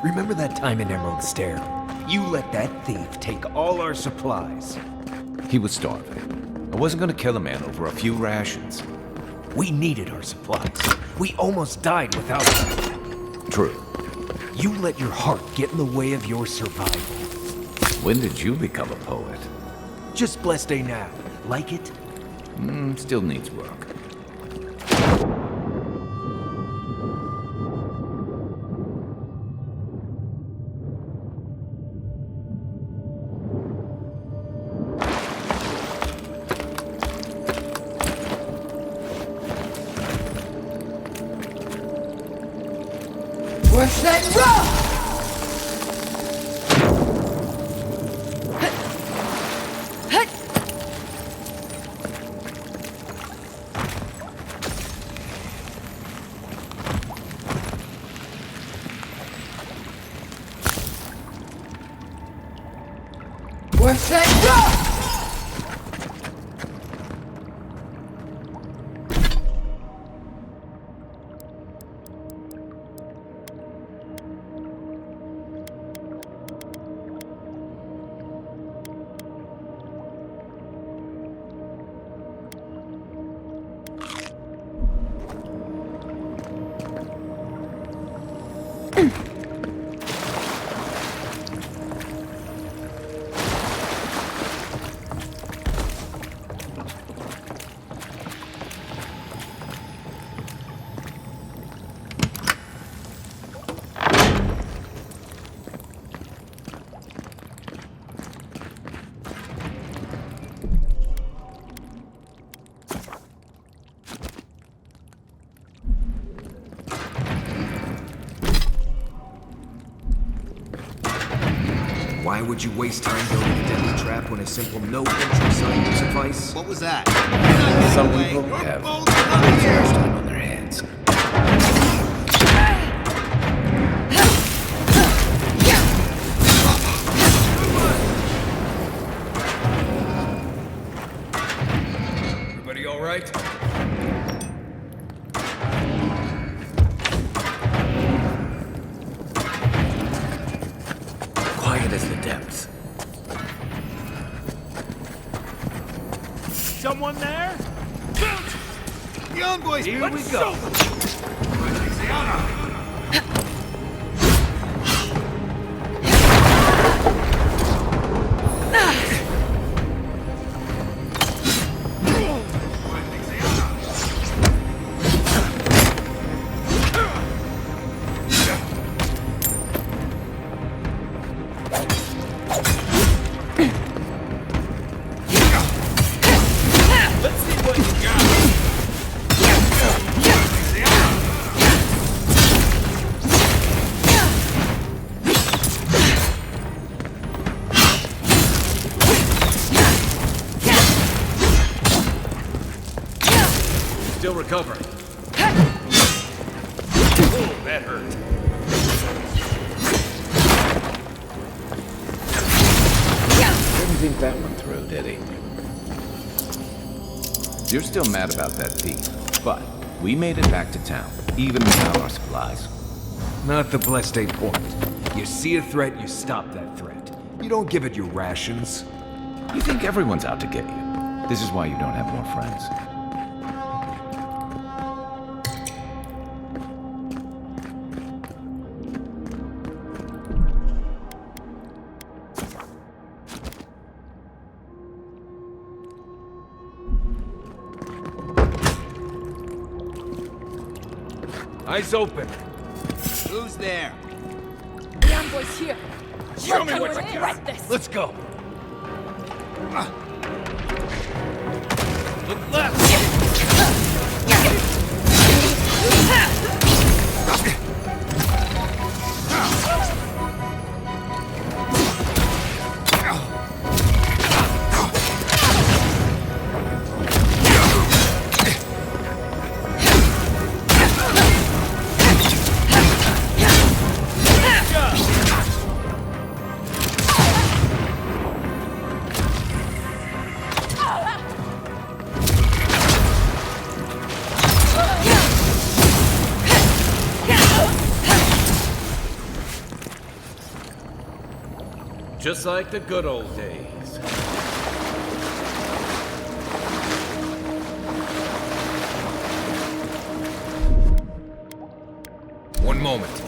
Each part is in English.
Remember that time in Emerald Stair? You let that thief take all our supplies. He was starving. I wasn't gonna kill a man over a few rations. We needed our supplies. We almost died without them. True. You let your heart get in the way of your survival. When did you become a poet? Just blessed day now. Like it? Still needs work. Where's that rock? Where's that rock? Why would you waste time building a deadly trap when a simple no-entry sign would suffice? What was that? Some people have way too much time on their hands. Everybody all right? Quiet as the depths. Someone there? The envoys! Here we go. Let's see what you got. Still recovering. Oh, that hurt. Didn't think that one through, did he? You're still mad about that thief, but we made it back to town, even without our supplies. Not the blessed day point. You see a threat, you stop that threat. You don't give it your rations. You think everyone's out to get you. This is why you don't have more friends. Eyes open. Who's there? The envoy's here. Show me what you got. Right this. Let's go. Look left. Just like the good old days. One moment.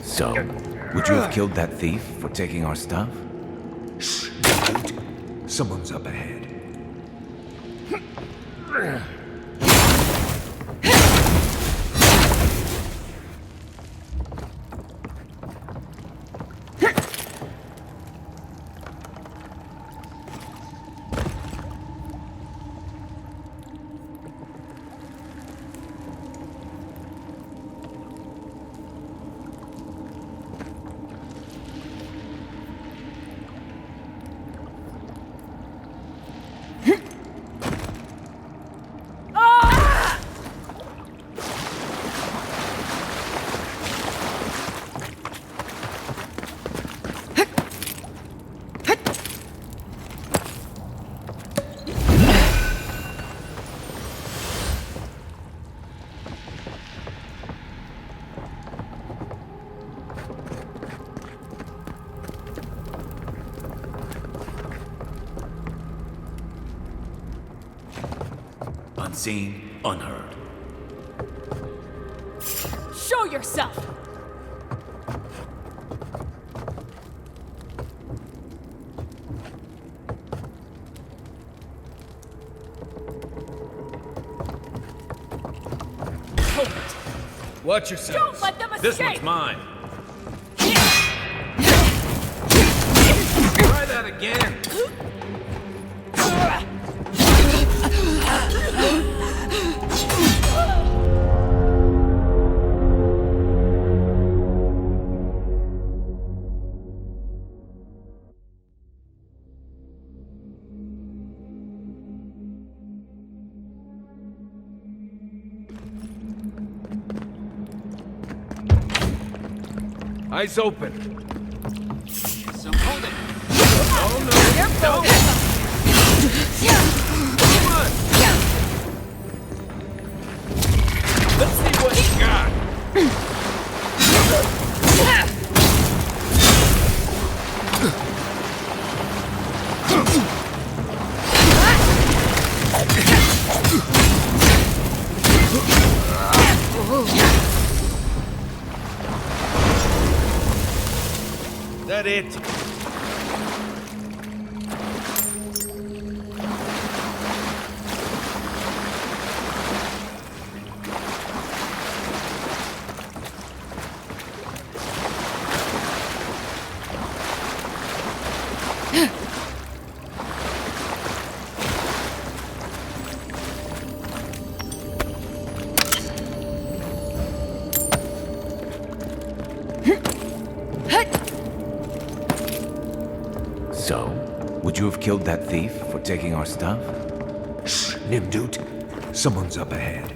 So, would you have killed that thief for taking our stuff? Shh, dude. Someone's up ahead. Unseen, unheard. Show yourself! Hold it. Watch yourself. Don't let them This escape. one's mine. Try that again. Eyes open. So hold it. Oh no! No! Come on! Let's see what you got. That it? So, would you have killed that thief for taking our stuff? Shh, Nimdut. Someone's up ahead.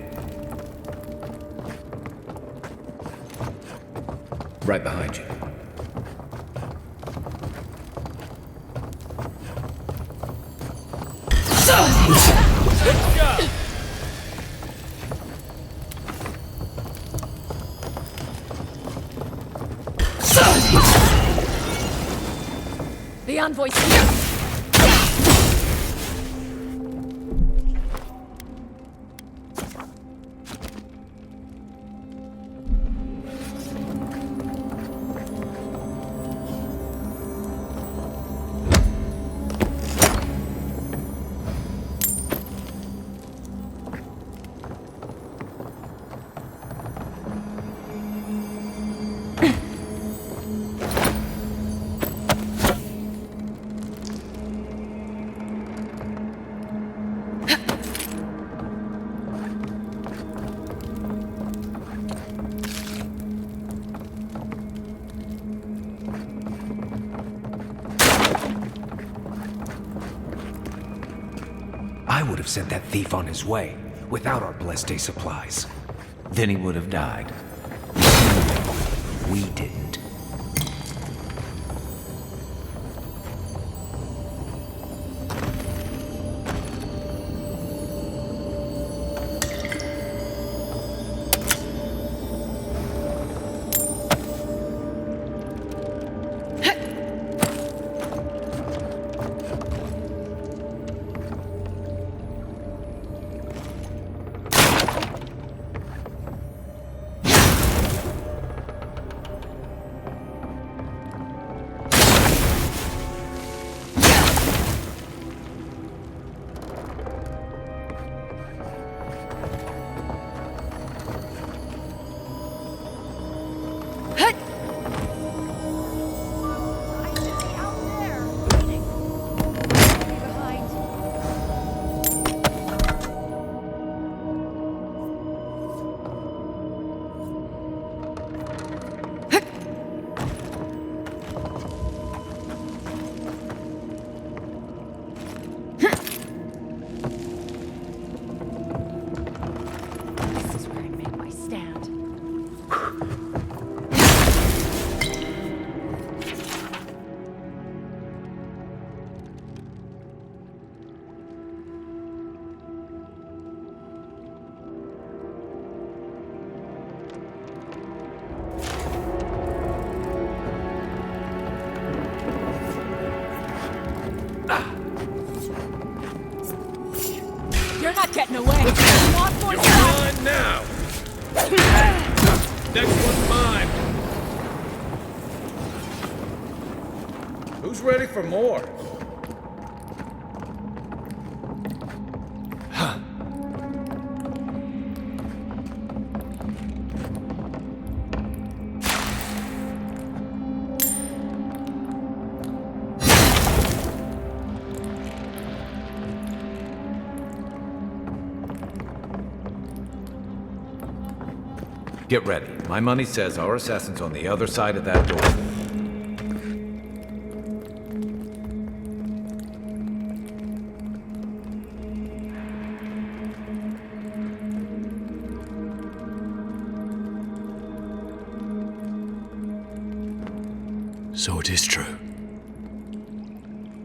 Right behind you. The envoy's here! I would have sent that thief on his way, without our blessed day supplies. Then he would have died. We didn't. You're not getting away. You want more stuff? Mine now! Next one's mine! Who's ready for more? Get ready. My money says our assassin's on the other side of that door. So it is true.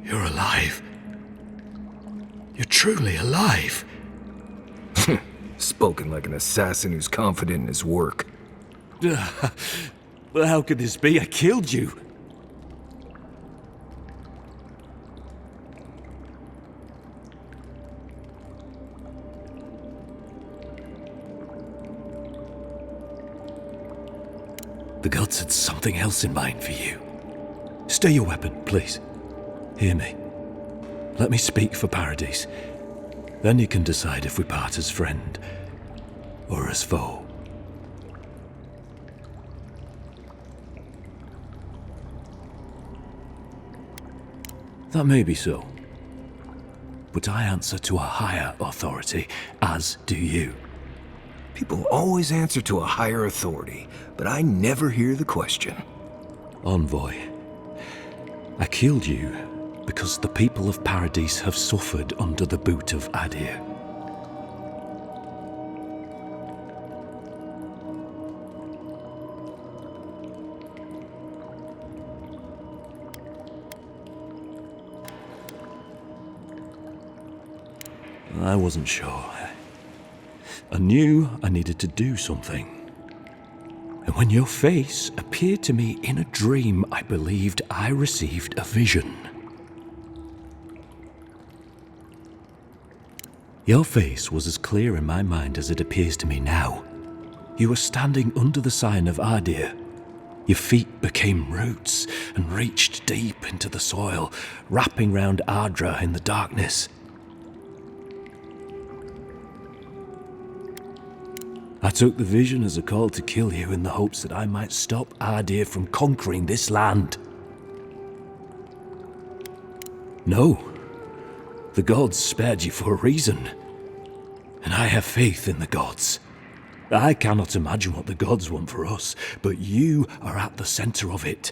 You're alive. You're truly alive. Spoken like an assassin who's confident in his work. Well, how could this be? I killed you. The gods had something else in mind for you. Stay your weapon, please. Hear me. Let me speak for Paradise. Then you can decide if we part as friend or as foe. That may be so. But I answer to a higher authority, as do you. People always answer to a higher authority, but I never hear the question. Envoy, I killed you because the people of Paradise have suffered under the boot of Adir. I wasn't sure. I knew I needed to do something. And when your face appeared to me in a dream, I believed I received a vision. Your face was as clear in my mind as it appears to me now. You were standing under the sign of Adir. Your feet became roots and reached deep into the soil, wrapping round Ardra in the darkness. I took the vision as a call to kill you in the hopes that I might stop Adir from conquering this land. No. The gods spared you for a reason. And I have faith in the gods. I cannot imagine what the gods want for us, but you are at the center of it.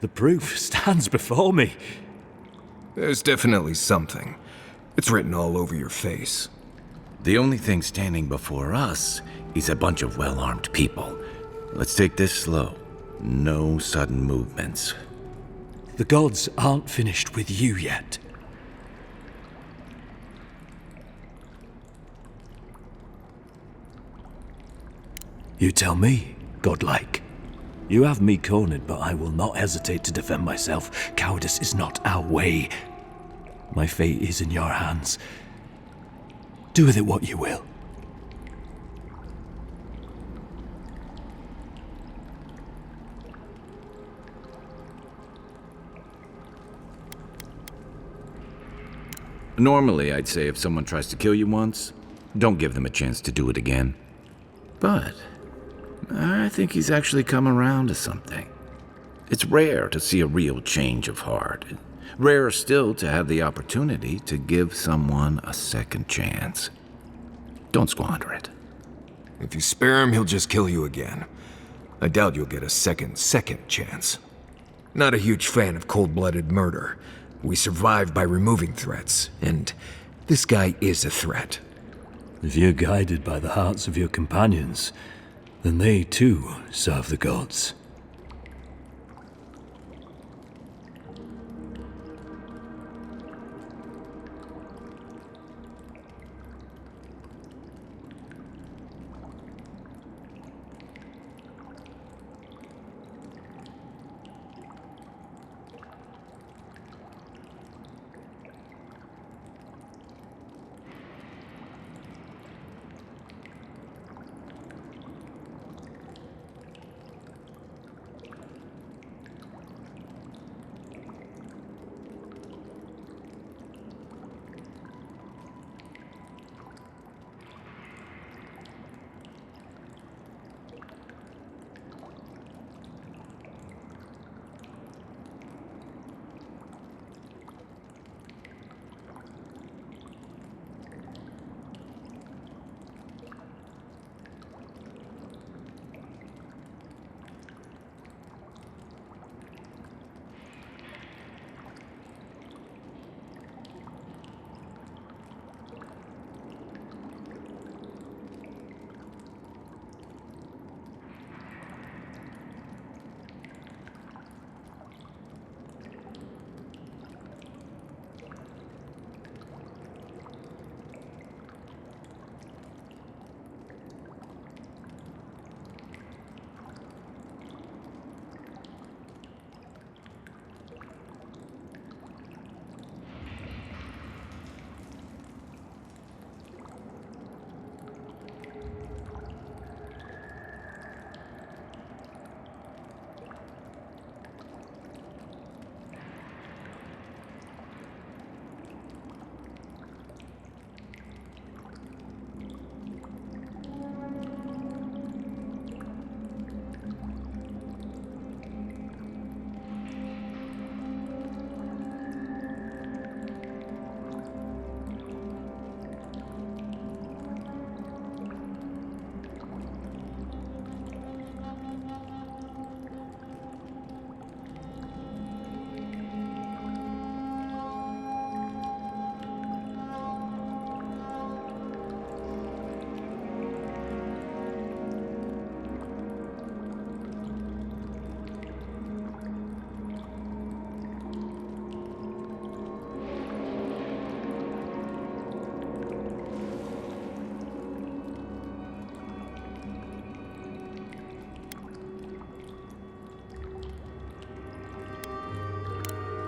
The proof stands before me. There's definitely something. It's written all over your face. The only thing standing before us is a bunch of well-armed people. Let's take this slow. No sudden movements. The gods aren't finished with you yet. You tell me, godlike. You have me cornered, but I will not hesitate to defend myself. Cowardice is not our way. My fate is in your hands. Do with it what you will. Normally, I'd say if someone tries to kill you once, don't give them a chance to do it again. But I think he's actually come around to something. It's rare to see a real change of heart. Rarer still to have the opportunity to give someone a second chance. Don't squander it. If you spare him, he'll just kill you again. I doubt you'll get a second chance. Not a huge fan of cold-blooded murder. We survive by removing threats, and this guy is a threat. If you're guided by the hearts of your companions, then they too serve the gods.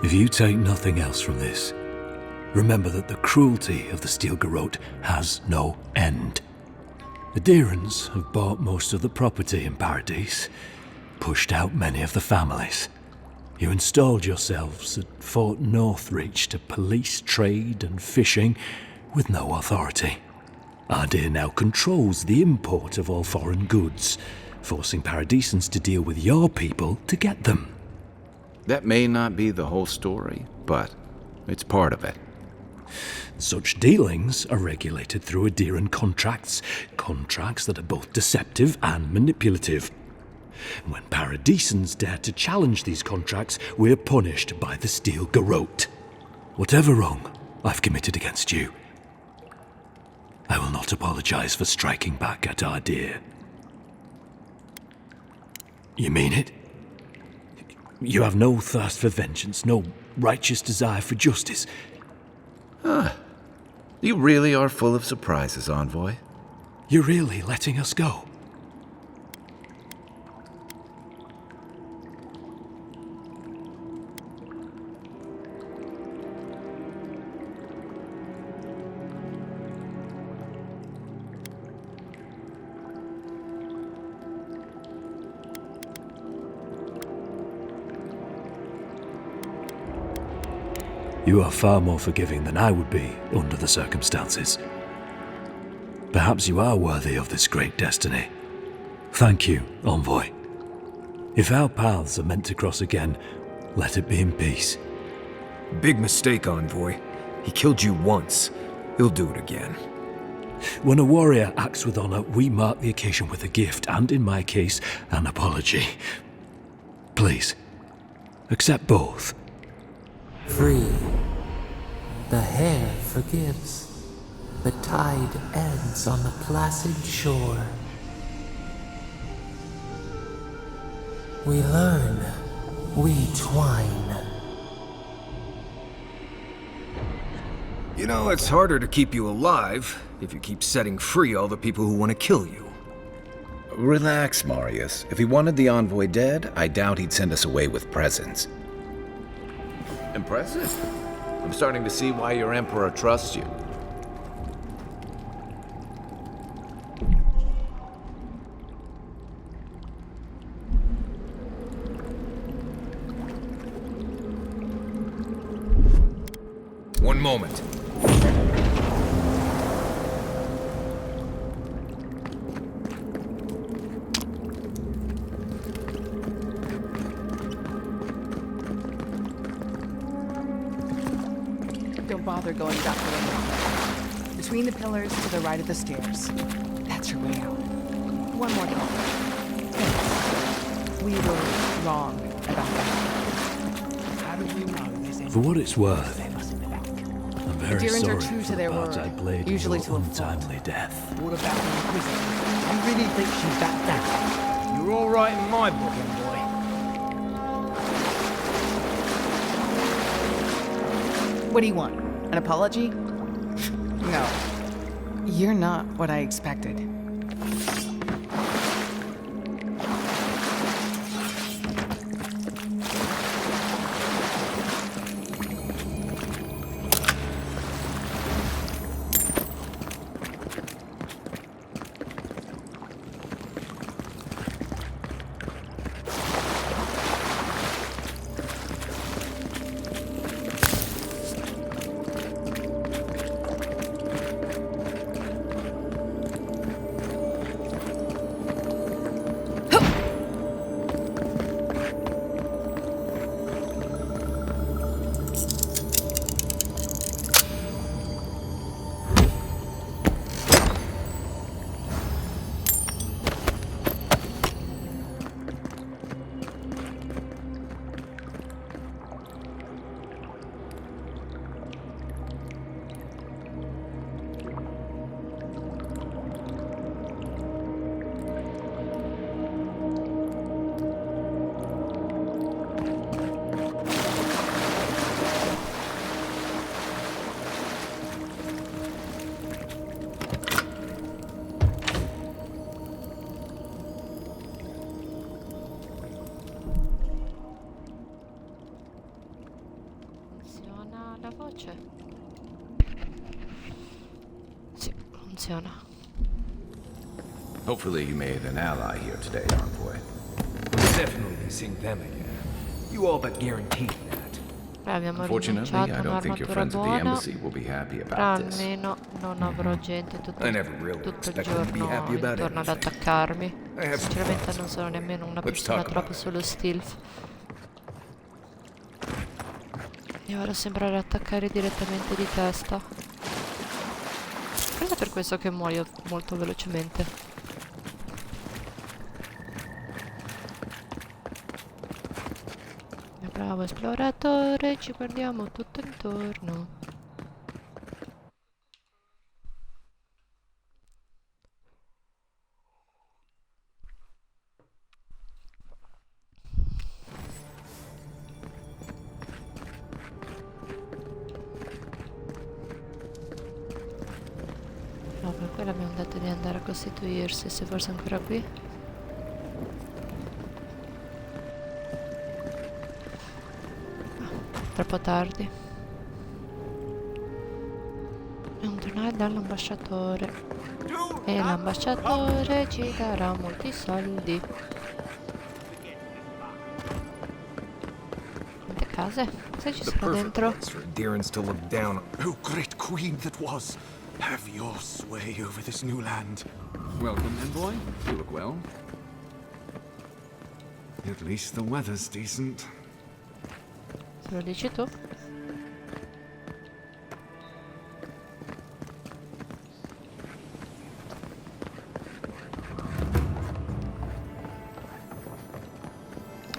If you take nothing else from this, remember that the cruelty of the Steel Garrote has no end. The Deerans have bought most of the property in Paradise, pushed out many of the families. You installed yourselves at Fort Northreach to police trade and fishing with no authority. Ardea now controls the import of all foreign goods, forcing Paradisans to deal with your people to get them. That may not be the whole story, but it's part of it. Such dealings are regulated through Aderan contracts that are both deceptive and manipulative. When Paradisans dare to challenge these contracts, we're punished by the Steel Garrote. Whatever wrong, I've committed against you. I will not apologize for striking back at our dear. You mean it? You have no thirst for vengeance, no righteous desire for justice. You really are full of surprises, Envoy. You're really letting us go? You are far more forgiving than I would be under the circumstances. Perhaps you are worthy of this great destiny. Thank you, Envoy. If our paths are meant to cross again, let it be in peace. Big mistake, Envoy. He killed you once. He'll do it again. When a warrior acts with honor, we mark the occasion with a gift, and in my case, an apology. Please, accept both. Free. The hair forgives. The tide ends on the placid shore. We learn. We twine. You know, it's harder to keep you alive if you keep setting free all the people who want to kill you. Relax, Marius. If he wanted the Envoy dead, I doubt he'd send us away with presents. Impressive. I'm starting to see why your Emperor trusts you. One moment. Don't bother going back the way. Between the pillars to the right of the stairs. That's your way out. One more call. We were wrong about that. How do you know there's any For what it's worth, us in the back? I'm very Deerins sorry are true for to the their part word, I played in usually your to a fault. untimely death. What about the Inquisitor? You really think she's that bad? You're all right in my book, boy. What do you want? An apology? No. You're not what I expected. Funziona la voce? Sì, funziona. Hopefully you made an ally here today, Envoy. We'll definitely sing them again. You all but guaranteed that. Abbiamo Unfortunately, rinunciato I a don't think your un'armatura friends at the buona, embassy will be happy però about this. almeno non avrò gente tutto, I never really tutto il expected to be giorno happy about intorno ad anything. attaccarmi. I have some Sinceramente thoughts. non sono nemmeno una Let's persona talk troppo about it. sullo stealth. Mi vado a sembrare attaccare direttamente di testa. Forse è per questo che muoio molto velocemente. Bravo esploratore, ci guardiamo tutto intorno. Poi l'abbiamo detto di andare a costituirsi, se forse ancora qui. Troppo tardi. È un giornale dall'ambasciatore. E l'ambasciatore ci darà molti soldi. Quante case? Cosa ci The sarà perfect dentro? place for Deerins to look down on. Oh, great queen that was, have your sway over this new land. Welcome, envoy. You look well. At least the weather's decent. Se lo dici tu?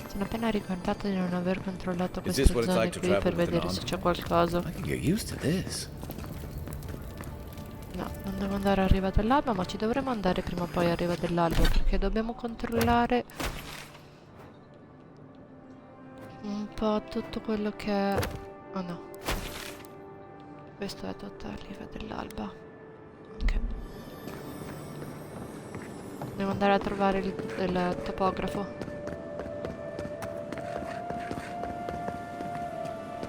Sono appena ricordato di non aver controllato Is queste this what it's zone like to qui travel per with an vedere arm? se c'è qualcosa. I can get used to this. No, non devo andare a riva dell'alba, ma ci dovremo andare prima o poi a riva dell'alba, perché dobbiamo controllare un po' tutto quello che è... Oh no. Questo è tutta la riva dell'alba. Ok. Devo andare a trovare il topografo.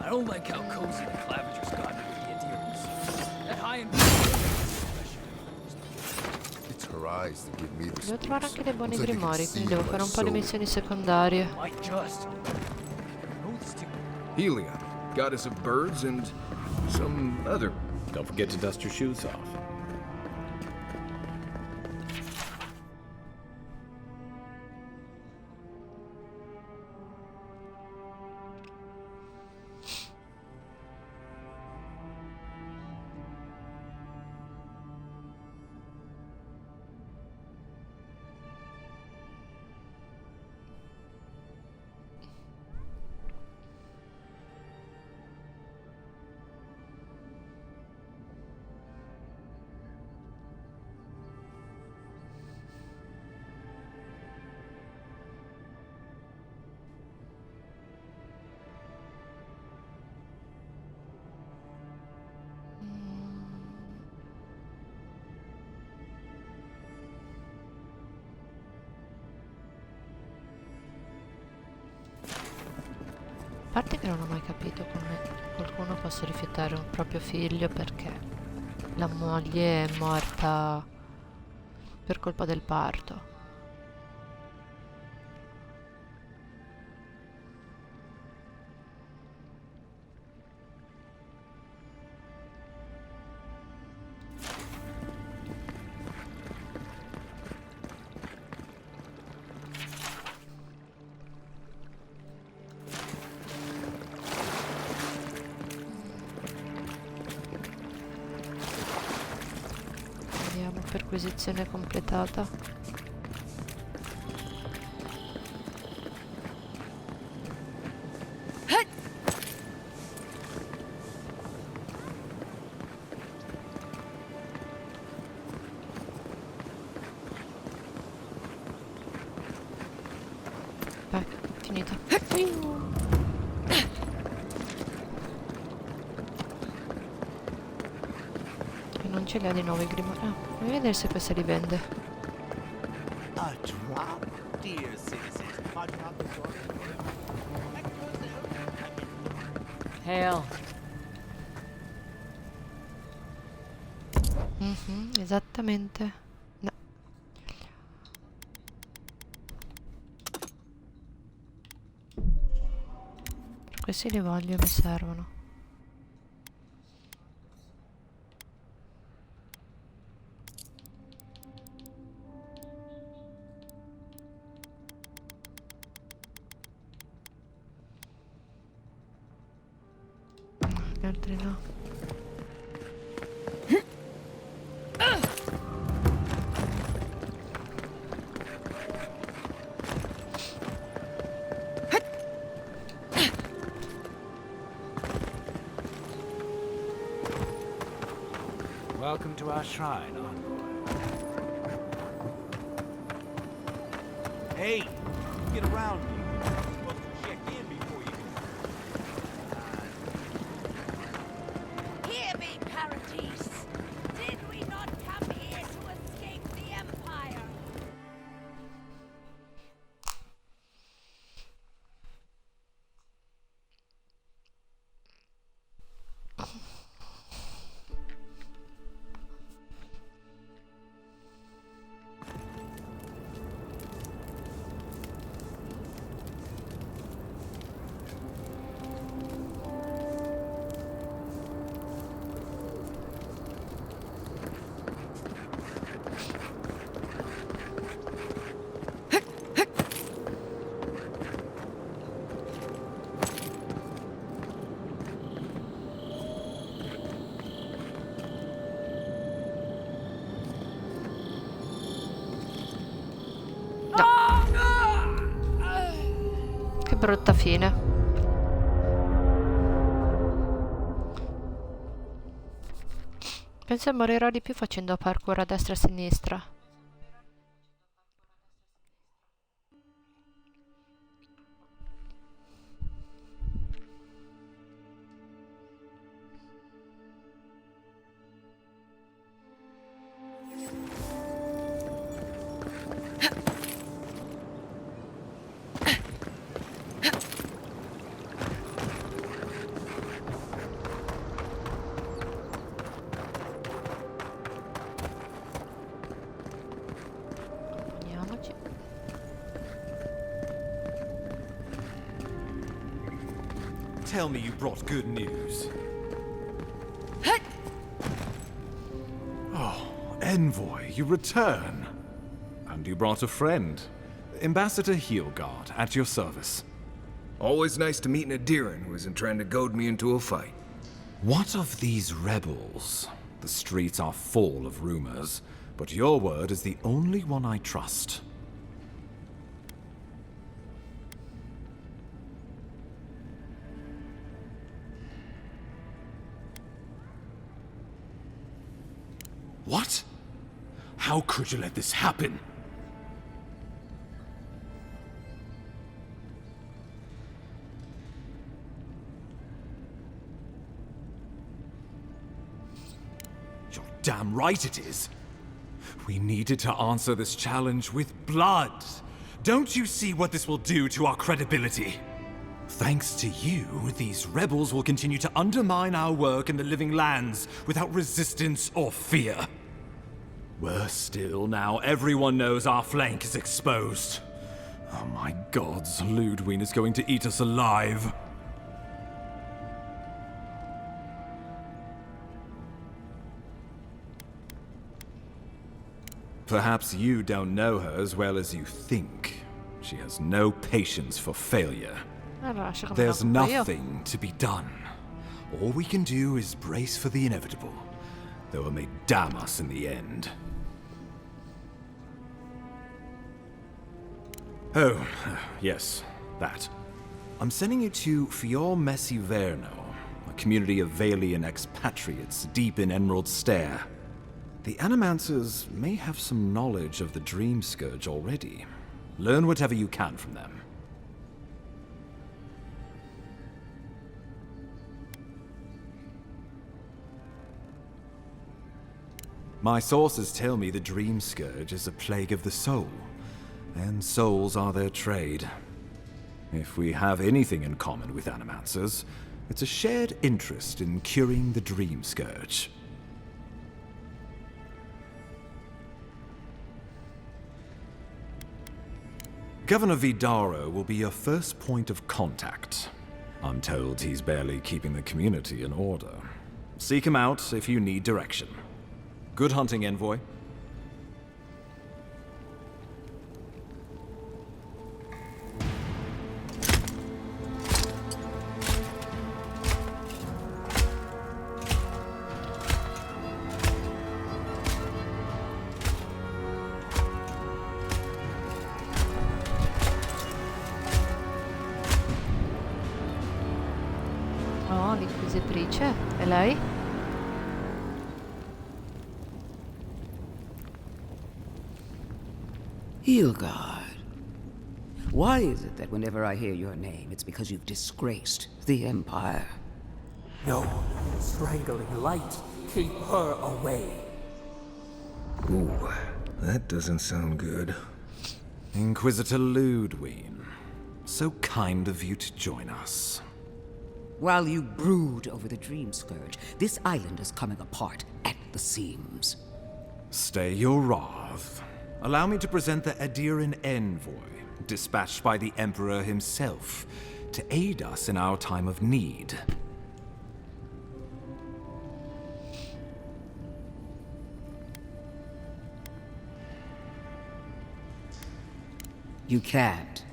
I don't like how cozy the Clavigers got with the Indians. That high and It's her eyes that give me the Devo trovare anche dei buoni It's like they can grimori, see quindi devo my fare un po' di soul. missioni secondarie. might just. Oaths to Helion, goddess of birds and some other. Don't forget to dust your shoes off. A parte che non ho mai capito come qualcuno possa rifiutare un proprio figlio perché la moglie è morta per colpa del parto. Vediamo, perquisizione completata. Vai, finito. E non ce li ha di nuovo i grimori. Ah, fammi vedere se questa li vende. A drop, dear citizens. A drop is all. Hell. Esattamente. No. Questi li voglio, mi servono. Gli altri no. Welcome to our shrine, envoy. Hey, get around me. You're supposed to check in before you Hear me, Paradis. Did we not come here brutta fine. Penso morirò di più facendo parkour a destra e a sinistra. Andiamoci. Tell me you brought good news. Oh, Envoy, you return. And you brought a friend. Ambassador Heelguard, at your service. Always nice to meet an Adiran who isn't trying to goad me into a fight. What of these rebels? The streets are full of rumors, but your word is the only one I trust. What? How could you let this happen? You're damn right it is. We needed to answer this challenge with blood. Don't you see what this will do to our credibility? Thanks to you, these rebels will continue to undermine our work in the Living Lands without resistance or fear. Worse still, now everyone knows our flank is exposed. Oh my gods, Ludwig is going to eat us alive. Perhaps you don't know her as well as you think. She has no patience for failure. There's nothing to be done. All we can do is brace for the inevitable, though it may damn us in the end. Oh, yes, that. I'm sending you to Fior Messi Verno, a community of Valian expatriates deep in Emerald Stair. The Animancers may have some knowledge of the Dream Scourge already. Learn whatever you can from them. My sources tell me the Dream Scourge is a plague of the soul, and souls are their trade. If we have anything in common with Animancers, it's a shared interest in curing the Dream Scourge. Governor Vidaro will be your first point of contact. I'm told he's barely keeping the community in order. Seek him out if you need direction. Good hunting, Envoy. Oh, l'inquisitrice. E lei? Heelguard. Why is it that whenever I hear your name, it's because you've disgraced the Empire? No, strangling light. Keep her away. Ooh, that doesn't sound good. Inquisitor Ludwig, so kind of you to join us. While you brood over the Dream Scourge, this island is coming apart at the seams. Stay your wrath. Allow me to present the Adiran Envoy, dispatched by the Emperor himself, to aid us in our time of need. You can't.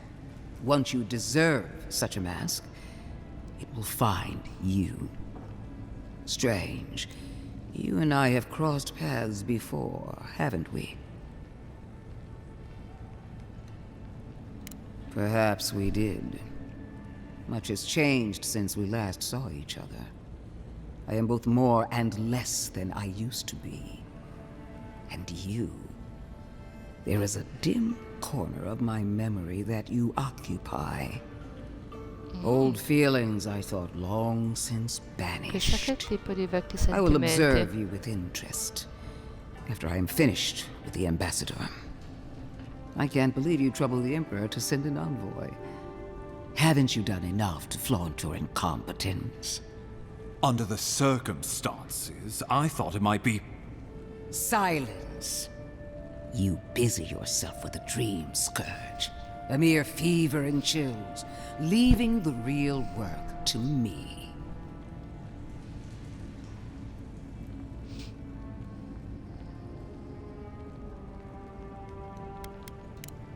Once you deserve such a mask, it will find you. Strange. You and I have crossed paths before, haven't we? Perhaps we did. Much has changed since we last saw each other. I am both more and less than I used to be. And you. There is a dim corner of my memory that you occupy. Old feelings I thought long since Chissà che banished. tipo di vecchi I will observe sentimenti. you with interest after I am finished with the ambassador. I can't believe you troubled the Emperor to send an envoy. Haven't you done enough to flaunt your incompetence? Under the circumstances, I thought it might be... Silence. You busy yourself with a dream scourge, a mere fever and chills, leaving the real work to me.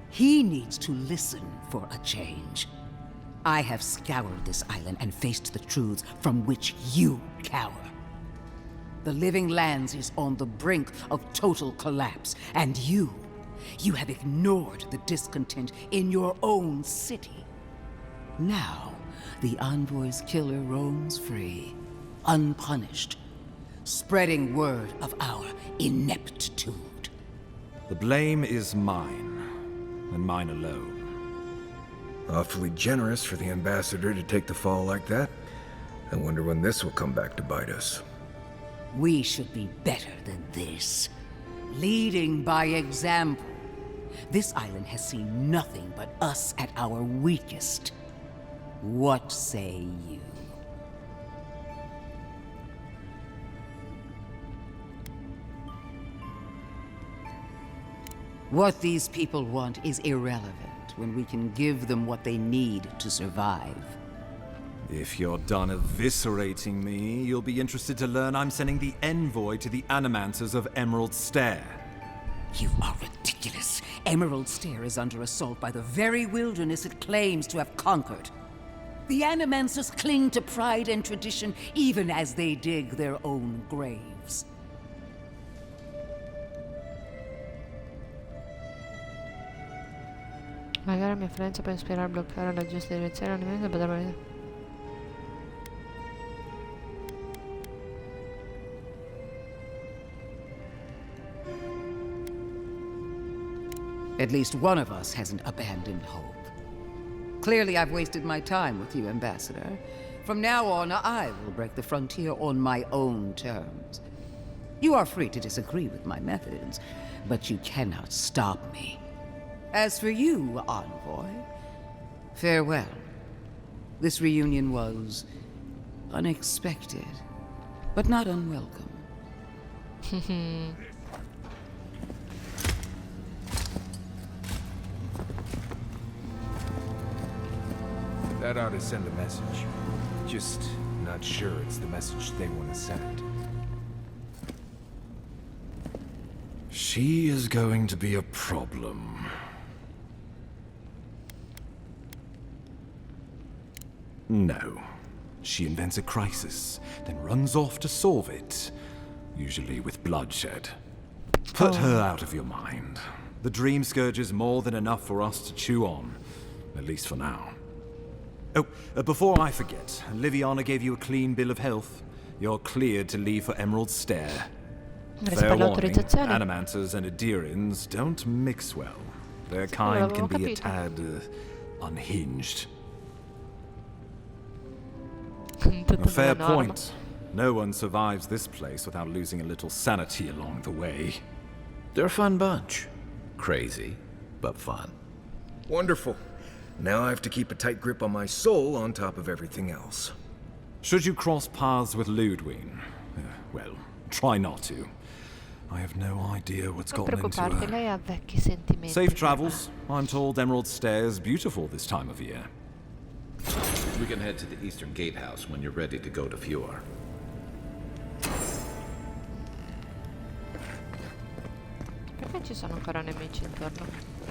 He needs to listen for a change. I have scoured this island and faced the truths from which you cower. The Living Lands is on the brink of total collapse, and you have ignored the discontent in your own city. Now, the Envoy's killer roams free, unpunished, spreading word of our ineptitude. The blame is mine, and mine alone. Awfully generous for the ambassador to take the fall like that. I wonder when this will come back to bite us. We should be better than this. Leading by example. This island has seen nothing but us at our weakest. What say you? What these people want is irrelevant when we can give them what they need to survive. If you're done eviscerating me, you'll be interested to learn I'm sending the envoy to the Animancers of Emerald Stair. You are ridiculous. Emerald Stair is under assault by the very wilderness it claims to have conquered. The Animancers cling to pride and tradition even as they dig their own graves. Magari mia influenza può ispirare a bloccare la giusta direzione all'alimento per dare. At least one of us hasn't abandoned hope. Clearly, I've wasted my time with you, Ambassador. From now on, I will break the frontier on my own terms. You are free to disagree with my methods, but you cannot stop me. As for you, Envoy, farewell. This reunion was unexpected, but not unwelcome. That ought to send a message. Just not sure it's the message they want to send. She is going to be a problem. No. She invents a crisis, then runs off to solve it. Usually with bloodshed. Put her out of your mind. The Dream Scourge is more than enough for us to chew on. At least for now. Oh, before I forget, Liviana gave you a clean bill of health. You're cleared to leave for Emerald Stair. Fair warning, Animancers and Adirians don't mix well. Their kind can be a tad unhinged. A fair point. No one survives this place without losing a little sanity along the way. They're a fun bunch. Crazy, but fun. Wonderful. Now I have to keep a tight grip on my soul on top of everything else. Should you cross paths with Ludwig? Well, try not to. I have no idea what's gotten into her. Lei ha vecchi sentimenti. Safe travels. I'm told Emerald Stair is beautiful this time of year. We can head to the Eastern Gatehouse when you're ready to go to Fjord. Perché ci sono ancora nemici intorno?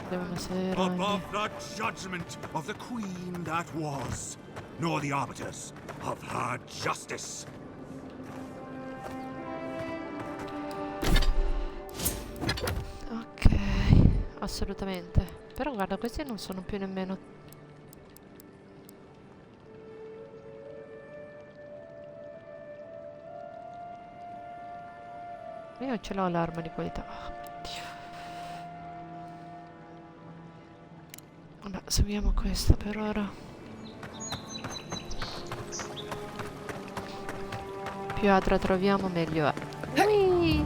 Above the judgment of the queen that was, nor the arbiters of her justice. Ok, assolutamente. Però guarda, questi non sono più nemmeno... Io ce l'ho l'arma di qualità. Oh, mio Dio. Vabbè, seguiamo questa per ora. Più adra troviamo, meglio è. Ui!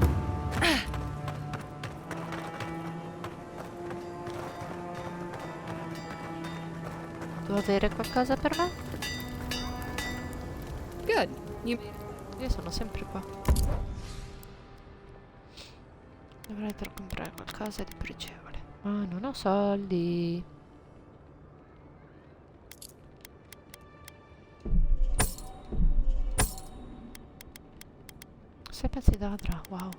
Devo avere qualcosa per me? Good. You... Io sono sempre qua. Dovrei comprare qualcosa di pregevole. Ma non ho soldi. 6 pezzi d'adra, wow.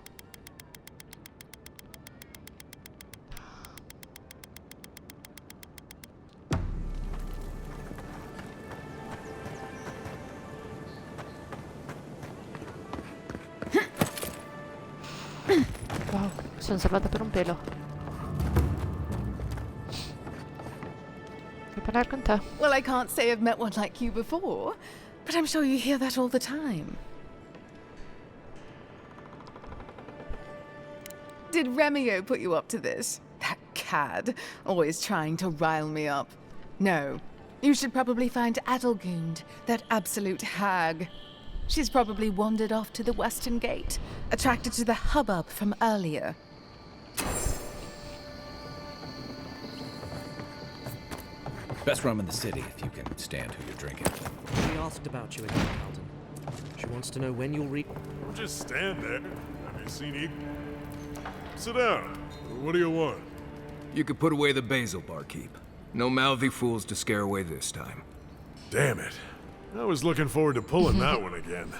Wow, sono salvata per un pelo. Vuoi parlare con te? Well, I can't say I've met one like you before, but I'm sure you hear that all the time. Did Remio put you up to this? That cad, always trying to rile me up. No, you should probably find Adelgund, that absolute hag. She's probably wandered off to the Western Gate, attracted to the hubbub from earlier. Best rum in the city, if you can stand who you're drinking. She asked about you again, Carlton. She wants to know when you'll Don't just stand there. Have you seen Eden? Sit down. What do you want? You could put away the basil, barkeep. No mouthy fools to scare away this time. Damn it. I was looking forward to pulling that one again.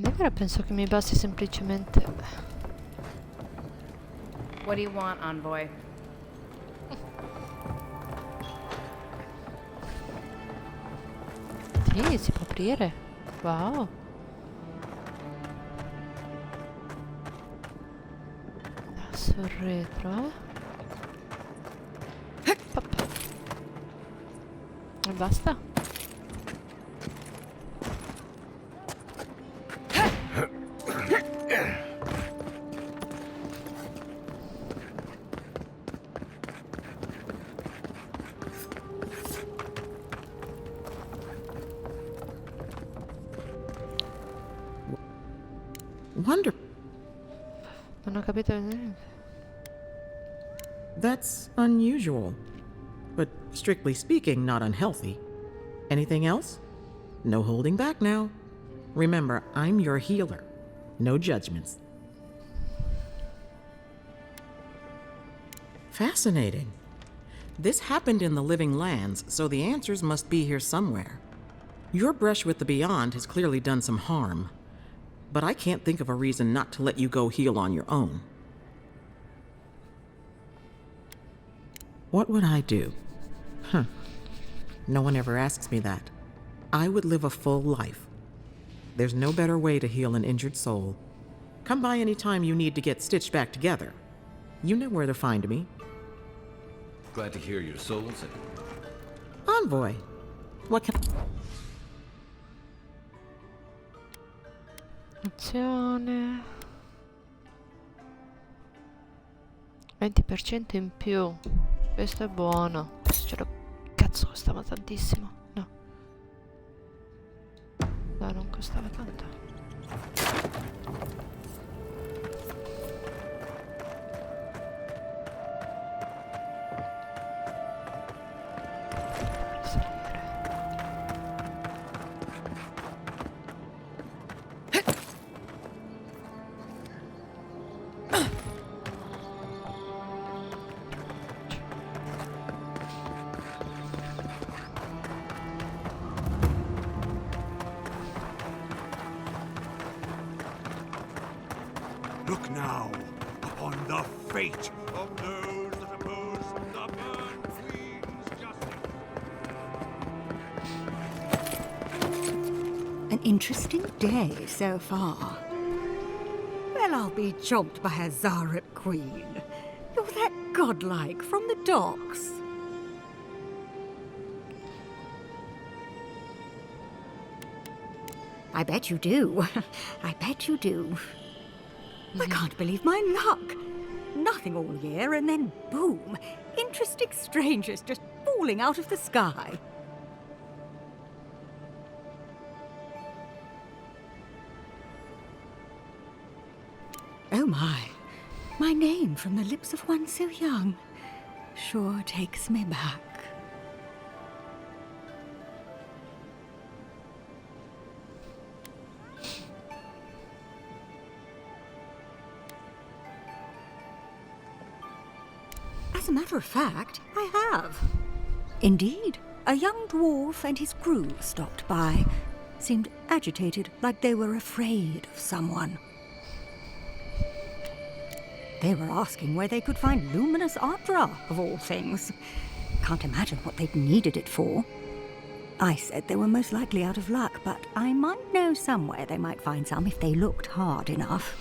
Allora penso che mi basti semplicemente... What do you want, envoy? Sì, si può aprire. Wow. Sul retro, Pop. E basta. Wonder. Non ho capito. That's unusual. But strictly speaking, not unhealthy. Anything else? No holding back now. Remember, I'm your healer. No judgments. Fascinating. This happened in the living lands, so the answers must be here somewhere. Your brush with the Beyond has clearly done some harm. But I can't think of a reason not to let you go heal on your own. What would I do? No one ever asks me that. I would live a full life. There's no better way to heal an injured soul. Come by any time you need to get stitched back together. You know where to find me. Glad to hear your soul's in. Envoy. What can... Azione 20% in più. Questo è buono. Ce l'ho. Cazzo, costava tantissimo. No, non costava tanto. Look now upon the fate of those that oppose the burning. interesting day so far. Well, I'll be chomped by a Zaret queen. You're that godlike from the docks. I bet you do. I bet you do. I can't believe my luck. Nothing all year, and then boom, interesting strangers just falling out of the sky. Oh my name from the lips of one so young sure takes me back. As a matter of fact, I have. Indeed, a young dwarf and his crew stopped by. Seemed agitated, like they were afraid of someone. They were asking where they could find luminous Ardra, of all things. Can't imagine what they'd needed it for. I said they were most likely out of luck, but I might know somewhere they might find some if they looked hard enough.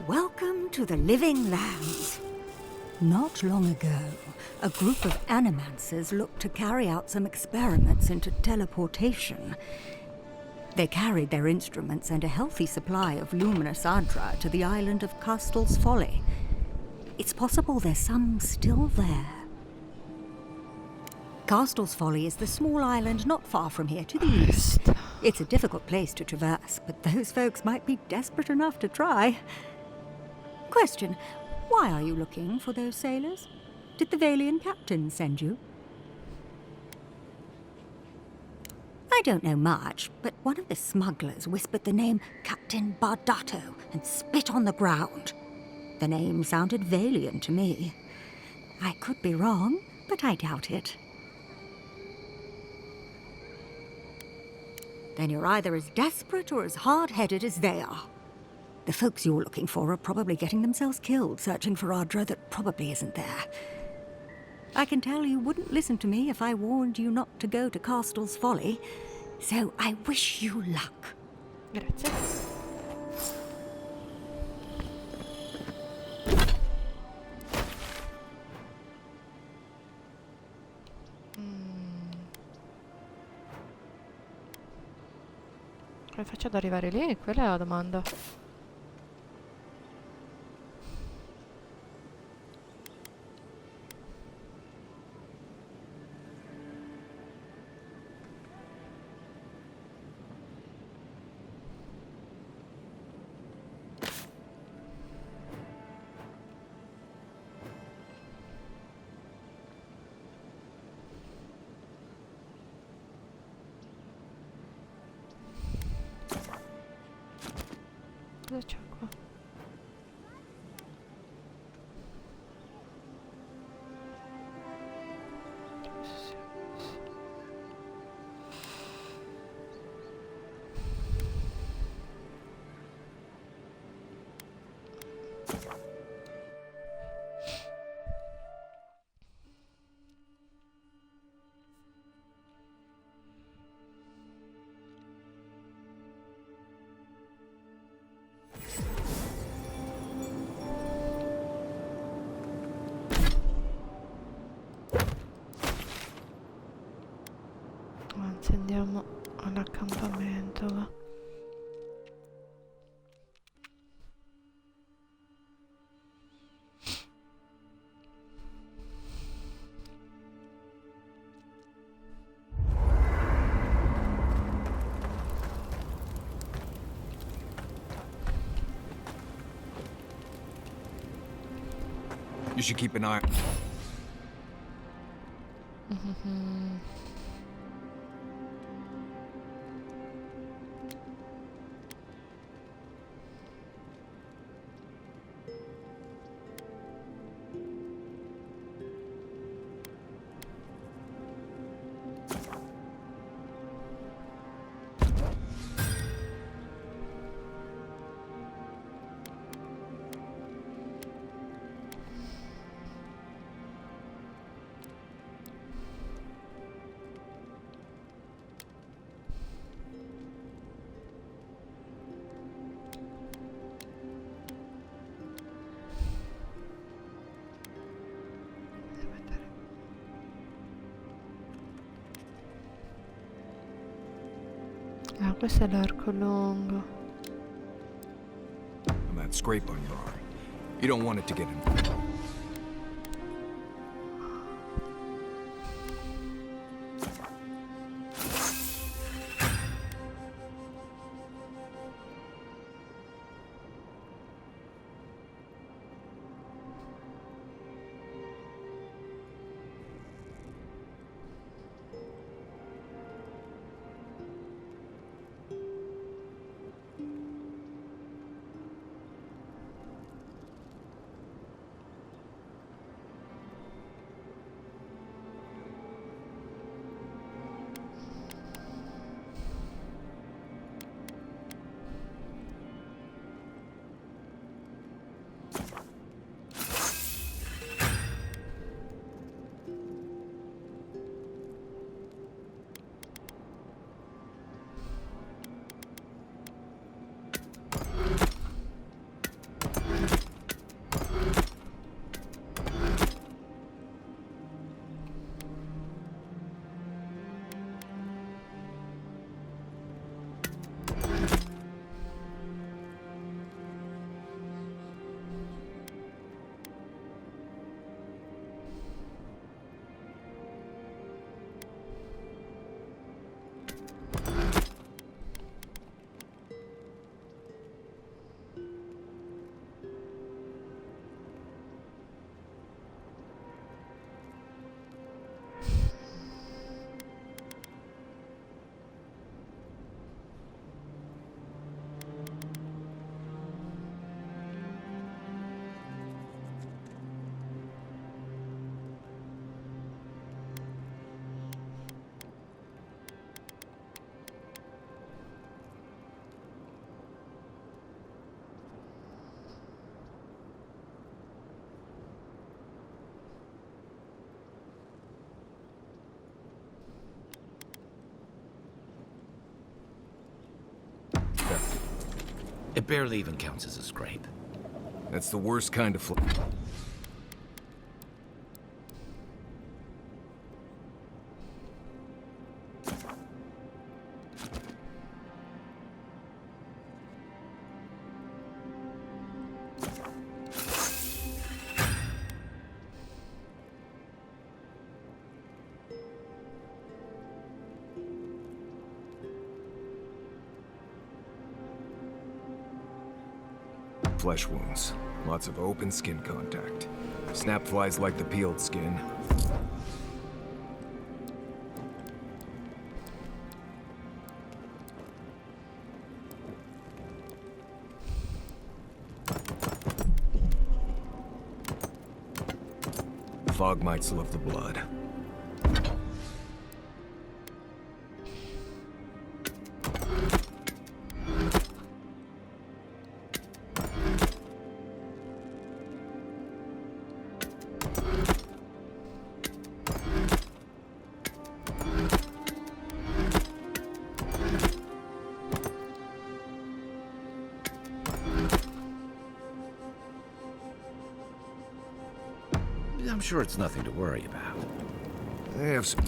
Welcome to the Living Lands. Not long ago, a group of animancers looked to carry out some experiments into teleportation. They carried their instruments and a healthy supply of luminous Ardra to the island of Castle's Folly. It's possible there's some still there. Castle's Folly is the small island not far from here to the east. It's a difficult place to traverse, but those folks might be desperate enough to try. Question, why are you looking for those sailors? Did the Valian captain send you? I don't know much, but one of the smugglers whispered the name Captain Bardato and spit on the ground. The name sounded Valian to me. I could be wrong, but I doubt it. Then you're either as desperate or as hard-headed as they are. The folks you're looking for are probably getting themselves killed searching for Ardra that probably isn't there. I can tell you wouldn't listen to me if I warned you not to go to Castle's Folly, so I wish you luck. Grazie. Come faccio ad arrivare lì? Quella è la domanda. Cosa c'è qua? Anzi, andiamo all'accampamento, va. You should keep an eye. questo è l'arco lungo. And that scrape on your arm. You don't want it to get infected. It barely even counts as a scrape. That's the worst kind of flesh wounds. Lots of open skin contact. Snap flies like the peeled skin. Fog mites love the blood. I'm sure it's nothing to worry about. They have some...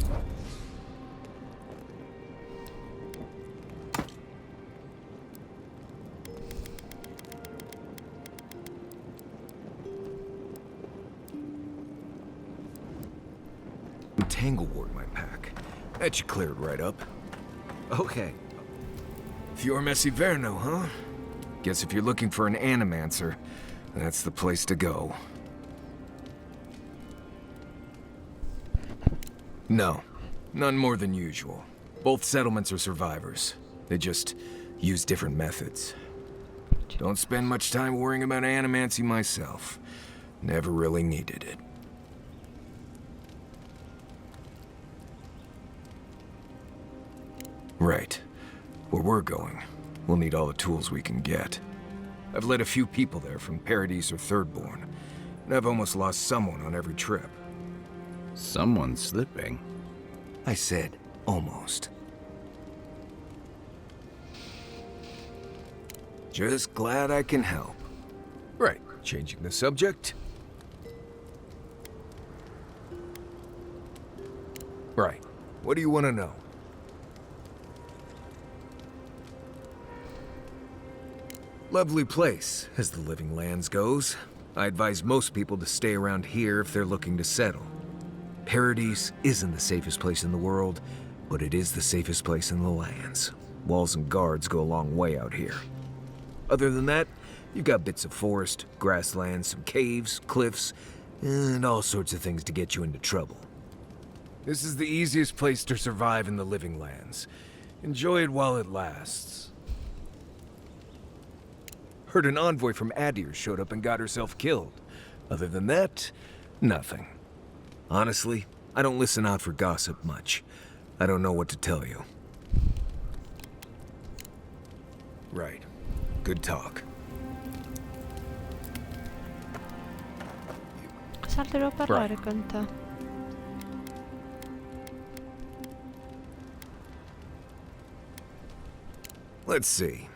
Tanglewort in my pack. That you cleared right up. Okay. Fior Messiverno, huh? Guess if you're looking for an animancer, that's the place to go. No, none more than usual. Both settlements are survivors. They just use different methods. Don't spend much time worrying about animancy myself. Never really needed it. Right. Where we're going, we'll need all the tools we can get. I've led a few people there from Paradise or Thirdborn, and I've almost lost someone on every trip. Someone's slipping. I said almost. Just glad I can help. Right, changing the subject. Right, what do you want to know? Lovely place, as the Living Lands goes. I advise most people to stay around here if they're looking to settle. Paradise isn't the safest place in the world, but it is the safest place in the lands. Walls and guards go a long way out here. Other than that, you've got bits of forest, grasslands, some caves, cliffs, and all sorts of things to get you into trouble. This is the easiest place to survive in the Living Lands. Enjoy it while it lasts. Heard an envoy from Adir showed up and got herself killed. Other than that, nothing. Honestly, I don't listen out for gossip much. I don't know what to tell you. Right. Good talk. Salterò a parlare con te. Let's see.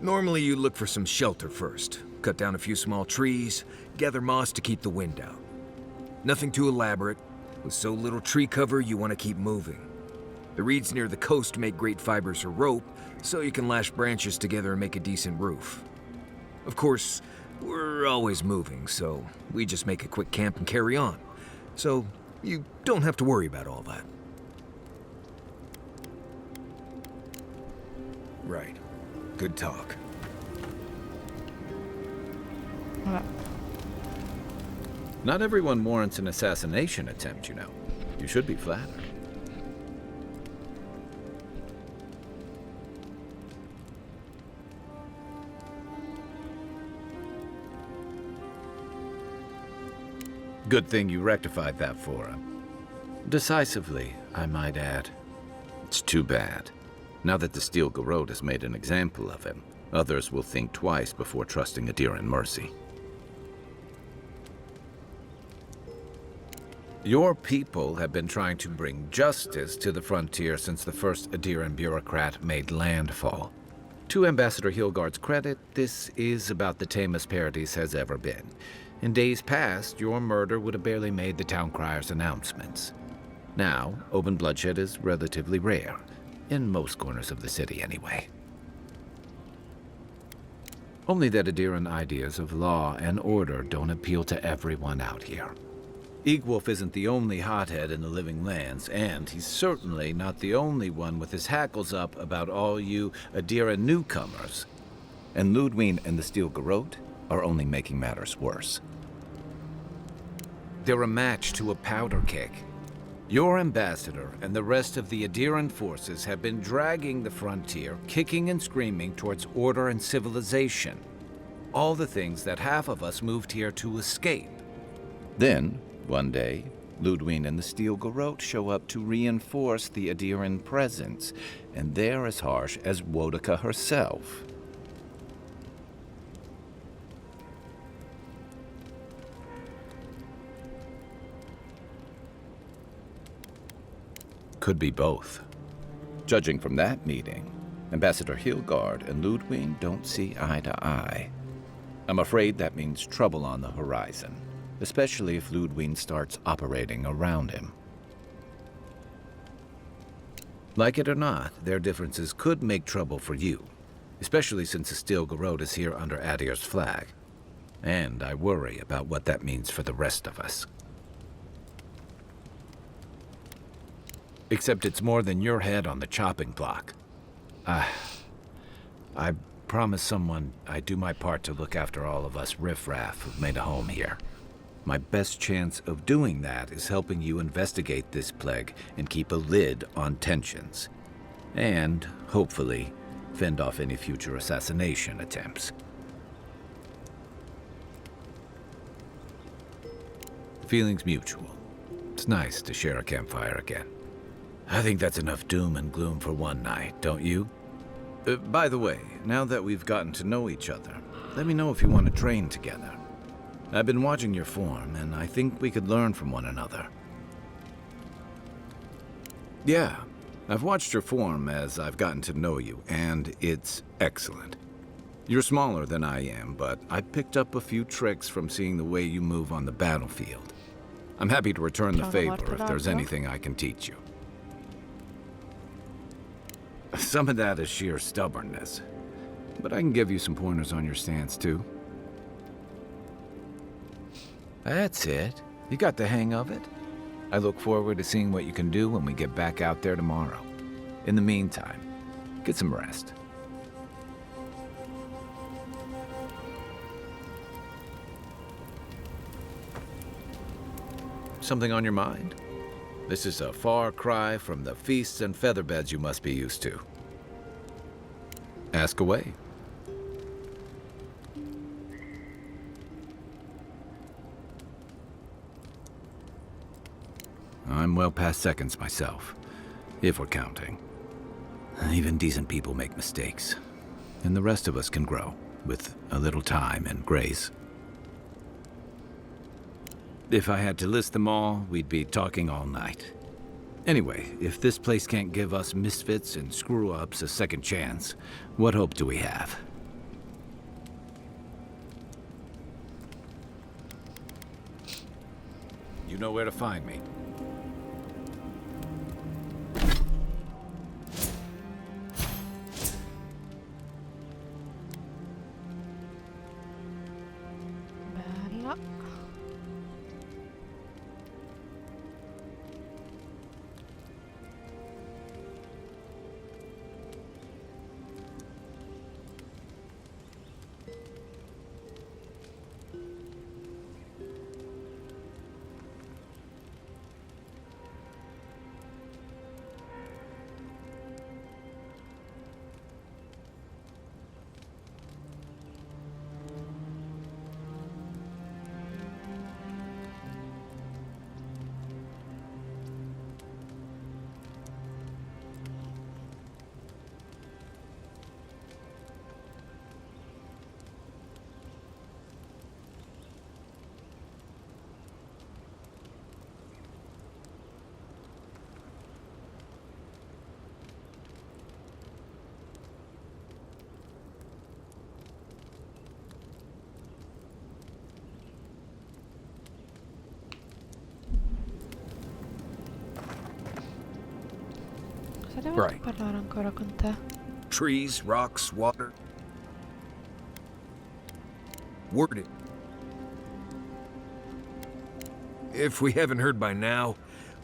Normally you look for some shelter first. Cut down a few small trees, gather moss to keep the wind out. Nothing too elaborate. With so little tree cover, you want to keep moving. The reeds near the coast make great fibers for rope, so you can lash branches together and make a decent roof. Of course, we're always moving, so we just make a quick camp and carry on. So you don't have to worry about all that. Right. Good talk. Not everyone warrants an assassination attempt, you know. You should be flattered. Good thing you rectified that for him. Decisively, I might add. It's too bad. Now that the Steel Garrote has made an example of him, others will think twice before trusting Adiran mercy. Your people have been trying to bring justice to the frontier since the first Adiran bureaucrat made landfall. To Ambassador Hilgard's credit, this is about the tamest Paradise has ever been. In days past, your murder would have barely made the town crier's announcements. Now, open bloodshed is relatively rare. In most corners of the city, anyway. Only that Adiran ideas of law and order don't appeal to everyone out here. Eagwolf isn't the only hothead in the Living Lands, and he's certainly not the only one with his hackles up about all you Adiran newcomers. And Ludwig and the Steel Garrote are only making matters worse. They're a match to a powder keg. Your ambassador and the rest of the Adiran forces have been dragging the frontier, kicking and screaming towards order and civilization. All the things that half of us moved here to escape. Then, one day, Ludwig and the Steel Garrote show up to reinforce the Adiran presence, and they're as harsh as Wodika herself. Could be both. Judging from that meeting, Ambassador Hilgard and Ludwig don't see eye to eye. I'm afraid that means trouble on the horizon, especially if Ludwig starts operating around him. Like it or not, their differences could make trouble for you, especially since the Steel Garrote is here under Adir's flag. And I worry about what that means for the rest of us. Except it's more than your head on the chopping block. I promised someone I'd do my part to look after all of us riffraff who've made a home here. My best chance of doing that is helping you investigate this plague and keep a lid on tensions. And, hopefully, fend off any future assassination attempts. Feelings mutual. It's nice to share a campfire again. I think that's enough doom and gloom for one night, don't you? By the way, now that we've gotten to know each other, let me know if you want to train together. I've been watching your form, and I think we could learn from one another. Yeah, I've watched your form as I've gotten to know you, and it's excellent. You're smaller than I am, but I picked up a few tricks from seeing the way you move on the battlefield. I'm happy to return the favor if there's anything I can teach you. Some of that is sheer stubbornness. but I can give you some pointers on your stance, too. That's it. You got the hang of it. I look forward to seeing what you can do when we get back out there tomorrow. In the meantime, get some rest. Something on your mind? This is a far cry from the feasts and featherbeds you must be used to. Ask away. I'm well past seconds myself, if we're counting. Even decent people make mistakes, and the rest of us can grow with a little time and grace. If I had to list them all, we'd be talking all night. Anyway, if this place can't give us misfits and screw-ups a second chance, what hope do we have? You know where to find me. Bella. Cosa devo Right. parlare ancora con te? Trees, rocks, water. Word it. If we haven't heard by now,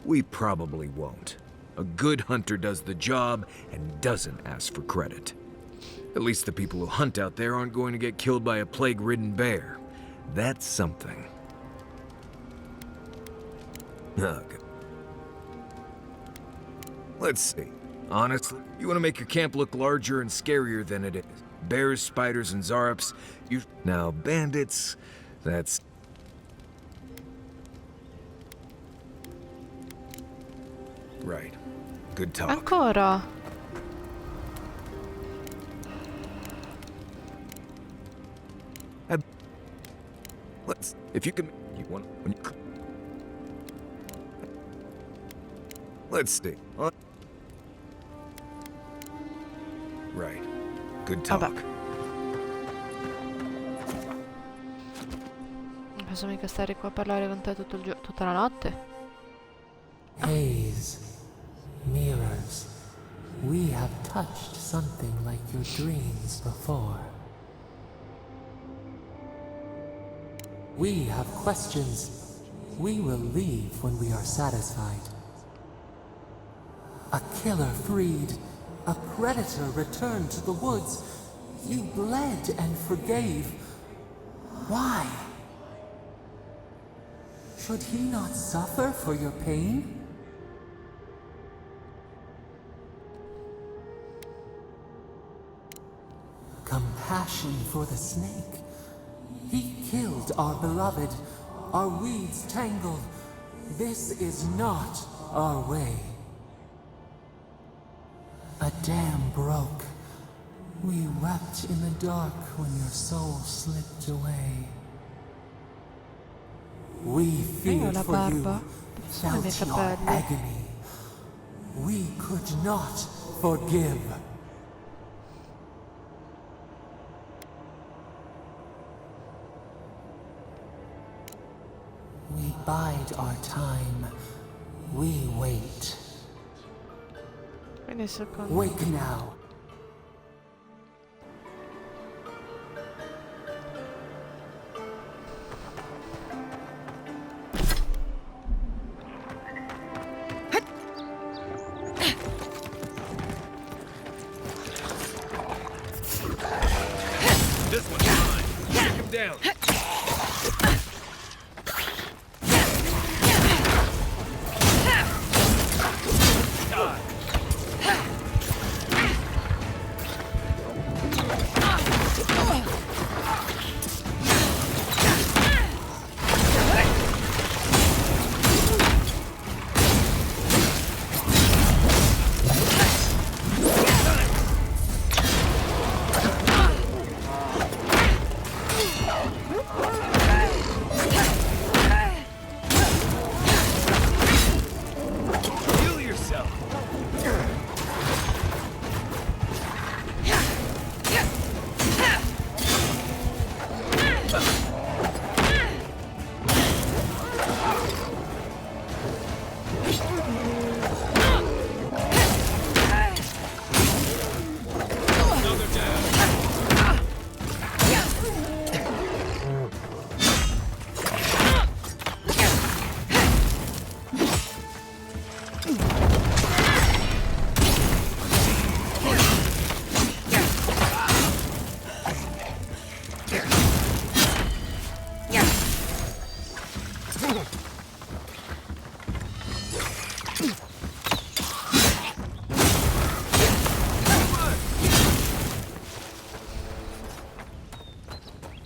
we probably won't. A good hunter does the job and doesn't ask for credit. At least the people who hunt out there aren't going to get killed by a plague-ridden bear. That's something. Ugh. Let's see. Honestly, you want to make your camp look larger and scarier than it is. Bears, spiders, and zarps. Now, bandits, that's... Right. Good talk. Ancora? Let's... If you can... You want... When you... Let's see. Right. Good talk. Vabbè. Non posso mica stare qua a parlare con te tutto tutta la notte. Haze, mirrors, we have touched something like your dreams before. We have questions. We will leave when we are satisfied. A killer freed. A predator returned to the woods. You bled and forgave. Why? Should he not suffer for your pain? Compassion for the snake. He killed our beloved. Our weeds tangled. This is not our way. A dam broke. We wept in the dark when your soul slipped away. We feared for you, felt your agony. We could not forgive. We bide our time. We wait. Quindi secondo... Wake now.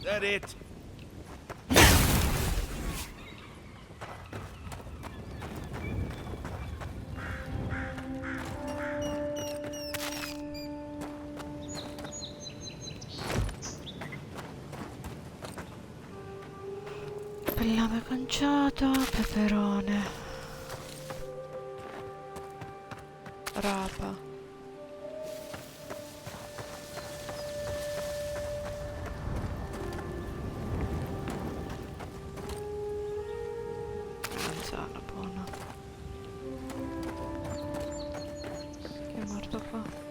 That it? Pellame conciato, peperone. Rapa. Manzana buona. Che è morto qua?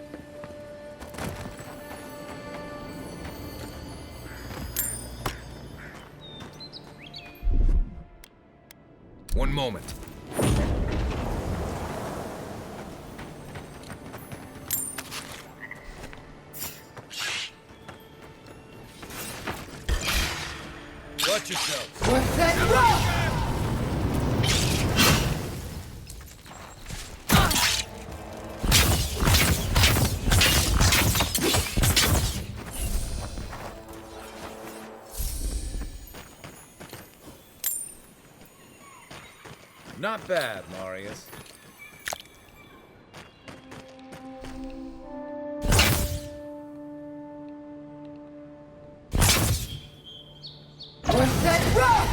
One moment. Watch yourself. What's that rock? Not bad, Marius. What's that rock?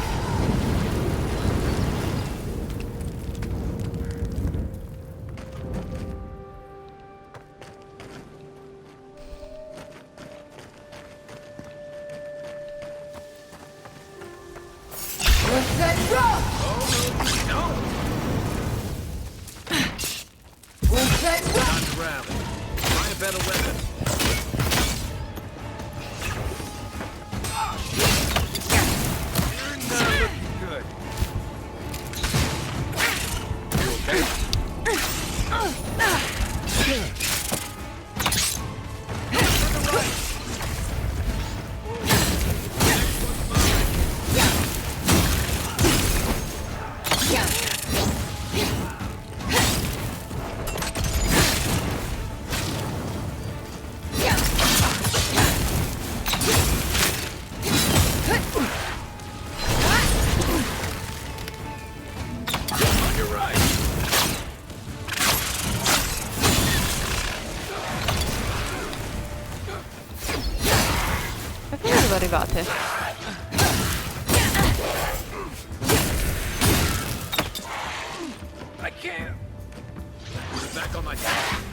What's that rock? What's that rock? Not grab. Try a better weapon. You're not looking good. You okay? Dove arrivate? I can't. Back on my feet.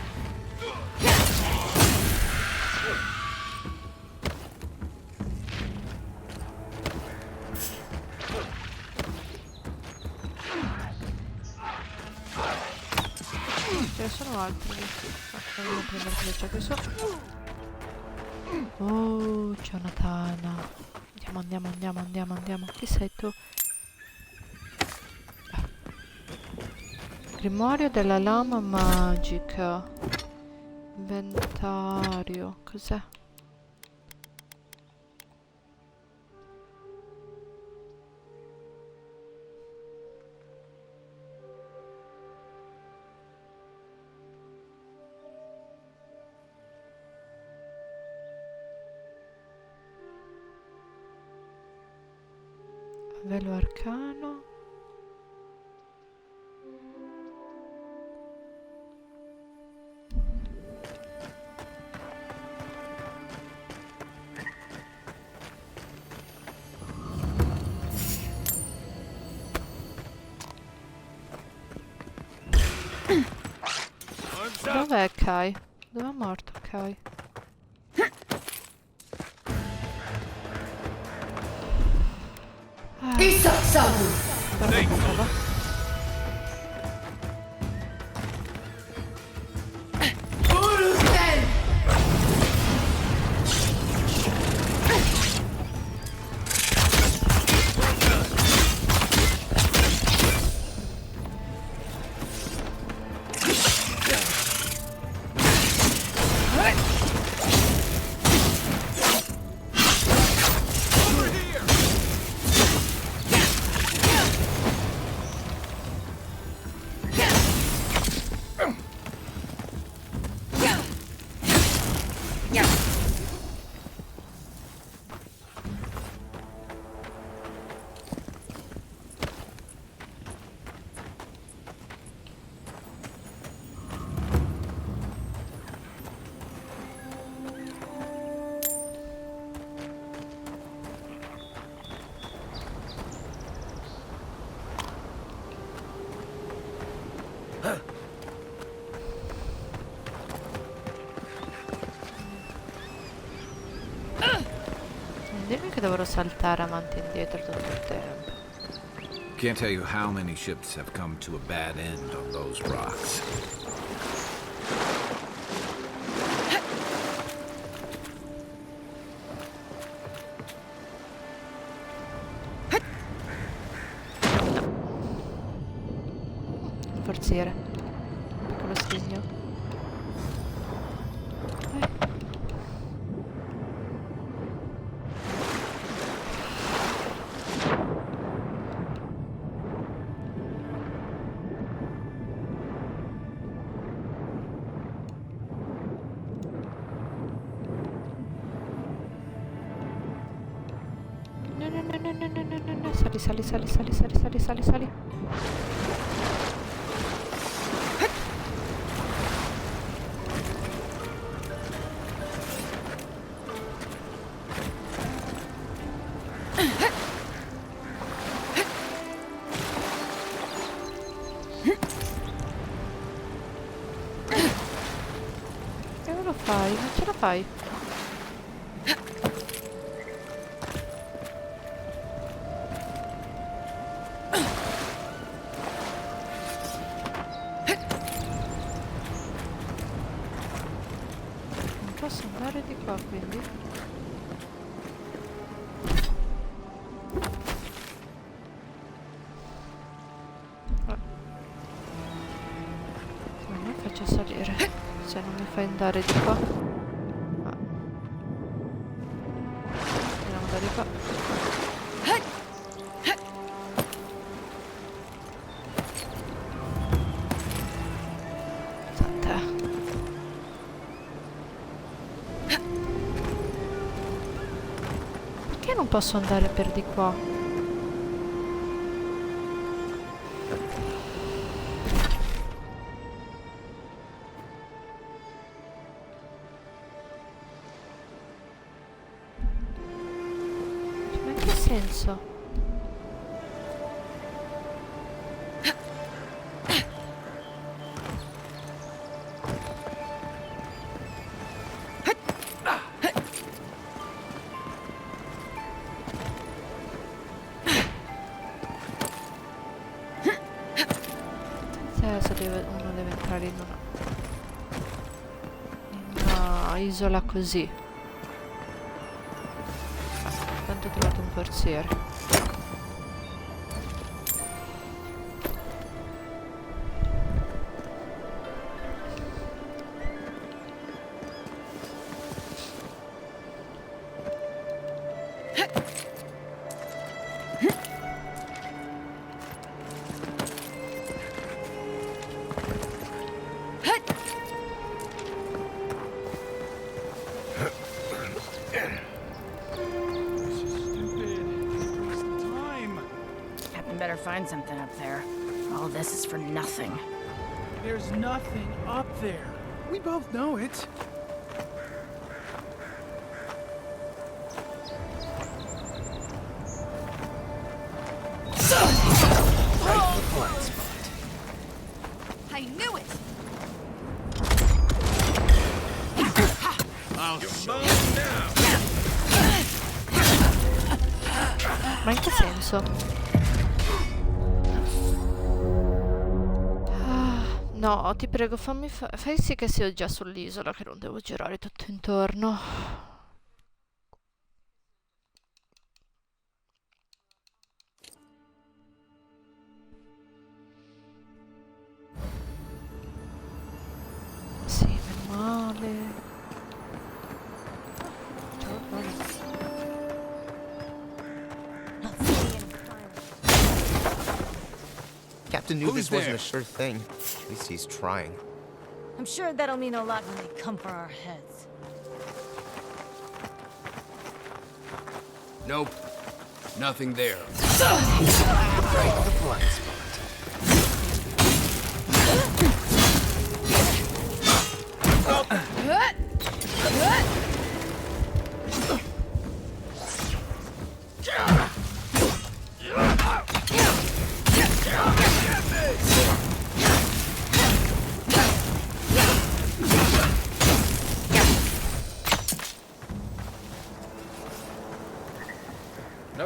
Ce ne sono altri. Andiamo a prendere quello c'è qui sotto. Oh, c'è una tana. Andiamo. Chi sei tu? Grimorio della lama magica. Inventario. Cos'è? Velo arcano. Dov'è Kai? Dove è morto Kai? Non dirmi che dovrò saltare avanti e indietro tutto il tempo. Can't tell you how many ships have come to a bad end on those rocks. Un forziere. Piccolo stigno. No. Sali. Che lo fai? Non ce la fai? Non posso andare di qua, quindi. Come faccio a salire se non mi fai andare di qua? Andiamo da di qua. Santa. Perché non posso andare per di qua? Senso? Adesso uno deve entrare in una isola così. Tanto ho trovato un forziere. Better find something up there. All this is for nothing. There's nothing up there. We both know it. Right in the blind spot. I knew it! I'll show you now. Ma in che senso? No, ti prego, fai sì che sia già sull'isola, che non devo girare tutto intorno. Sì, meno male. Ciao, Captain knew this wasn't a sure thing. At least he's trying. I'm sure that'll mean a lot when they come for our heads. Nope. Nothing there. Right in the blind spot.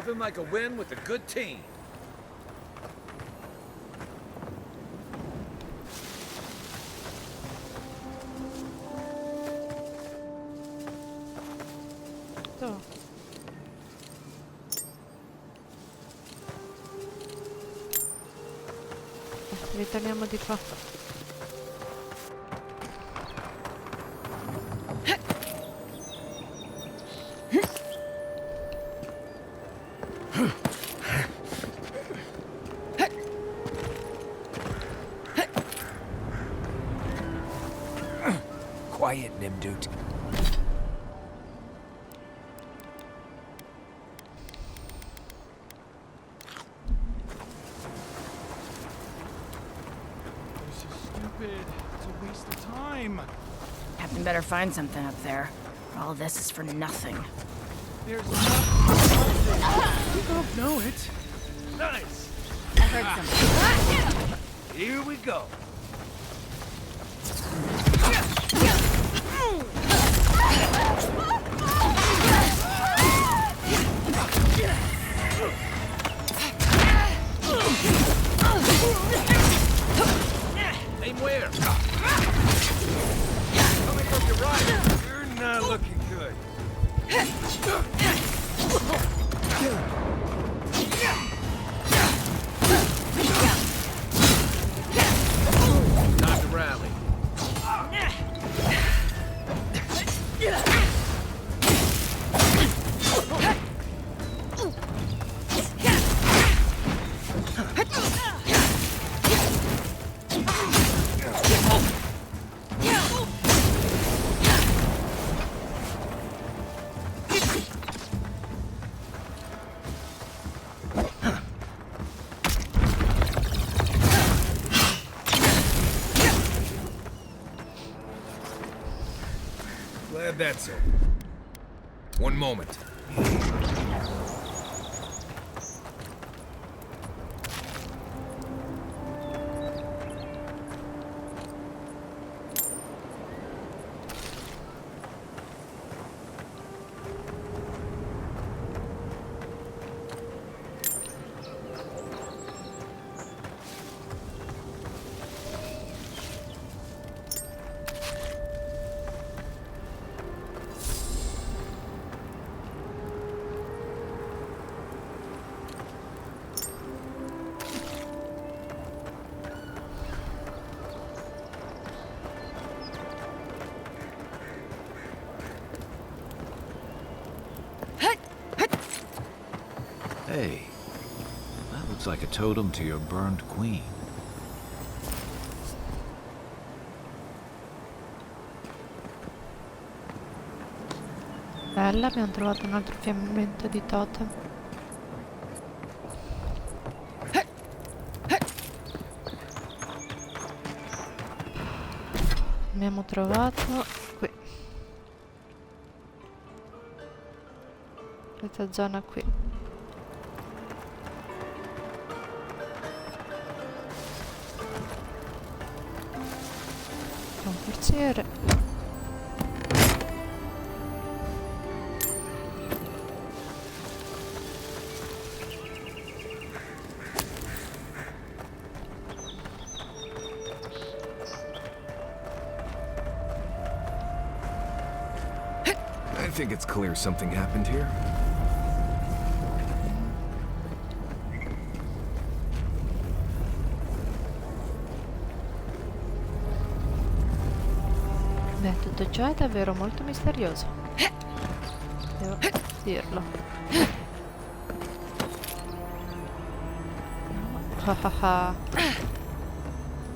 Nothing like a win with a good team. Oh. Ritorniamo di qua. Quiet, Nimdut. It's a waste of time. Captain better find something up there. All this is for nothing. There's nothing. You don't know it. Nice. I heard something. Here we go. Aim where? Coming from your right. You're not looking good. Time to rally. Glad that's over. One moment. Hey, that looks like a totem to your burned queen. Bella, abbiamo trovato un altro frammento di totem. Abbiamo trovato qui. Questa zona qui. Un forziere. I think it's clear something happened here. Beh, tutto ciò è davvero molto misterioso. Devo dirlo.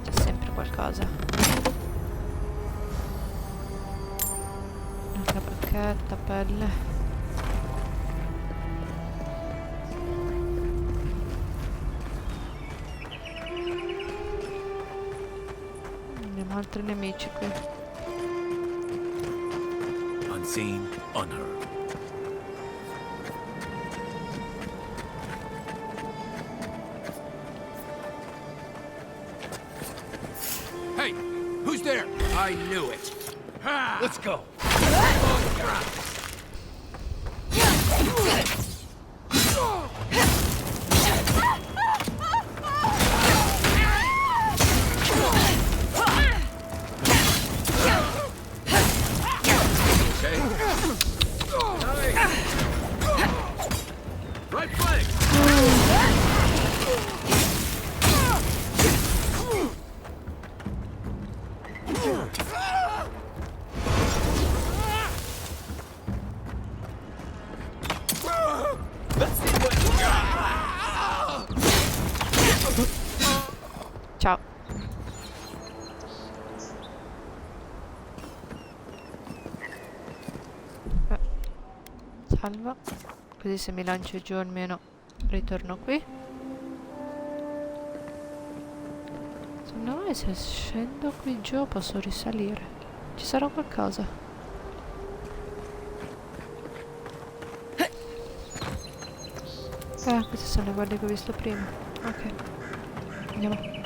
C'è sempre qualcosa. Un'altra bacchetta, pelle. Abbiamo altri nemici qui. Unseen, unheard. Hey, who's there? I knew it. Let's go. Ciao. Salva. Così se mi lancio giù almeno ritorno qui. Secondo me se scendo qui giù posso risalire. Ci sarà qualcosa. Queste sono le guardie che ho visto prima. Ok. Andiamo.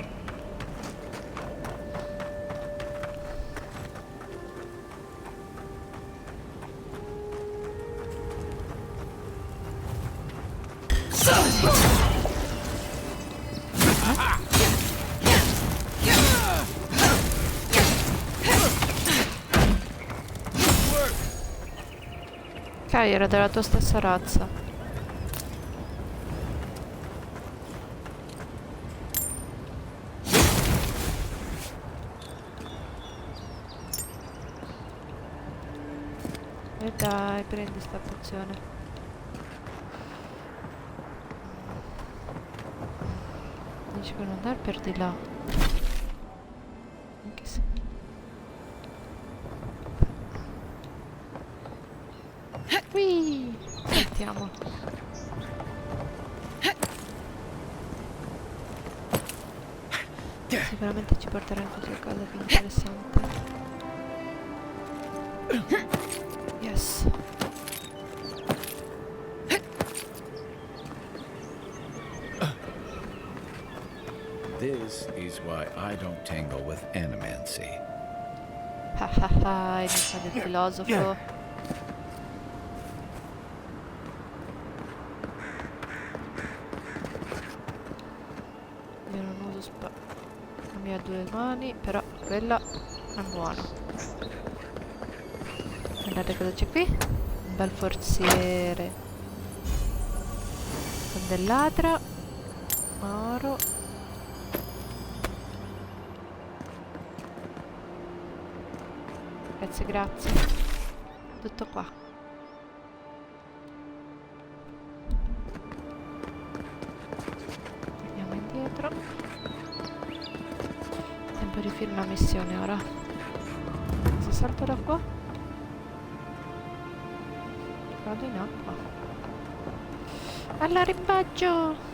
Ok, era della tua stessa razza. E dai, prendi sta pozione. Dici per non andare per di là. Anche se... Qui! Sentiamo. Sicuramente ci porterà in qualcosa più interessante. Yes. This is why I don't tangle with animancy. Hahaha, enigma del filosofo. Io non uso la mia 2 mani, però quella è buona. Guardate cosa c'è qui. Un bel forziere. Candelabra. Oro. Grazie, grazie. Tutto qua. Torniamo indietro. Tempo di finire la missione ora. Se salto da qua vado in acqua. All'arrimbaggio!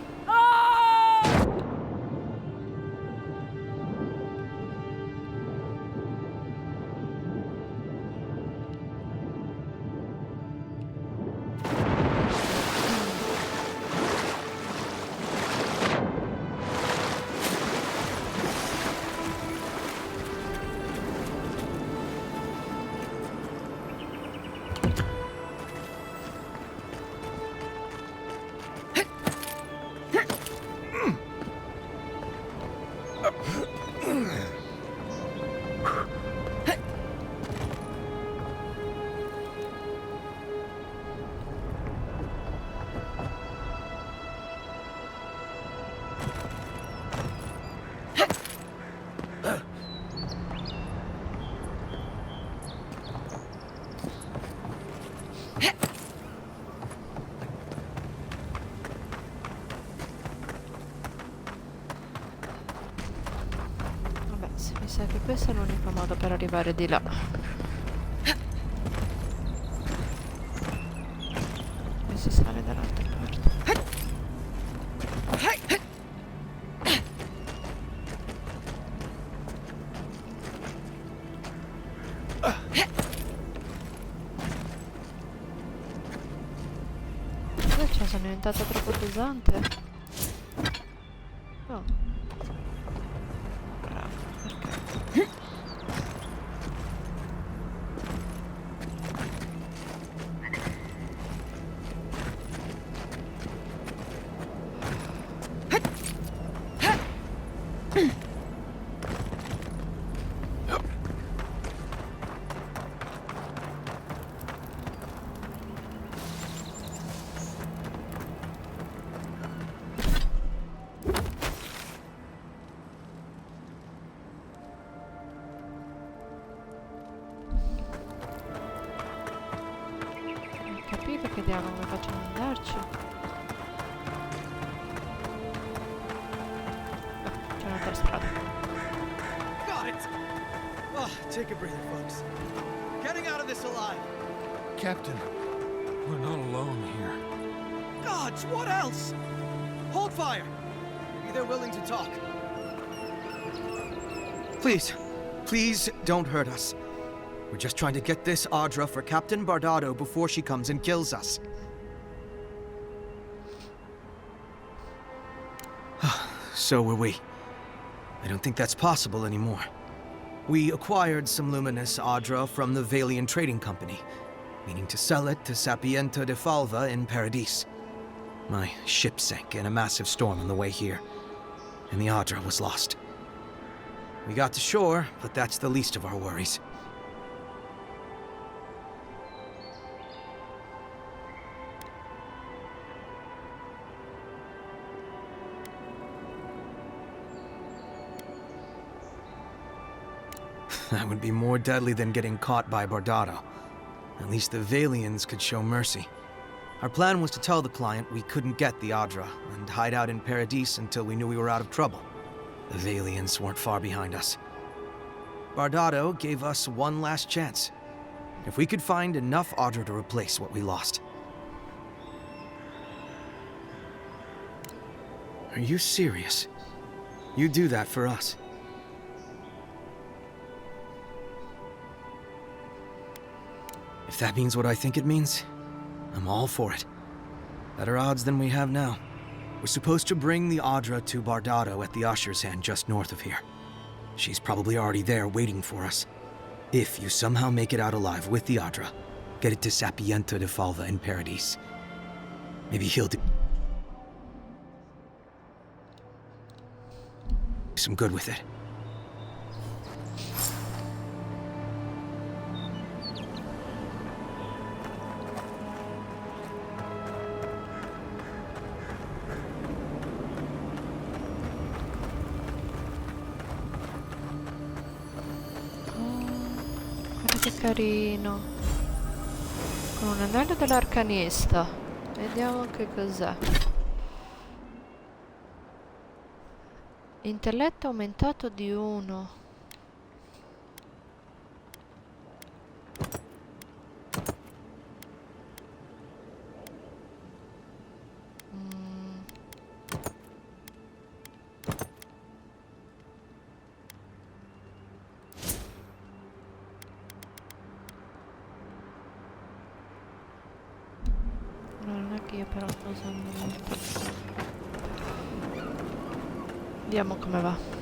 Mi sa che questo è l'unico modo per arrivare di là. E si sale dall'altra parte. Cioè, sono diventata troppo pesante. Oh. Capito che diavolo come facciamo ad andarci? C'è una per strada. Got it! Oh, take a breather, folks. Getting out of this alive! Captain, we're not alone here. Gods, what else? Hold fire! Maybe they're willing to talk. Please don't hurt us. We're just trying to get this Audra for Captain Bardado before she comes and kills us. So were we. I don't think that's possible anymore. We acquired some luminous Audra from the Valian Trading Company, meaning to sell it to Sapienta de Falva in Paradis. My ship sank in a massive storm on the way here, and the Audra was lost. We got to shore, but that's the least of our worries. That would be more deadly than getting caught by Bardado. At least the Valians could show mercy. Our plan was to tell the client we couldn't get the Audra and hide out in Paradis until we knew we were out of trouble. The Valians weren't far behind us. Bardado gave us one last chance. If we could find enough Audra to replace what we lost. Are you serious? You do that for us? If that means what I think it means, I'm all for it. Better odds than we have now. We're supposed to bring the Audra to Bardado at the Usher's Hand just north of here. She's probably already there waiting for us. If you somehow make it out alive with the Audra, get it to Sapienta de Falva in Paradis. Maybe he'll do some good with it. Che carino. Con un anello dell'arcanista. Vediamo che cos'è. Intelletto aumentato di 1. Non è che io però sto usando molto. Vediamo come va.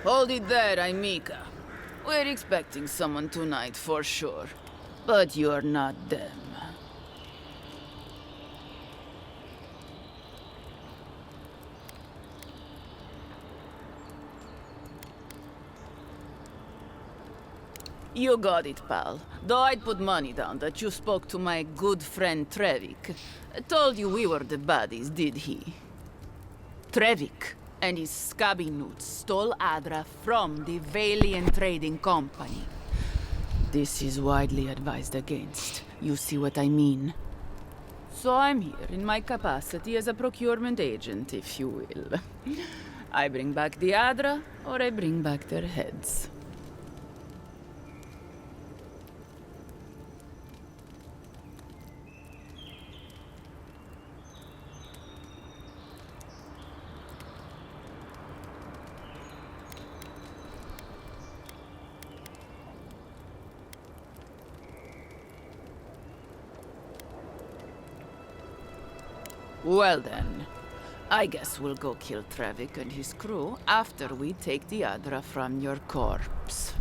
Hold it there, Amica. We're expecting someone tonight for sure. But you're not them. You got it, pal. Though I'd put money down that you spoke to my good friend Trevik. Told you we were the baddies, did he? Trevik and his scabby newts stole Adra from the Valiant Trading Company. This is widely advised against. You see what I mean? So I'm here in my capacity as a procurement agent, if you will. I bring back the Adra, or I bring back their heads. Well then, I guess we'll go kill Trevik and his crew after we take the Adra from your corpse.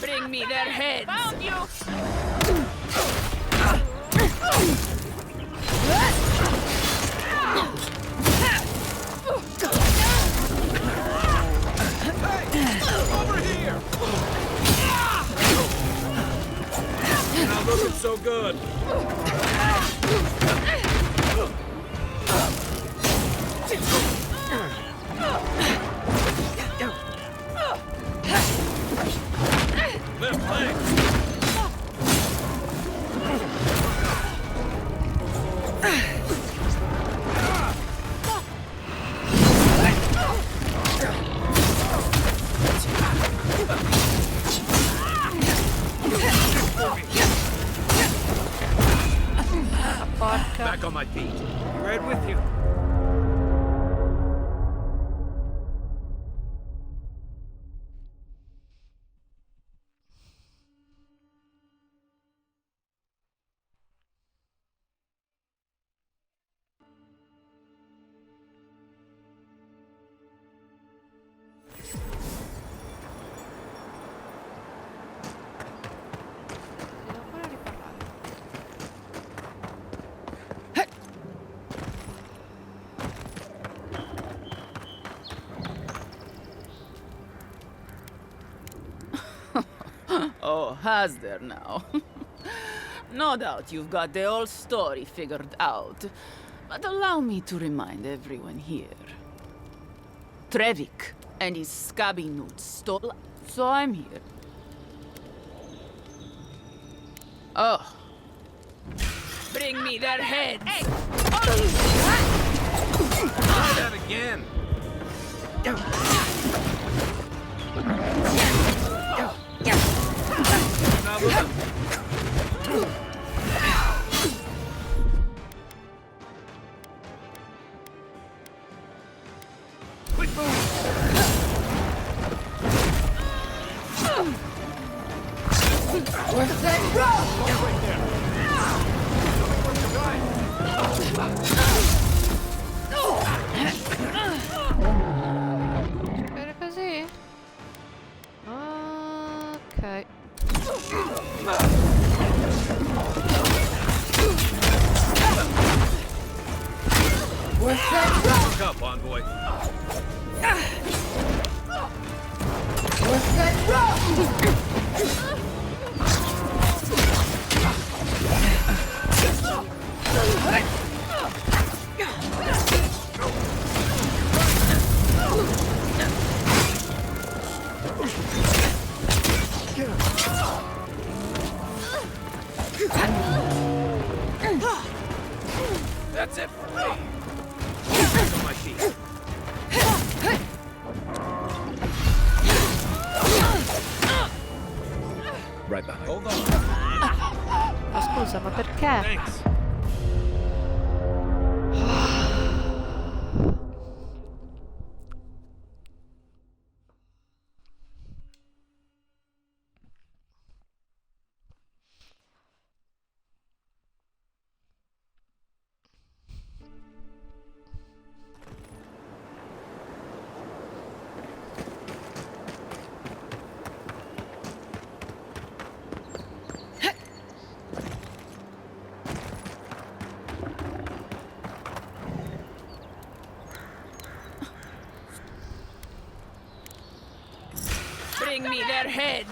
Bring me their heads! Found you! Over here! You're not looking so good. Left leg. Back on my feet. Right with you. Oh, has there now? No doubt you've got the whole story figured out. But allow me to remind everyone here. Trevik and his scabby newts stole... So I'm here. Oh. Bring me their heads! Hey. Try that again. Bene così? Ok. Look up, envoy. That's it for me. Back on my feet. Right behind. Hold on. Ma scusa, ma perché? Thanks. Bring me their heads!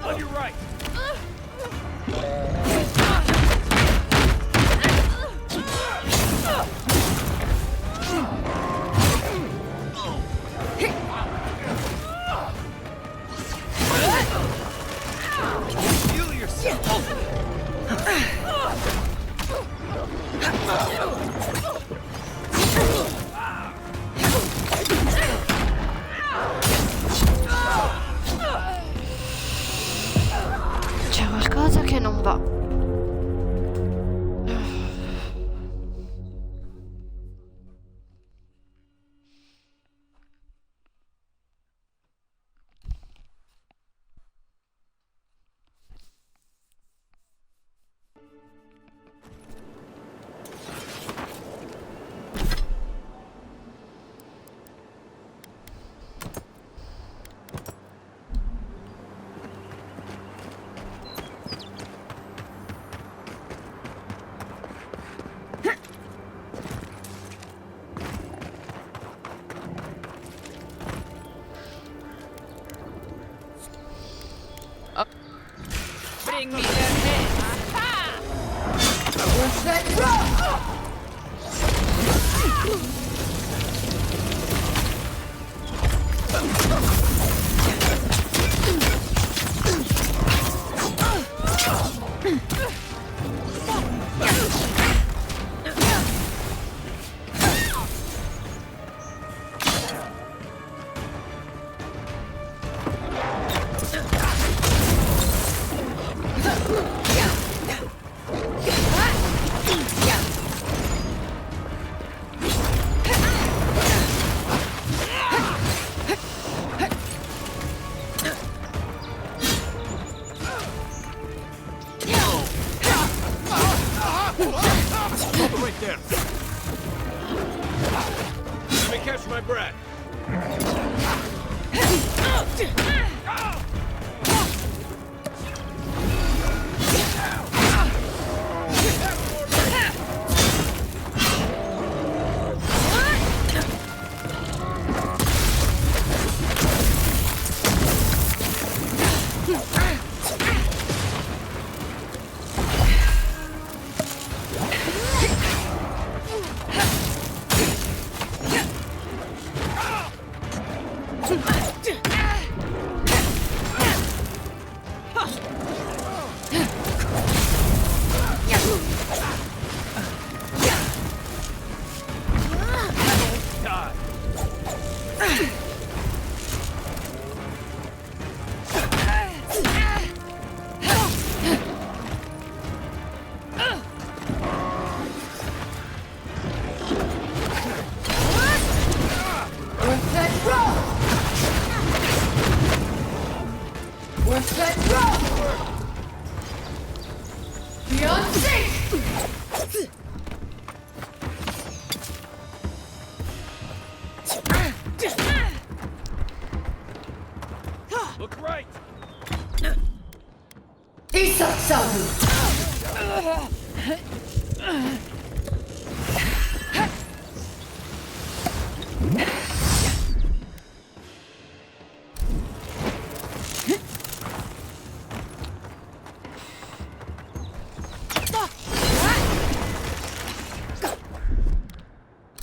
On your right! Heal yourself! C'è qualcosa che non va. Bring me their heads! What's that rock? Right there. Let me catch my breath. What's that rock? Beyond safe! Look right!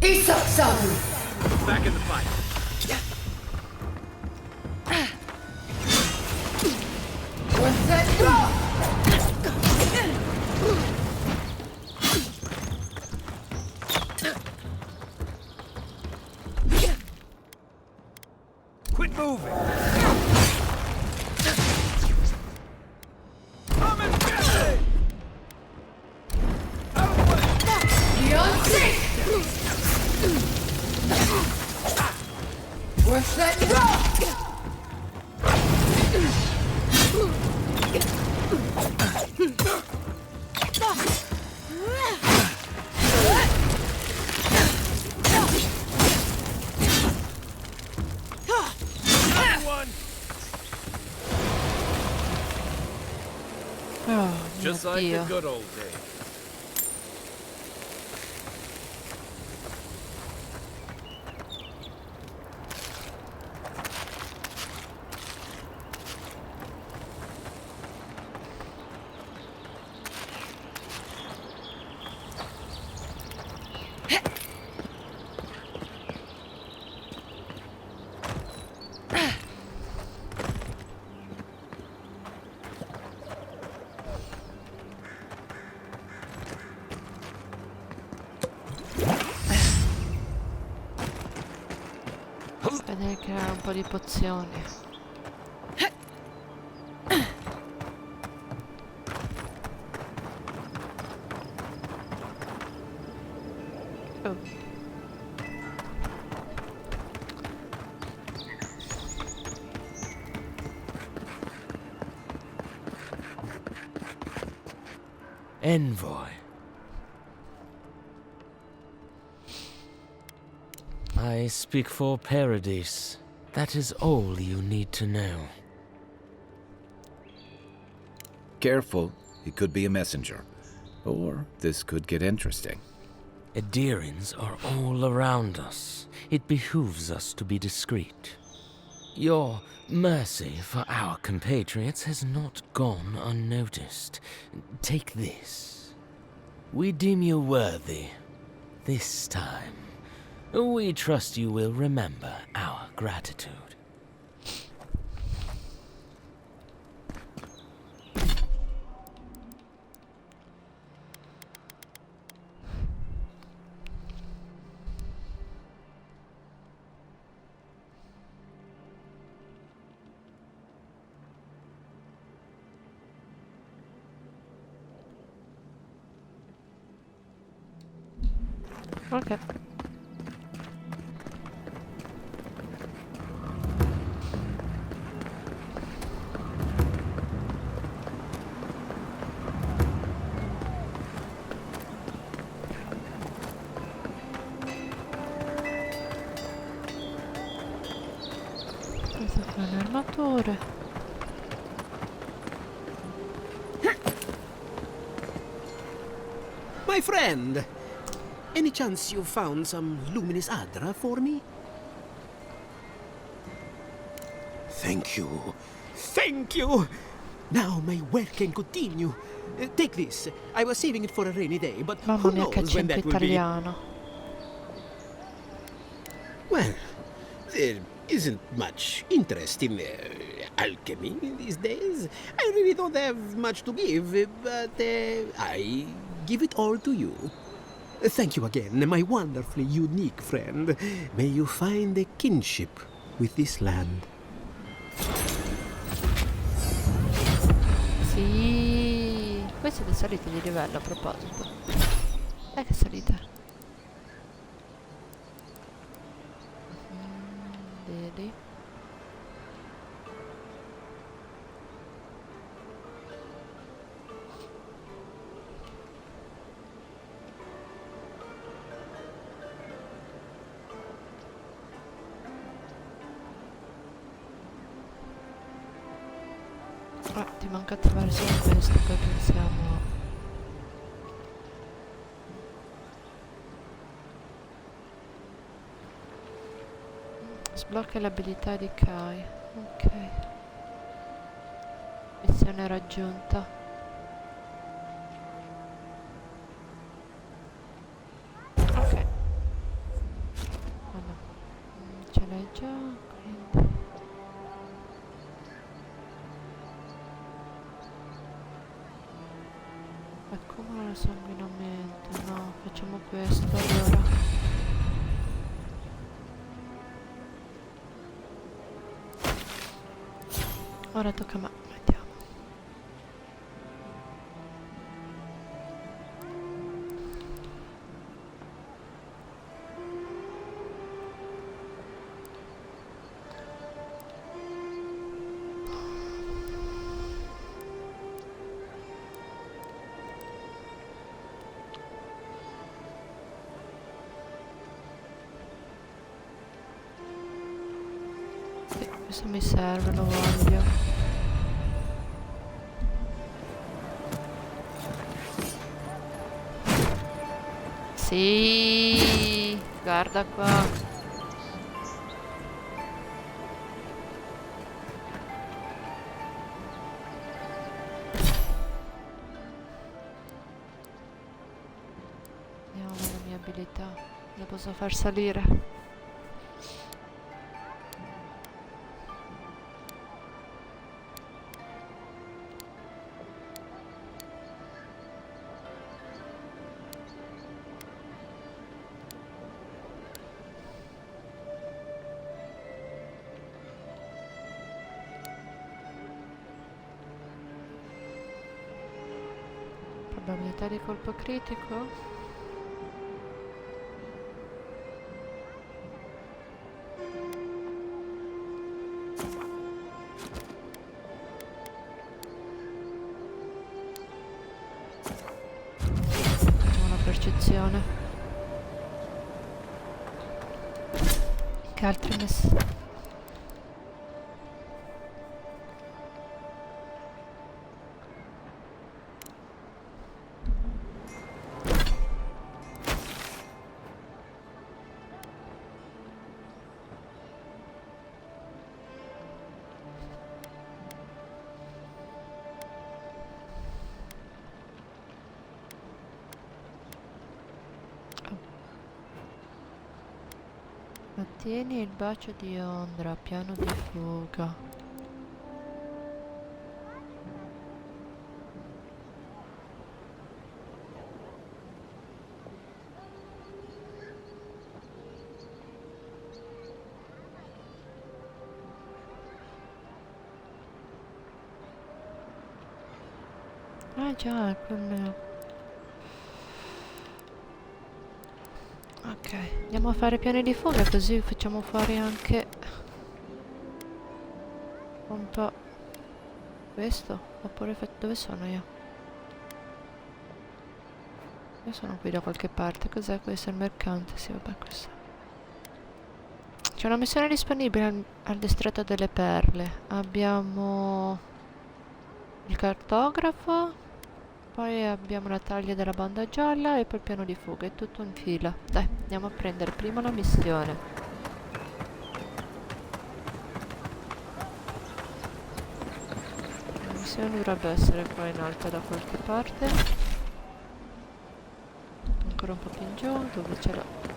Assassino! Back in the fight. What's that rock? Quit moving. Beyond safe! What's that rock? Oh, Just mio like Dio. the good old days. Devi creare un po' di pozioni. Oh. Envoy. I speak for Paradise. That is all you need to know. Careful, he could be a messenger. Or this could get interesting. Edirins are all around us. It behooves us to be discreet. Your mercy for our compatriots has not gone unnoticed. Take this. We deem you worthy. This time. We trust you will remember our gratitude. Ok. Queste sono le armature. My friend! Any chance you found some luminous Adra for me? Thank you. Thank you! Now my work can continue. Take this. I was saving it for a rainy day, but Mamma who mia, che knows when accento that will be. italiano. Well, there isn't much interest in alchemy these days. I really don't have much to give, but I give it all to you. Thank you again, my wonderfully unique friend. May you find a kinship with this land. Sì. Voi siete saliti di livello a proposito. Che salite? Vedi? Ti manca attivare solo questo, poi pensiamo. Sblocca l'abilità di Kai. Ok. Missione raggiunta. Ok. Oh no. Ce l'hai già, quindi. Accumula sanguinamento. No, facciamo questo allora. Ora tocca a me, vediamo. Sì, questo mi serve, lo voglio. Sì, guarda qua. Vediamo la mia abilità. La posso far salire. Probabilità di colpo critico. Buona percezione. Che altri messi? Ottieni il bacio di Ondra, piano di fuga. Ah già, è quello. Ok, andiamo a fare piani di fuga così facciamo fuori anche un po' questo. Oppure dove sono io? Io sono qui da qualche parte. Cos'è questo? Il mercante? Sì, vabbè, questo. C'è una missione disponibile al distretto delle perle. Abbiamo il cartografo. Poi abbiamo la taglia della banda gialla e poi il piano di fuga, è tutto in fila. Dai, andiamo a prendere prima la missione. La missione dovrebbe essere qua in alto da qualche parte. Ancora un po' più in giù, dove ce l'ho?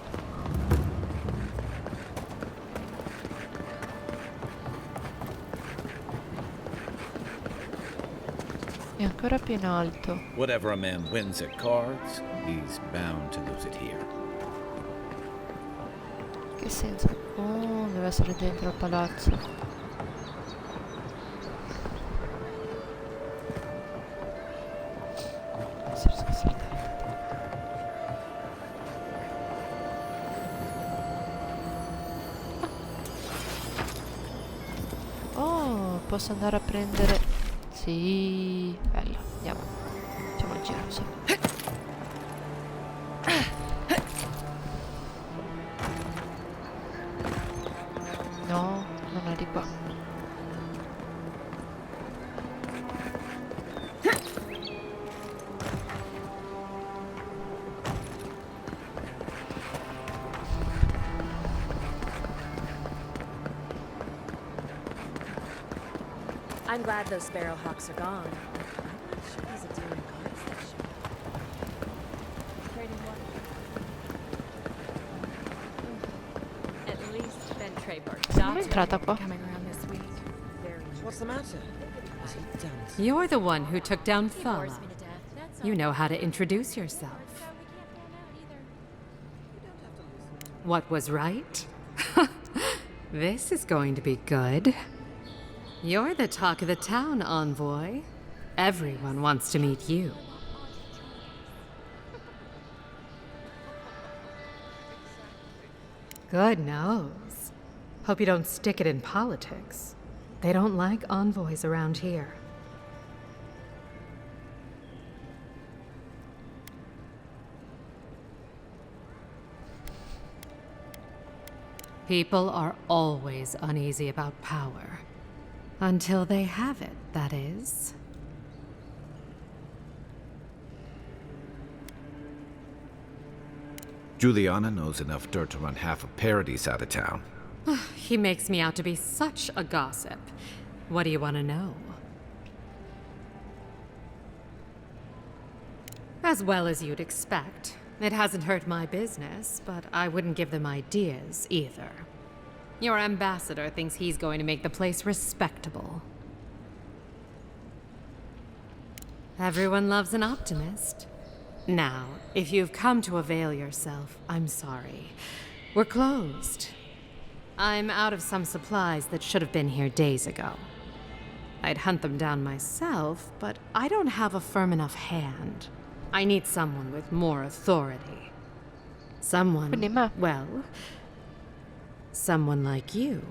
E ancora più in alto. Whatever a man wins at cards, he's bound to lose it here. Che senso? Oh, deve essere dentro al palazzo. Oh, posso andare a prendere... Sì, bello, andiamo. Facciamo il giro, sì. No, non è di qua. I'm glad those sparrowhawks are gone. I'm not sure he's a deal in cards that show. Trading one. At least Ben Treyberg. Sono entrata qua. Coming around this week. What's the matter? Is he done? You're the one who took down Thala. You know how to introduce yourself. What was right? This is going to be good. You're the talk of the town, envoy. Everyone wants to meet you. Good nose. Hope you don't stick it in politics. They don't like envoys around here. People are always uneasy about power. Until they have it, that is. Juliana knows enough dirt to run half of Paradise out of town. He makes me out to be such a gossip. What do you want to know? As well as you'd expect. It hasn't hurt my business, but I wouldn't give them ideas either. Your ambassador thinks he's going to make the place respectable. Everyone loves an optimist. Now, if you've come to avail yourself, I'm sorry. We're closed. I'm out of some supplies that should have been here days ago. I'd hunt them down myself, but I don't have a firm enough hand. I need someone with more authority. Someone, well, someone like you.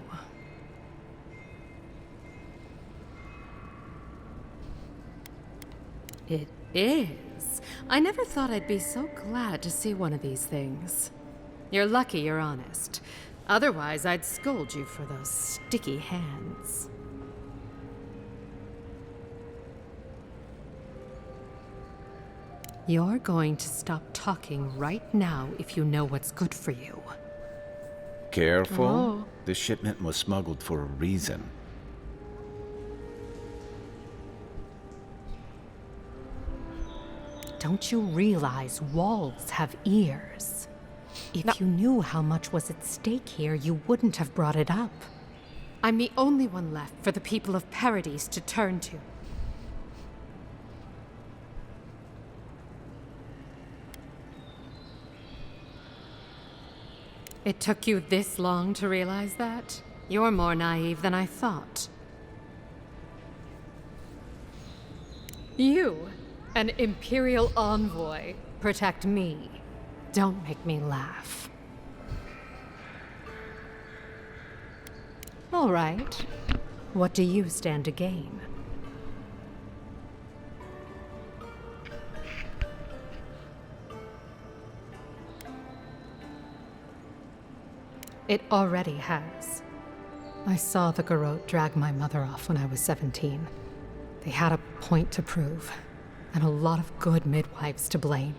It is. I never thought I'd be so glad to see one of these things. You're lucky you're honest. Otherwise, I'd scold you for those sticky hands. You're going to stop talking right now if you know what's good for you. Careful. Oh. This shipment was smuggled for a reason. Don't you realize walls have ears? If you knew how much was at stake here, you wouldn't have brought it up. I'm the only one left for the people of Paradise to turn to. It took you this long to realize that? You're more naive than I thought. You, an Imperial envoy, protect me. Don't make me laugh. All right. What do you stand to gain? It already has. I saw the Garrote drag my mother off when I was 17. They had a point to prove, and a lot of good midwives to blame.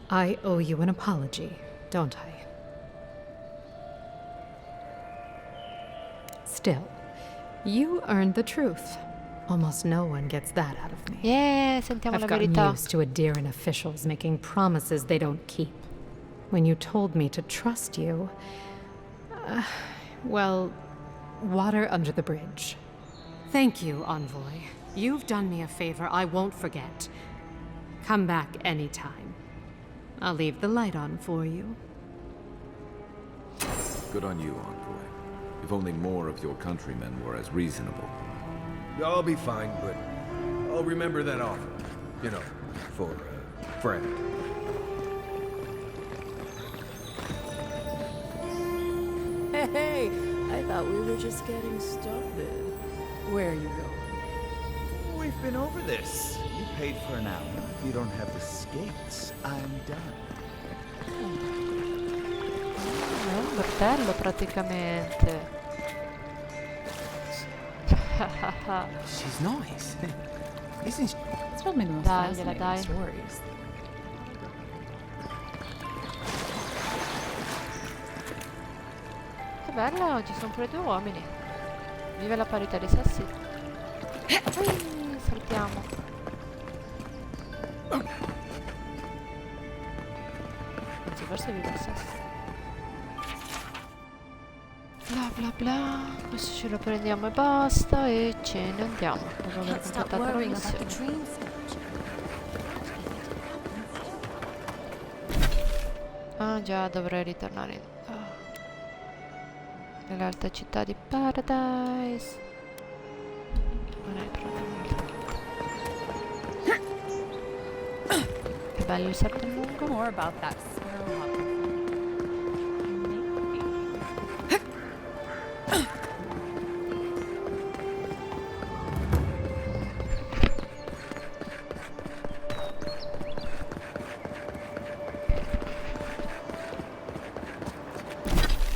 I owe you an apology, don't I? Still, you earned the truth. Almost no one gets that out of me. Yeah, sentiamo I've la gotten verità. used to adhering officials making promises they don't keep. When you told me to trust you, well, water under the bridge. Thank you, Envoy. You've done me a favor I won't forget. Come back anytime. I'll leave the light on for you. Good on you, Envoy. If only more of your countrymen were as reasonable. I'll be fine, but I'll remember that offer. You know, for a friend. Hey, I thought we were just getting started. Where are you going? We've been over this. You paid for an hour. If you don't have the skates, I'm done. È un bordello praticamente. She's nice. Isn't she? It's probably the most Dai, gliela fascinating dai. stories. Che bella, oggi sono pure due uomini. Vive la parità dei sessi. Ui, saltiamo. Anzi, forse vive il sesso. Bla bla bla. Questo ce lo prendiamo e basta. E ce ne andiamo. Dopo aver completato la missione. Ah già, dovrei ritornare nell'alta città di Paradise. Non è il problema. Che bello il salto lungo. More about that sparrowhawk.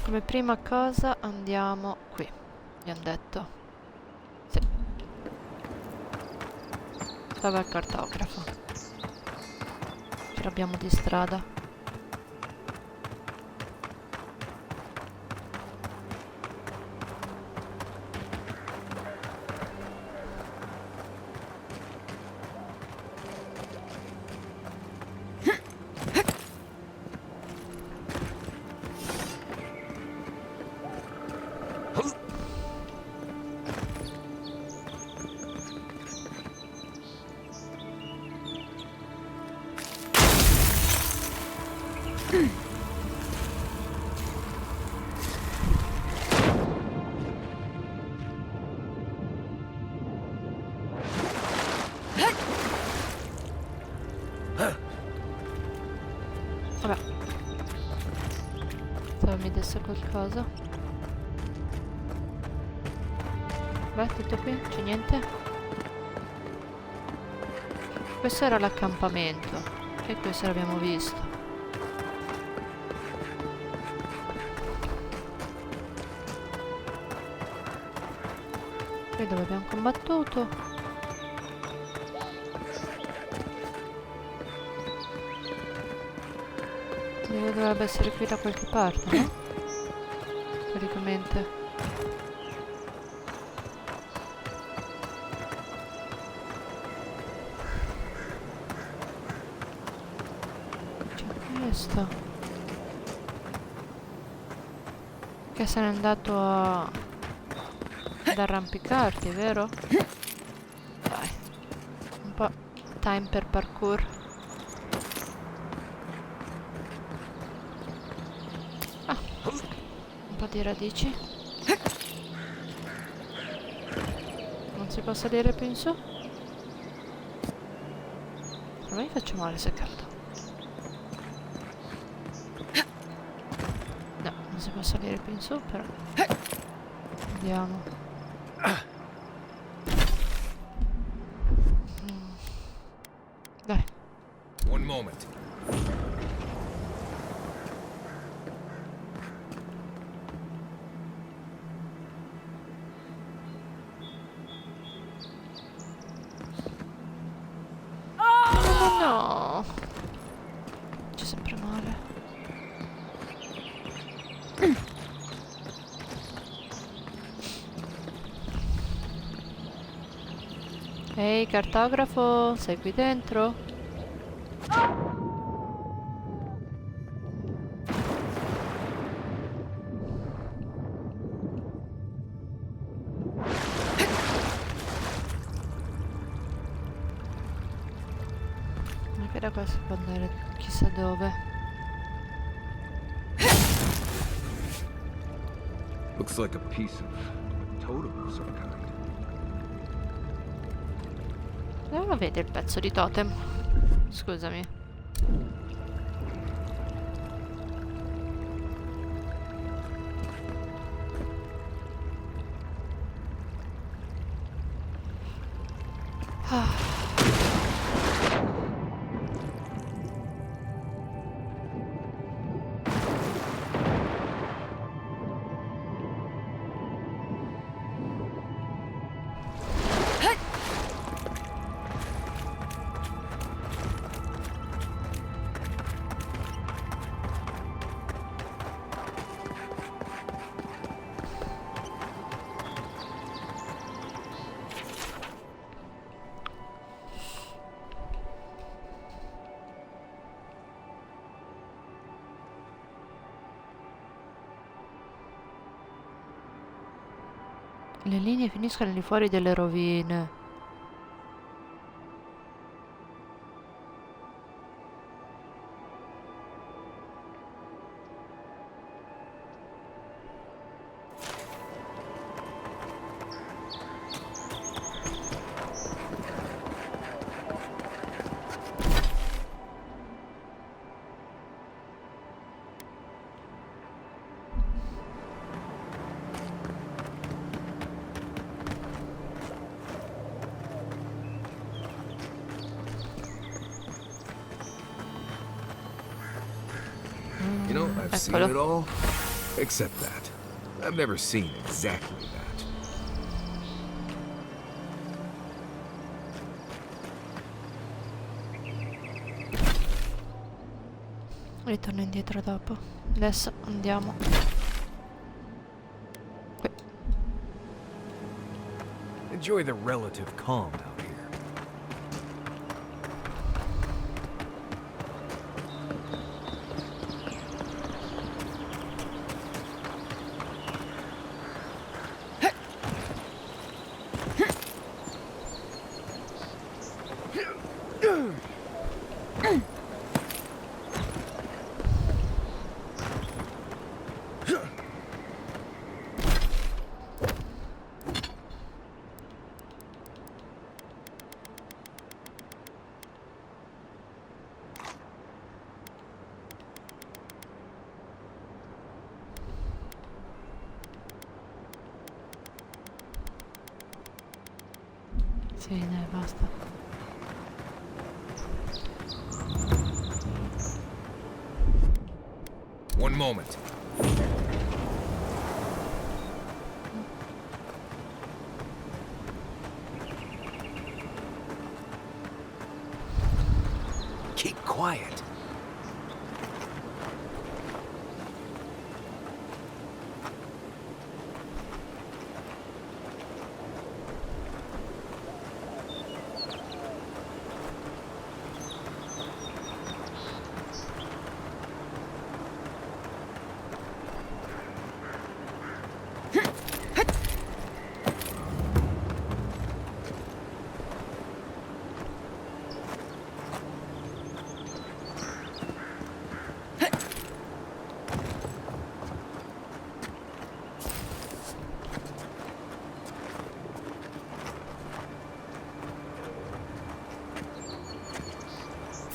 Come prima cosa andiamo qui. Abbiamo detto. Sì. Dove è il cartografo? Ce l'abbiamo di strada. Vabbè. Pensavo mi desse qualcosa. Beh, tutto qui? C'è niente? Questo era l'accampamento. E questo l'abbiamo visto. Qui dove abbiamo combattuto. Dovrebbe essere qui da qualche parte, no? Teoricamente. C'è questo. Che se n'è andato ad arrampicarti, vero? Dai. Un po' time per parkour. Un po' di radici. Non si può salire più in su? A me mi faccio male se cado. No, non si può salire più in su, però. Andiamo. Dai. One moment. No. C'è sempre male. Ehi, cartografo, sei qui dentro? Anche da qua si può andare chissà dove. Looks like a piece of totem of some kind. Dove lo vede il pezzo di totem? Scusami. Ah. Le linee finiscono al di fuori delle rovine. You know, I've seen it all, except that. I've never seen exactly that. Ritorno indietro dopo. Adesso andiamo. Qui. Enjoy the relative calm out here. Sì, dai, basta. One moment. Keep quiet.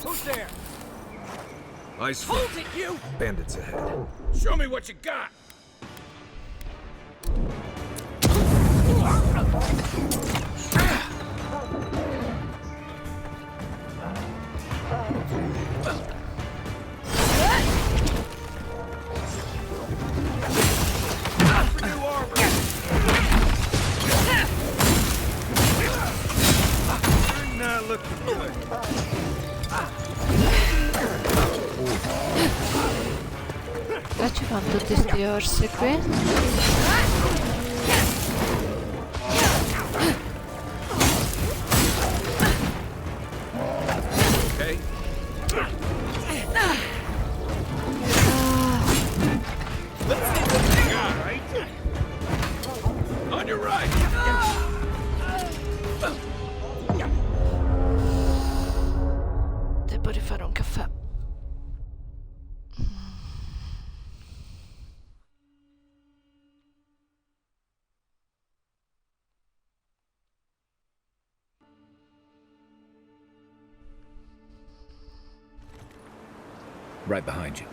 Who's there? Eyes Hold front. it, you! Bandits ahead. Show me what you got! Qua ci fanno tutti sti orsi qui. Okay. On your right. Devo rifare un caffè. Right behind you.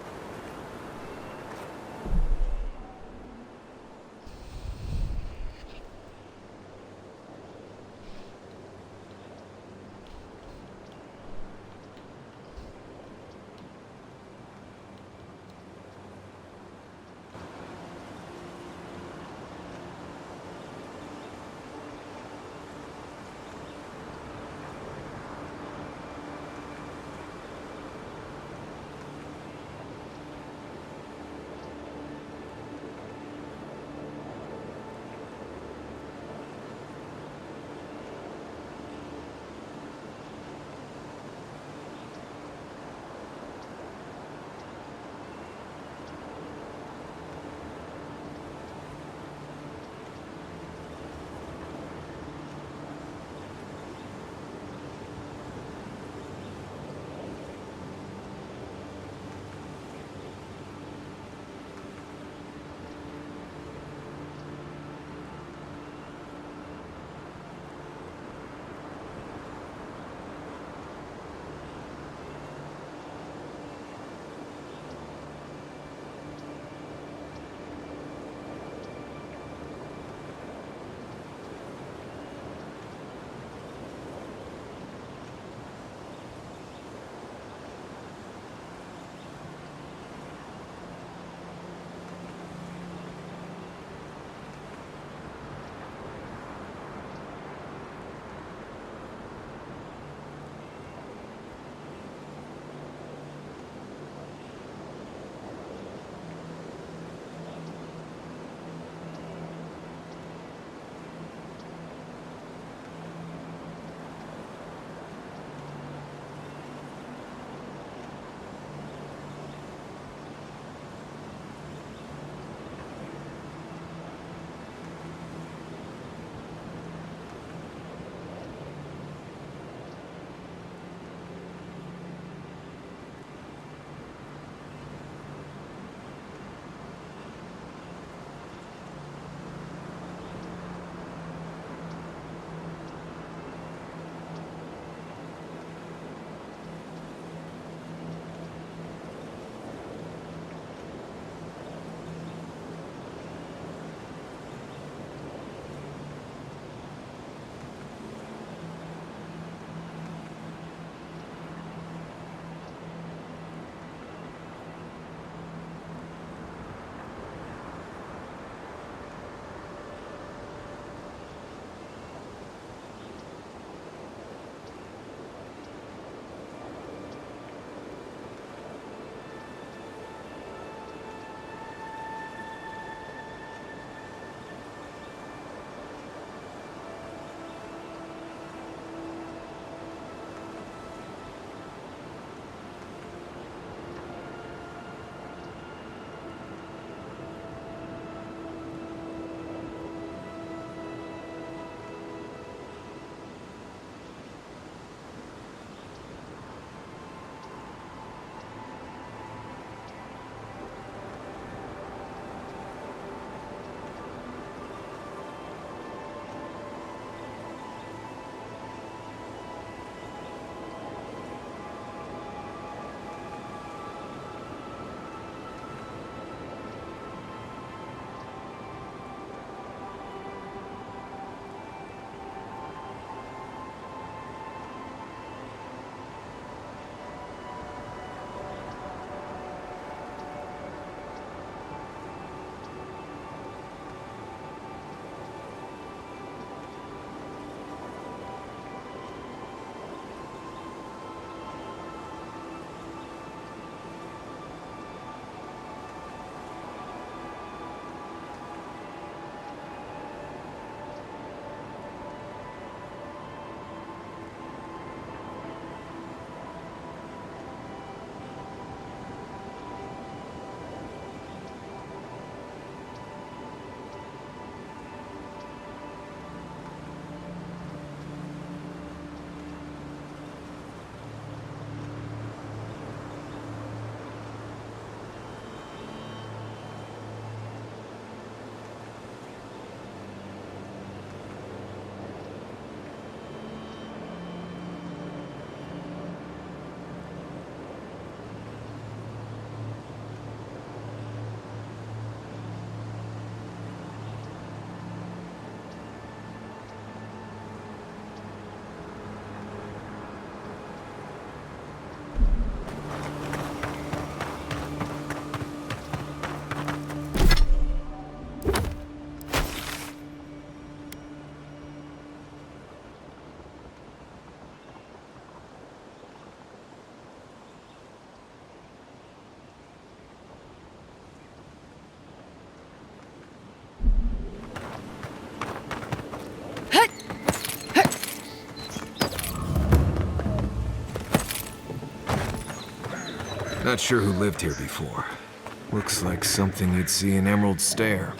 Not sure who lived here before. Looks like something you'd see in Emerald Stair.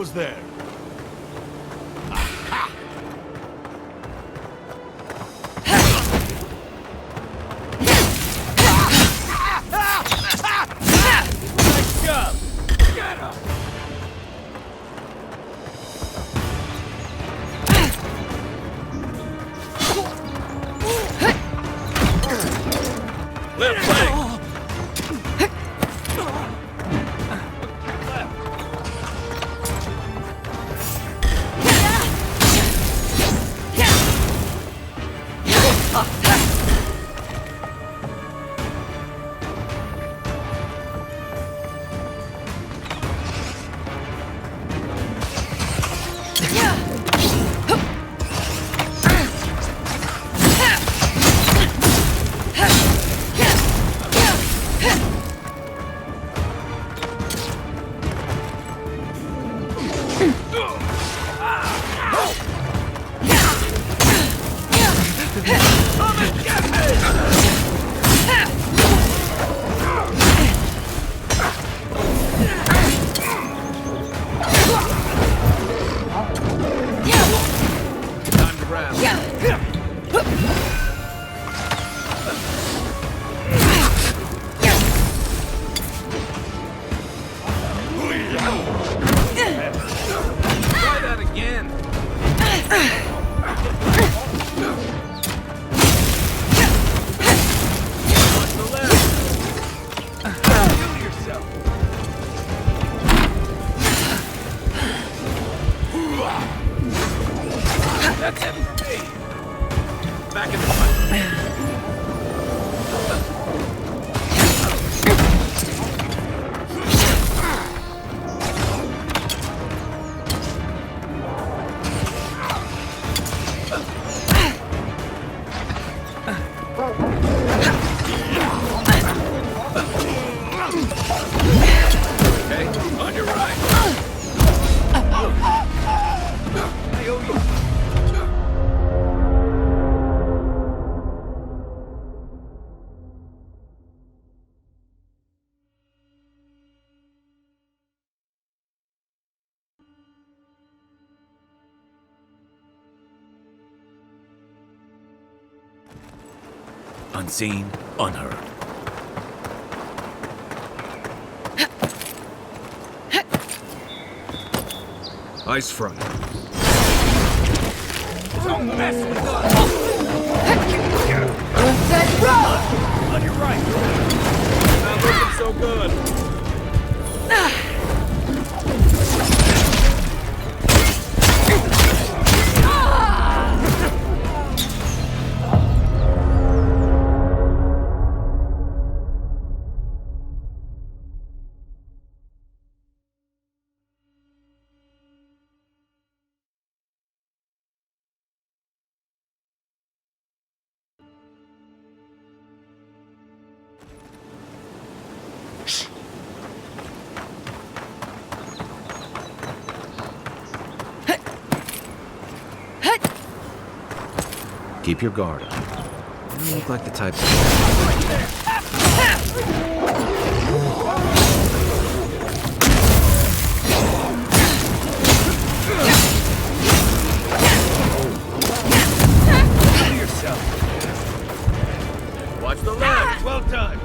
Who's there? Nice job! Get him! Left leg! Try that again. Watch the left. Kill yourself. That's it. Hey. Back in the fight. Okay, on your right. I owe you. Unseen, unheard. Ice front. Don't mess with us! On your right! Not looking so good. Keep your guard up. You look like the type of... Kill yourself. Watch the left. Well done.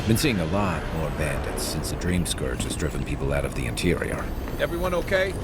Been seeing a lot more bandits since the Dream Scourge has driven people out of the interior. Everyone okay?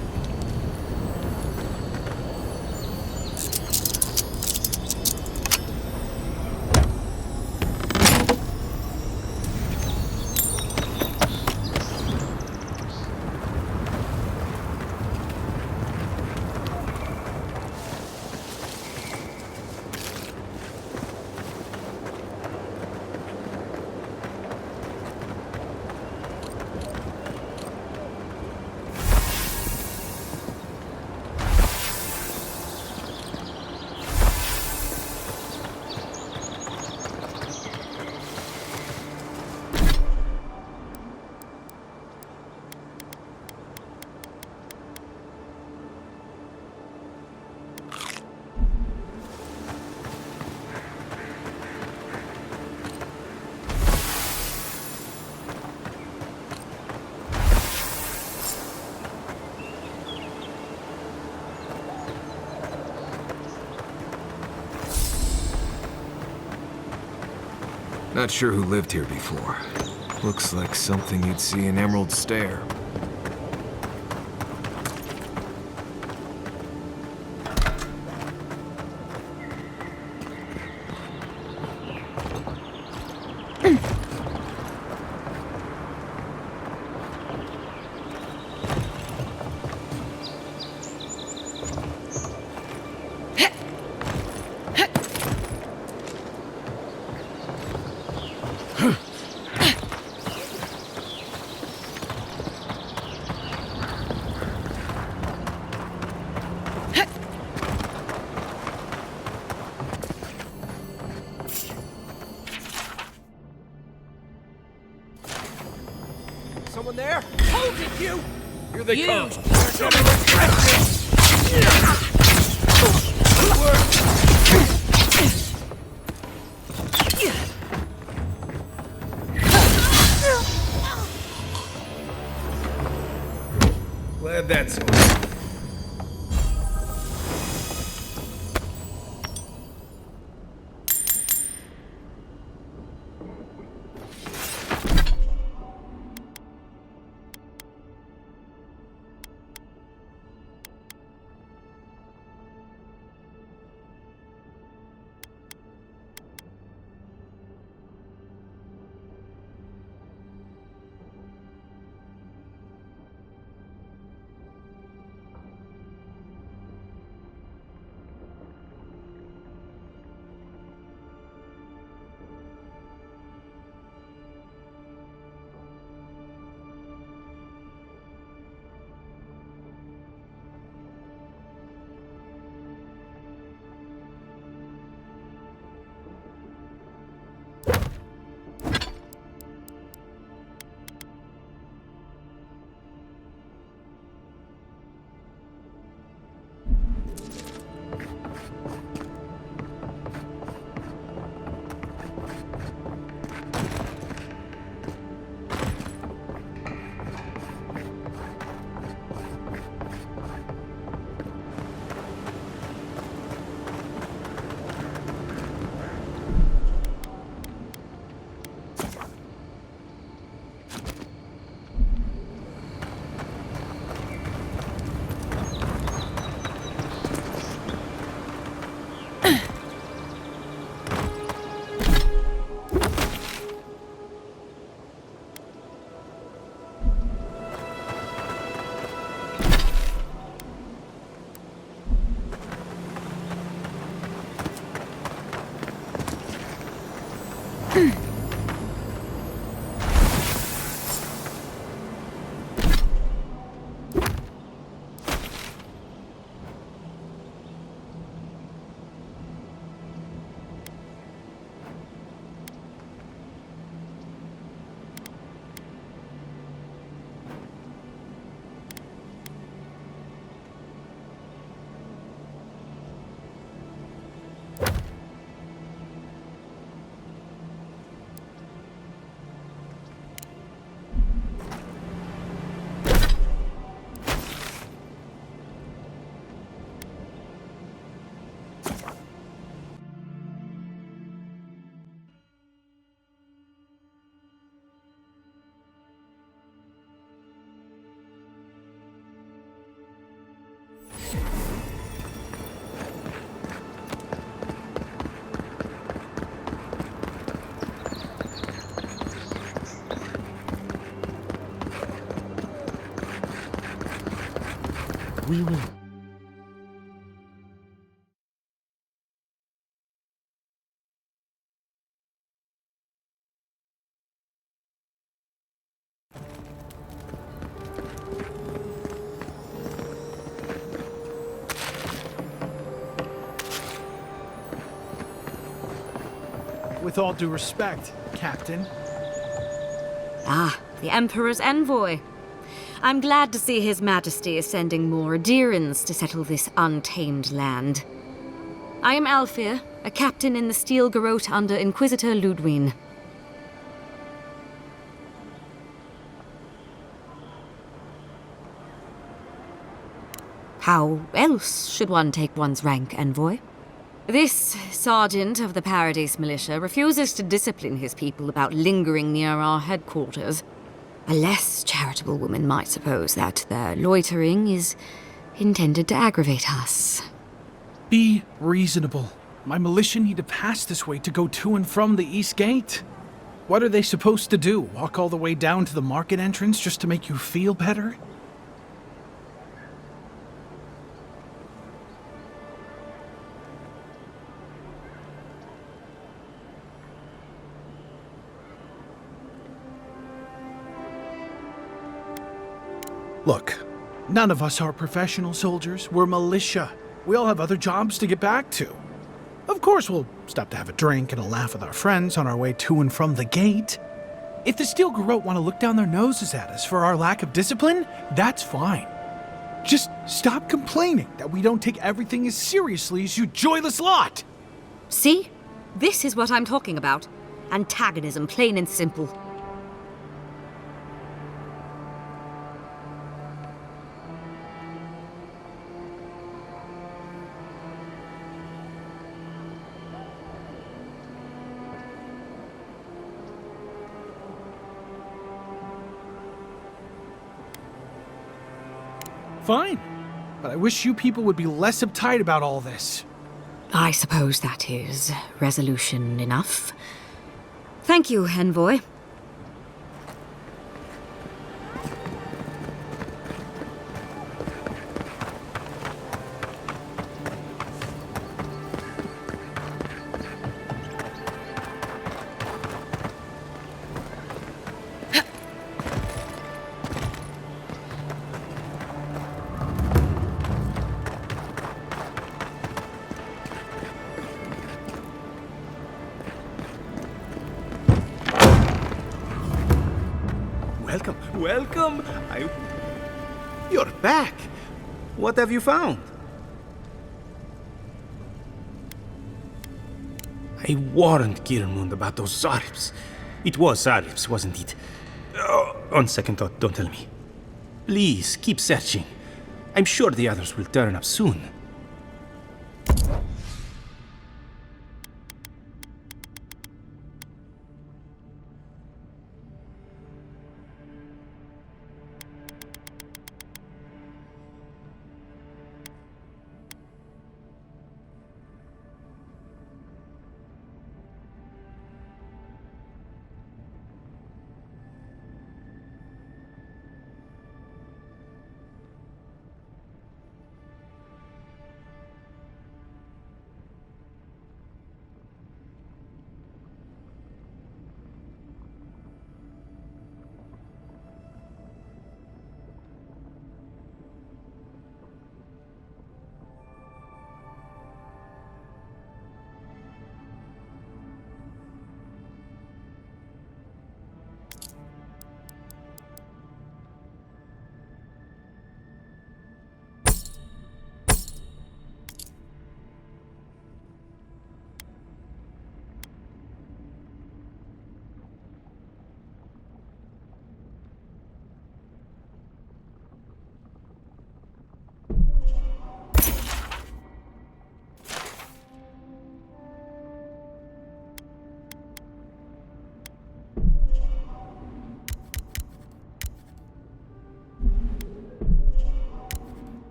Not sure who lived here before. Looks like something you'd see in Emerald Stair. Someone there? Hold it, you! Here they come. You're gonna regret this! Glad that's over. We will. With all due respect, Captain. Ah, the Emperor's envoy. I'm glad to see His Majesty is sending more adherents to settle this untamed land. I am Alfir, a captain in the Steel Garrote under Inquisitor Ludwine. How else should one take one's rank, envoy? This sergeant of the Paradise Militia refuses to discipline his people about lingering near our headquarters. A less charitable woman might suppose that their loitering is intended to aggravate us. Be reasonable. My militia need to pass this way to go to and from the East Gate. What are they supposed to do? Walk all the way down to the market entrance just to make you feel better? Look, none of us are professional soldiers. We're militia. We all have other jobs to get back to. Of course, we'll stop to have a drink and a laugh with our friends on our way to and from the gate. If the Steel Garrote want to look down their noses at us for our lack of discipline, that's fine. Just stop complaining that we don't take everything as seriously as you joyless lot! See? This is what I'm talking about. Antagonism, plain and simple. Fine. But I wish you people would be less uptight about all this. I suppose that is resolution enough. Thank you, envoy. Welcome. You're back. What have you found? I warned Kirmund about those Zaribs. It was Zaribs, wasn't it? Oh, on second thought, don't tell me. Please, keep searching. I'm sure the others will turn up soon.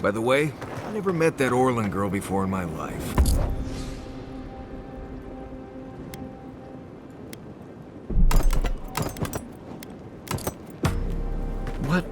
By the way, I never met that Orlin girl before in my life. What?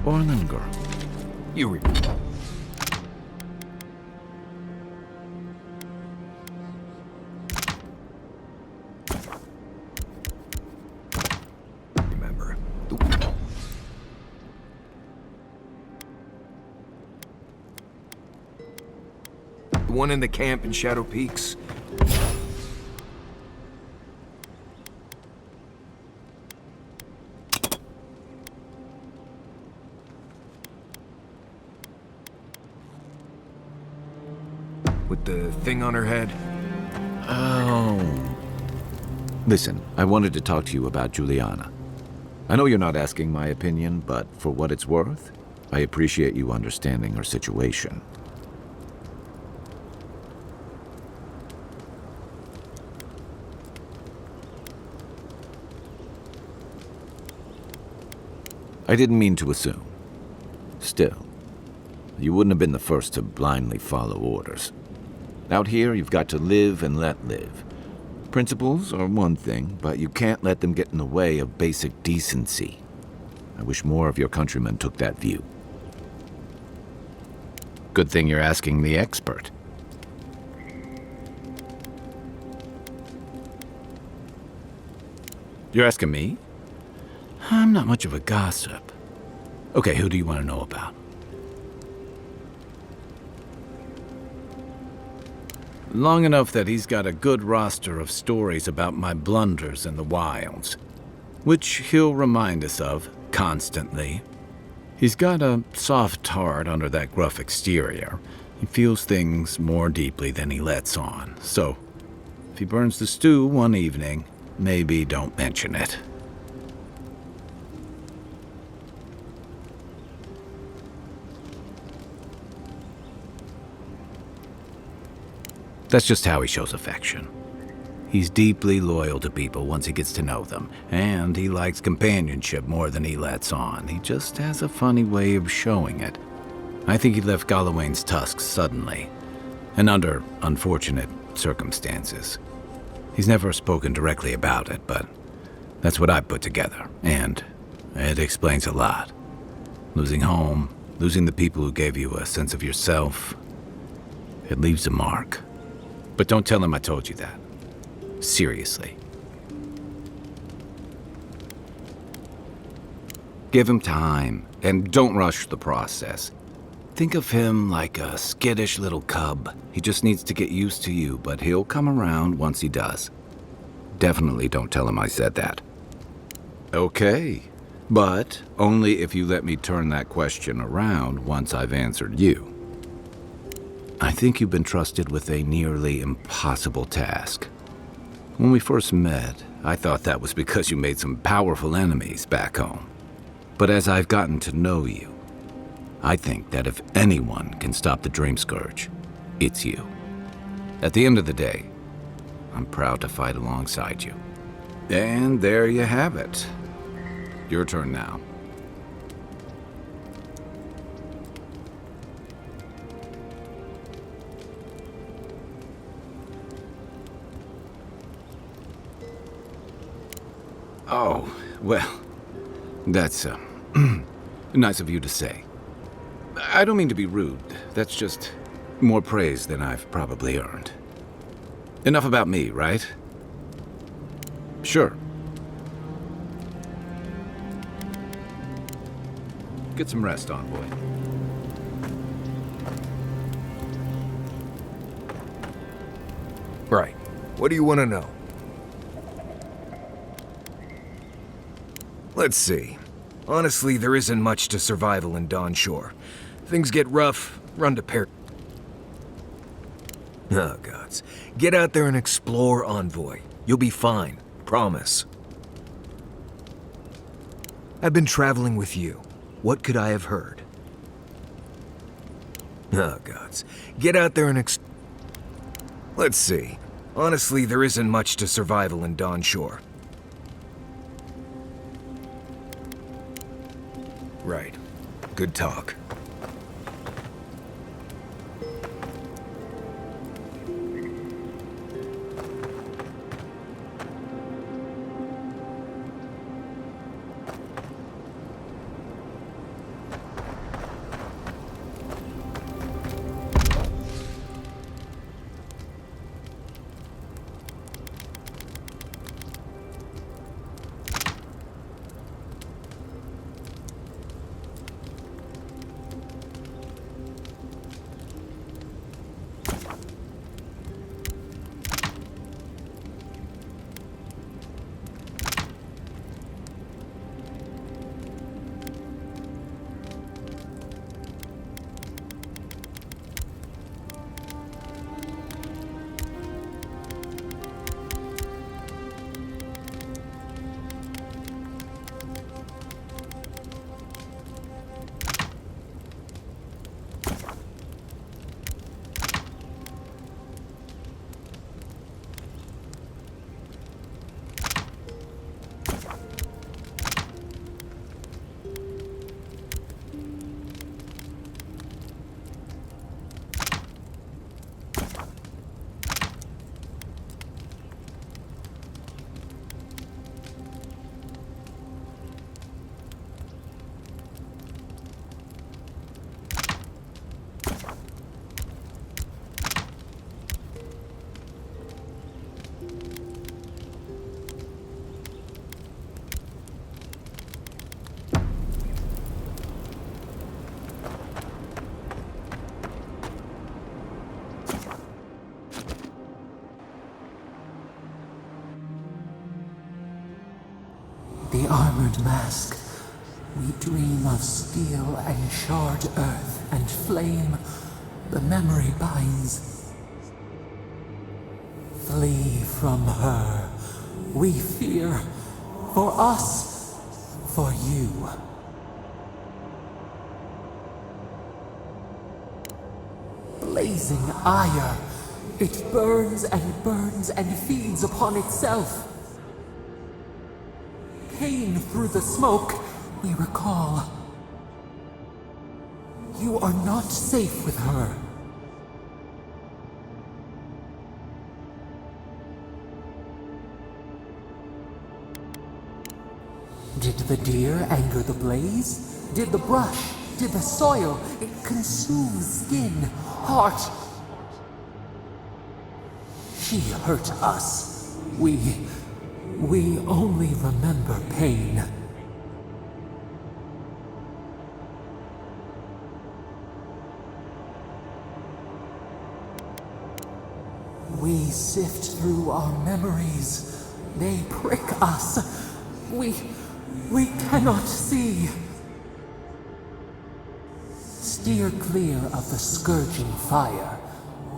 Orlin girl. You remember. The one in the camp in Shadow Peaks? With the thing on her head? Oh. Listen, I wanted to talk to you about Juliana. I know you're not asking my opinion, but for what it's worth, I appreciate you understanding her situation. I didn't mean to assume. Still, you wouldn't have been the first to blindly follow orders. Out here, you've got to live and let live. Principles are one thing, but you can't let them get in the way of basic decency. I wish more of your countrymen took that view. Good thing you're asking the expert. You're asking me? I'm not much of a gossip. Okay, who do you want to know about? Long enough that he's got a good roster of stories about my blunders in the wilds, which he'll remind us of constantly. He's got a soft heart under that gruff exterior. He feels things more deeply than he lets on, so if he burns the stew one evening, maybe don't mention it. That's just how he shows affection. He's deeply loyal to people once he gets to know them, and he likes companionship more than he lets on. He just has a funny way of showing it. I think he left Gallowayne's tusks suddenly, and under unfortunate circumstances. He's never spoken directly about it, but that's what I put together, and it explains a lot. Losing home, losing the people who gave you a sense of yourself, it leaves a mark. But don't tell him I told you that. Seriously. Give him time, and don't rush the process. Think of him like a skittish little cub. He just needs to get used to you, but he'll come around once he does. Definitely don't tell him I said that. Okay, but only if you let me turn that question around once I've answered you. I think you've been trusted with a nearly impossible task. When we first met, I thought that was because you made some powerful enemies back home. But as I've gotten to know you, I think that if anyone can stop the Dream Scourge, it's you. At the end of the day, I'm proud to fight alongside you. And there you have it. Your turn now. Oh, well, that's nice of you to say. I don't mean to be rude. That's just more praise than I've probably earned. Enough about me, right? Sure. Get some rest, Envoy. Right. What do you want to know? Let's see. Honestly, there isn't much to survival in Dawn Shore. Things get rough, run to pair. Oh, gods. Get out there and explore, Envoy. You'll be fine. Promise. I've been traveling with you. What could I have heard? Oh, gods. Get out there and Let's see. Honestly, there isn't much to survival in Dawn Shore. Right. Good talk. The armored mask. We dream of steel and shard earth and flame. The memory binds. Flee from her. We fear. For us. For you. Blazing ire. It burns and feeds upon itself. Pain through the smoke, we recall. You are not safe with her. Did the deer anger the blaze? Did the brush? Did the soil? It consumes skin, heart. She hurt us. We only remember pain. We sift through our memories. They prick us. We cannot see. Steer clear of the scourging fire,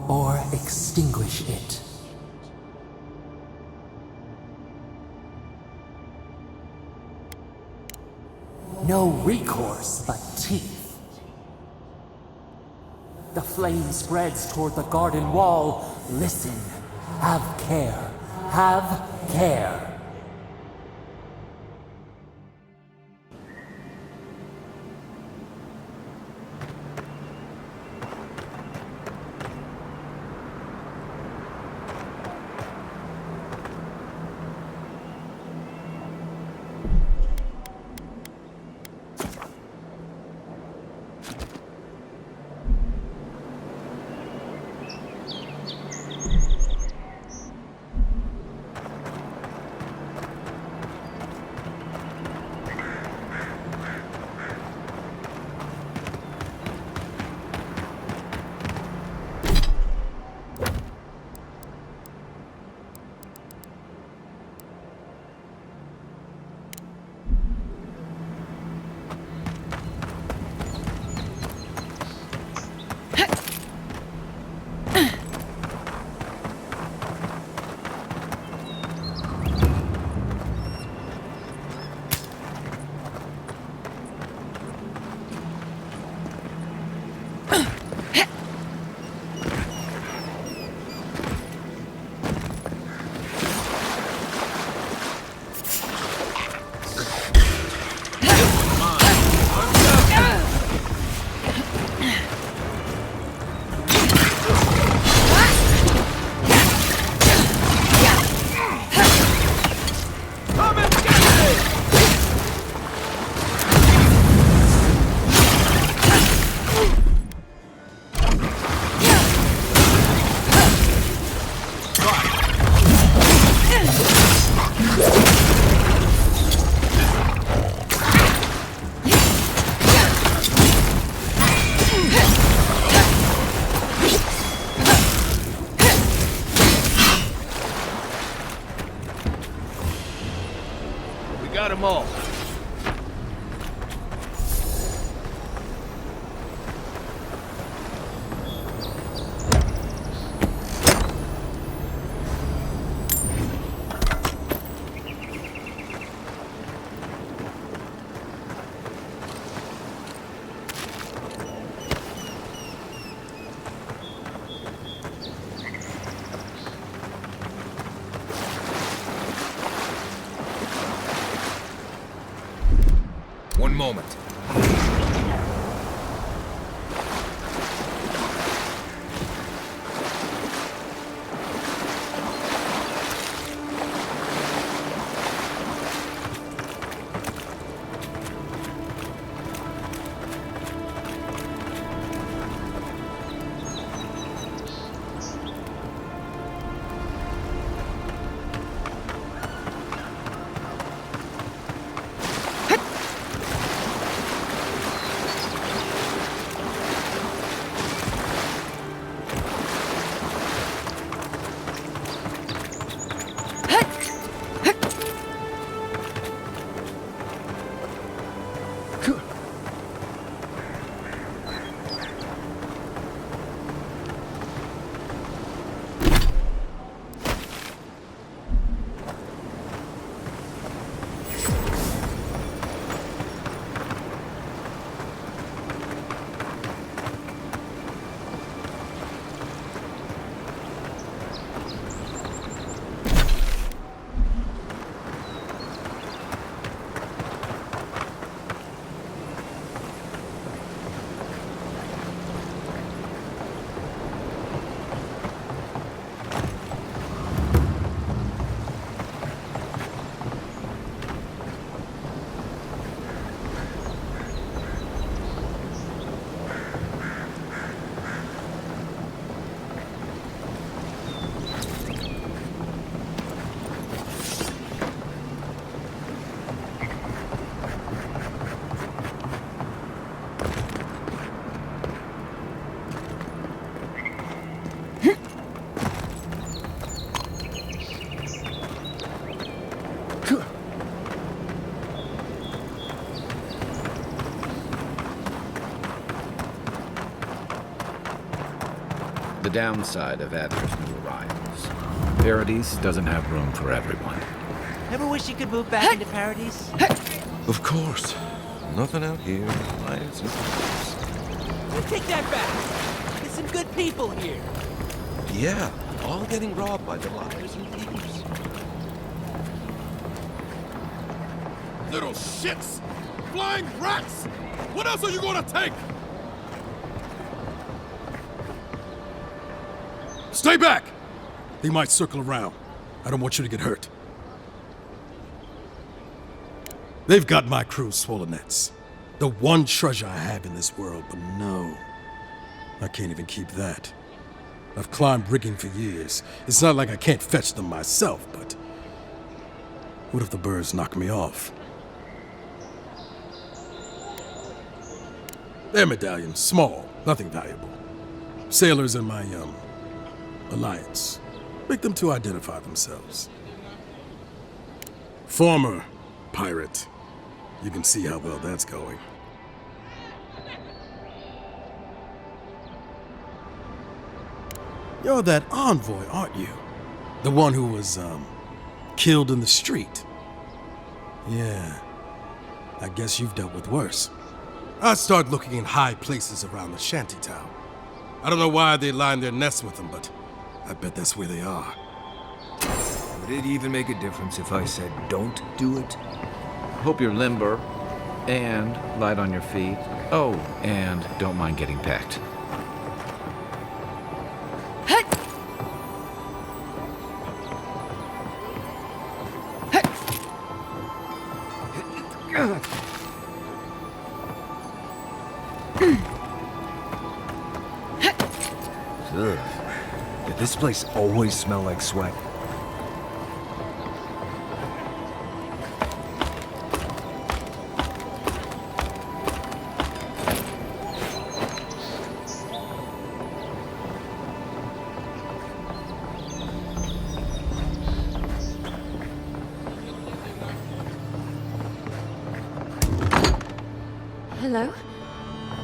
or extinguish it. No recourse but teeth. The flame spreads toward the garden wall. Listen. Have care. Have care. Got them all. One moment. The downside of Adler's new arrivals. Paradise doesn't have room for everyone. Ever wish you could move back into Paradise? Of course. Nothing out here. Lights and You take that back. There's some good people here. yeah, all getting robbed by the liars and thieves. Little shits! Flying rats! What else are you gonna take? Stay back! They might circle around. I don't want you to get hurt. They've got my crew's swollen nets. The one treasure I have in this world, but no. I can't even keep that. I've climbed rigging for years. It's not like I can't fetch them myself, but... what if the birds knock me off? Their medallion, small, nothing valuable. Sailors in my, alliance. Make them to identify themselves. Former pirate. You can see how well that's going. You're that envoy, aren't you? The one who was, killed in the street. Yeah. I guess you've dealt with worse. I'd start looking in high places around the shantytown. I don't know why they line their nests with them, but I bet that's where they are. Would it even make a difference if I said don't do it? Hope you're limber and light on your feet. Oh, and don't mind getting pecked. Ugh. Did this place always smell like sweat? Hello?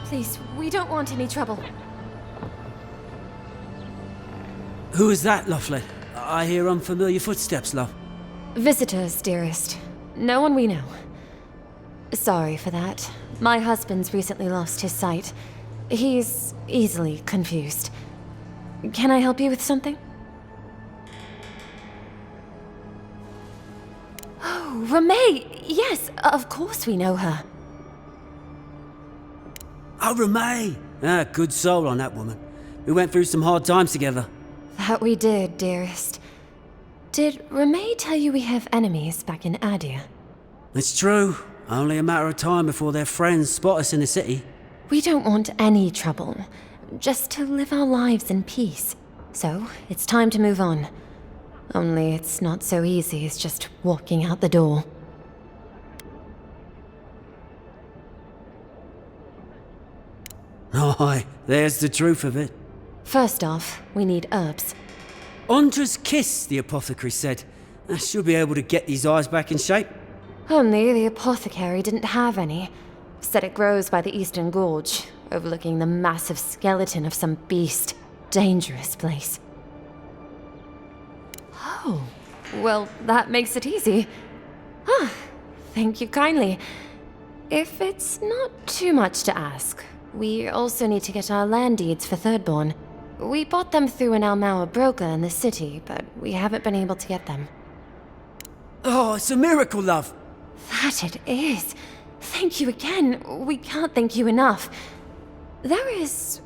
Please, we don't want any trouble. Who is that, Loughlin? I hear unfamiliar footsteps, love. Visitors, dearest. No one we know. Sorry for that. My husband's recently lost his sight. He's easily confused. Can I help you with something? Oh, Ramay! Yes, of course we know her. Oh, Ramay! Ah, good soul on that woman. We went through some hard times together. That we did, dearest. Did Ramay tell you we have enemies back in Adia? It's true. Only a matter of time before their friends spot us in the city. We don't want any trouble. Just to live our lives in peace. So, it's time to move on. Only it's not so easy as just walking out the door. Aye, there's the truth of it. First off, we need herbs. Andra's kiss, the apothecary said. She'll be able to get these eyes back in shape. Only the apothecary didn't have any. Said it grows by the Eastern Gorge, overlooking the massive skeleton of some beast. Dangerous place. Oh, well, that makes it easy. Ah, thank you kindly. If it's not too much to ask, we also need to get our land deeds for Thirdborn. We bought them through an Almauer broker in the city, but we haven't been able to get them. Oh, it's a miracle, love. That it is. Thank you again. We can't thank you enough. There is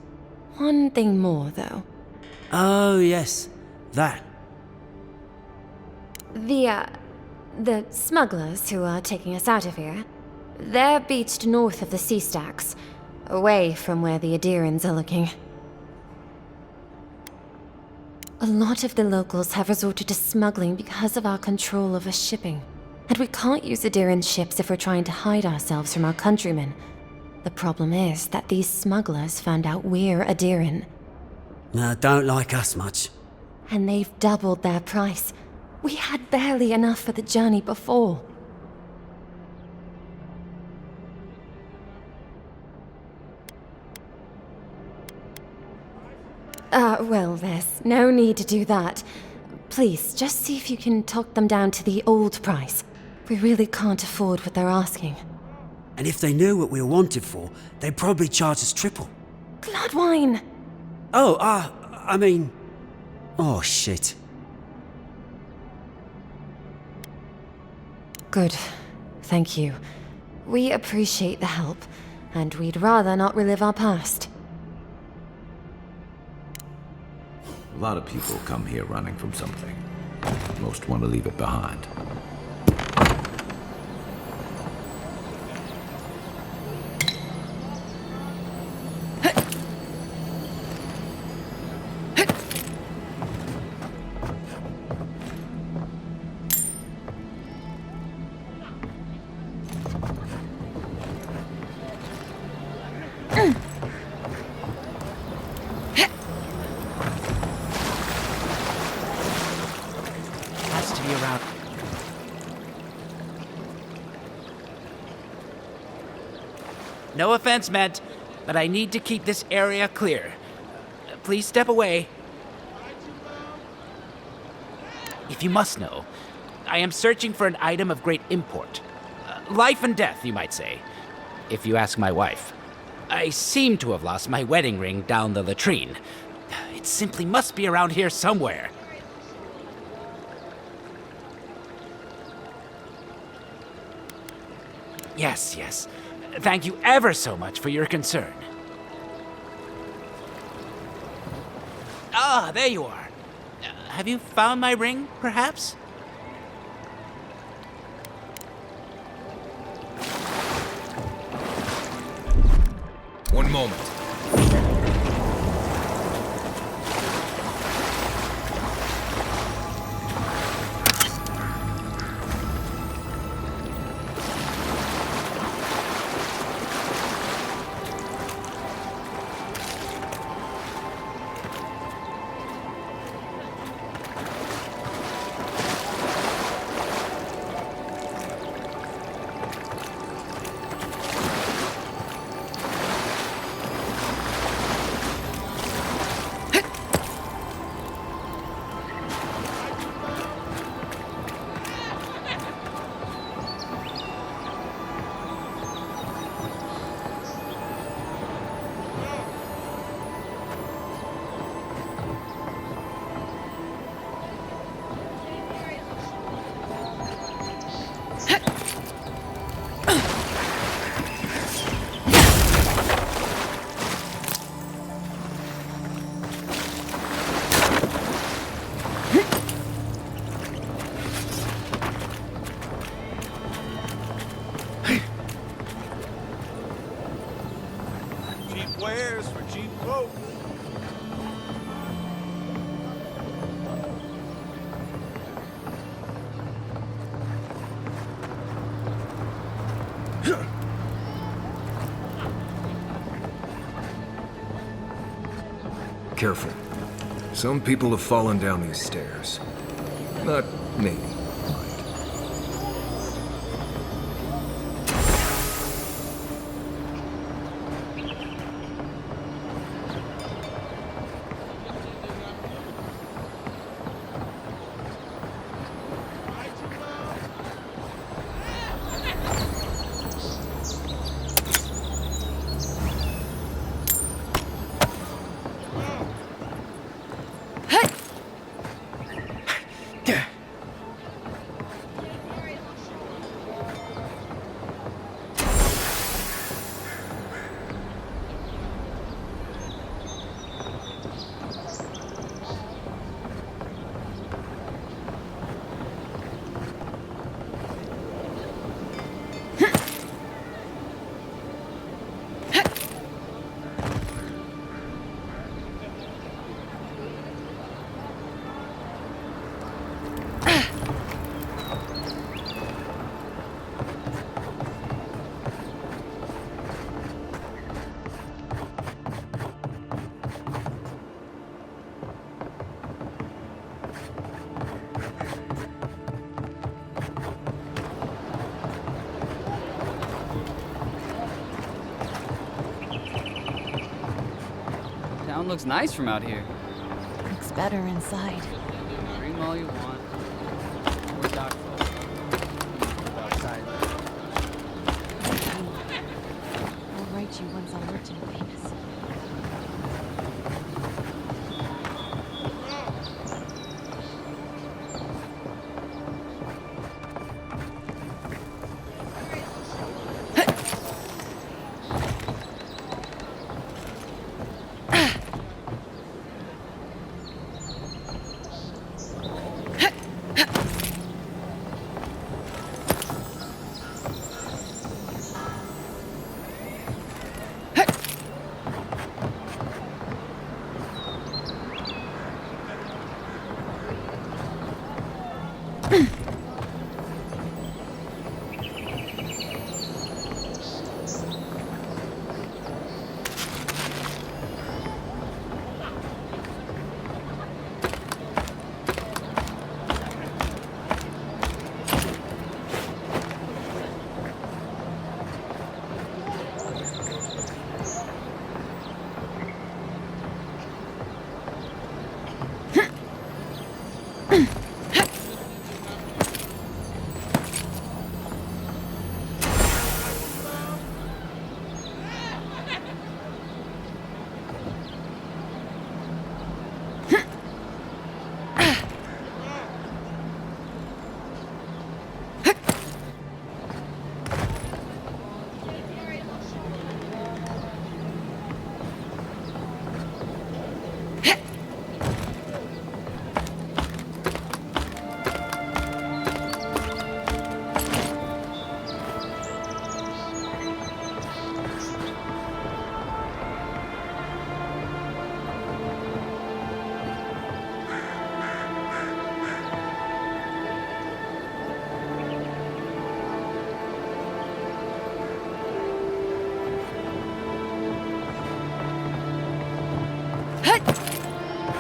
one thing more, though. Oh, yes. That. The smugglers who are taking us out of here, they're beached north of the sea stacks, away from where the Adirans are looking. A lot of the locals have resorted to smuggling because of our control over shipping. And we can't use Adiran ships if we're trying to hide ourselves from our countrymen. The problem is that these smugglers found out we're Adiran. Don't like us much. And they've doubled their price. We had barely enough for the journey before. Well, there's no need to do that. Please, just see if you can talk them down to the old price. We really can't afford what they're asking. And if they knew what we were wanted for, they'd probably charge us triple. Gladwine! Oh, I mean... Oh, shit. Good. Thank you. We appreciate the help, and we'd rather not relive our past. A lot of people come here running from something. Most want to leave it behind. Has to be around. No offense meant, but I need to keep this area clear. Please step away. If you must know, I am searching for an item of great import. Life and death, you might say, if you ask my wife. I seem to have lost my wedding ring down the latrine. It simply must be around here somewhere. Yes, yes. Thank you ever so much for your concern. Ah, there you are. Have you found my ring, perhaps? One moment. Cheap wares for cheap folks. Careful. Some people have fallen down these stairs. Not me. Town looks nice from out here. better inside. Dream all you want. We're doubtful. Outside. I'll write you once I'm rich and famous.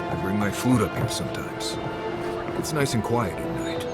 I bring my flute up here sometimes. It's nice and quiet at night.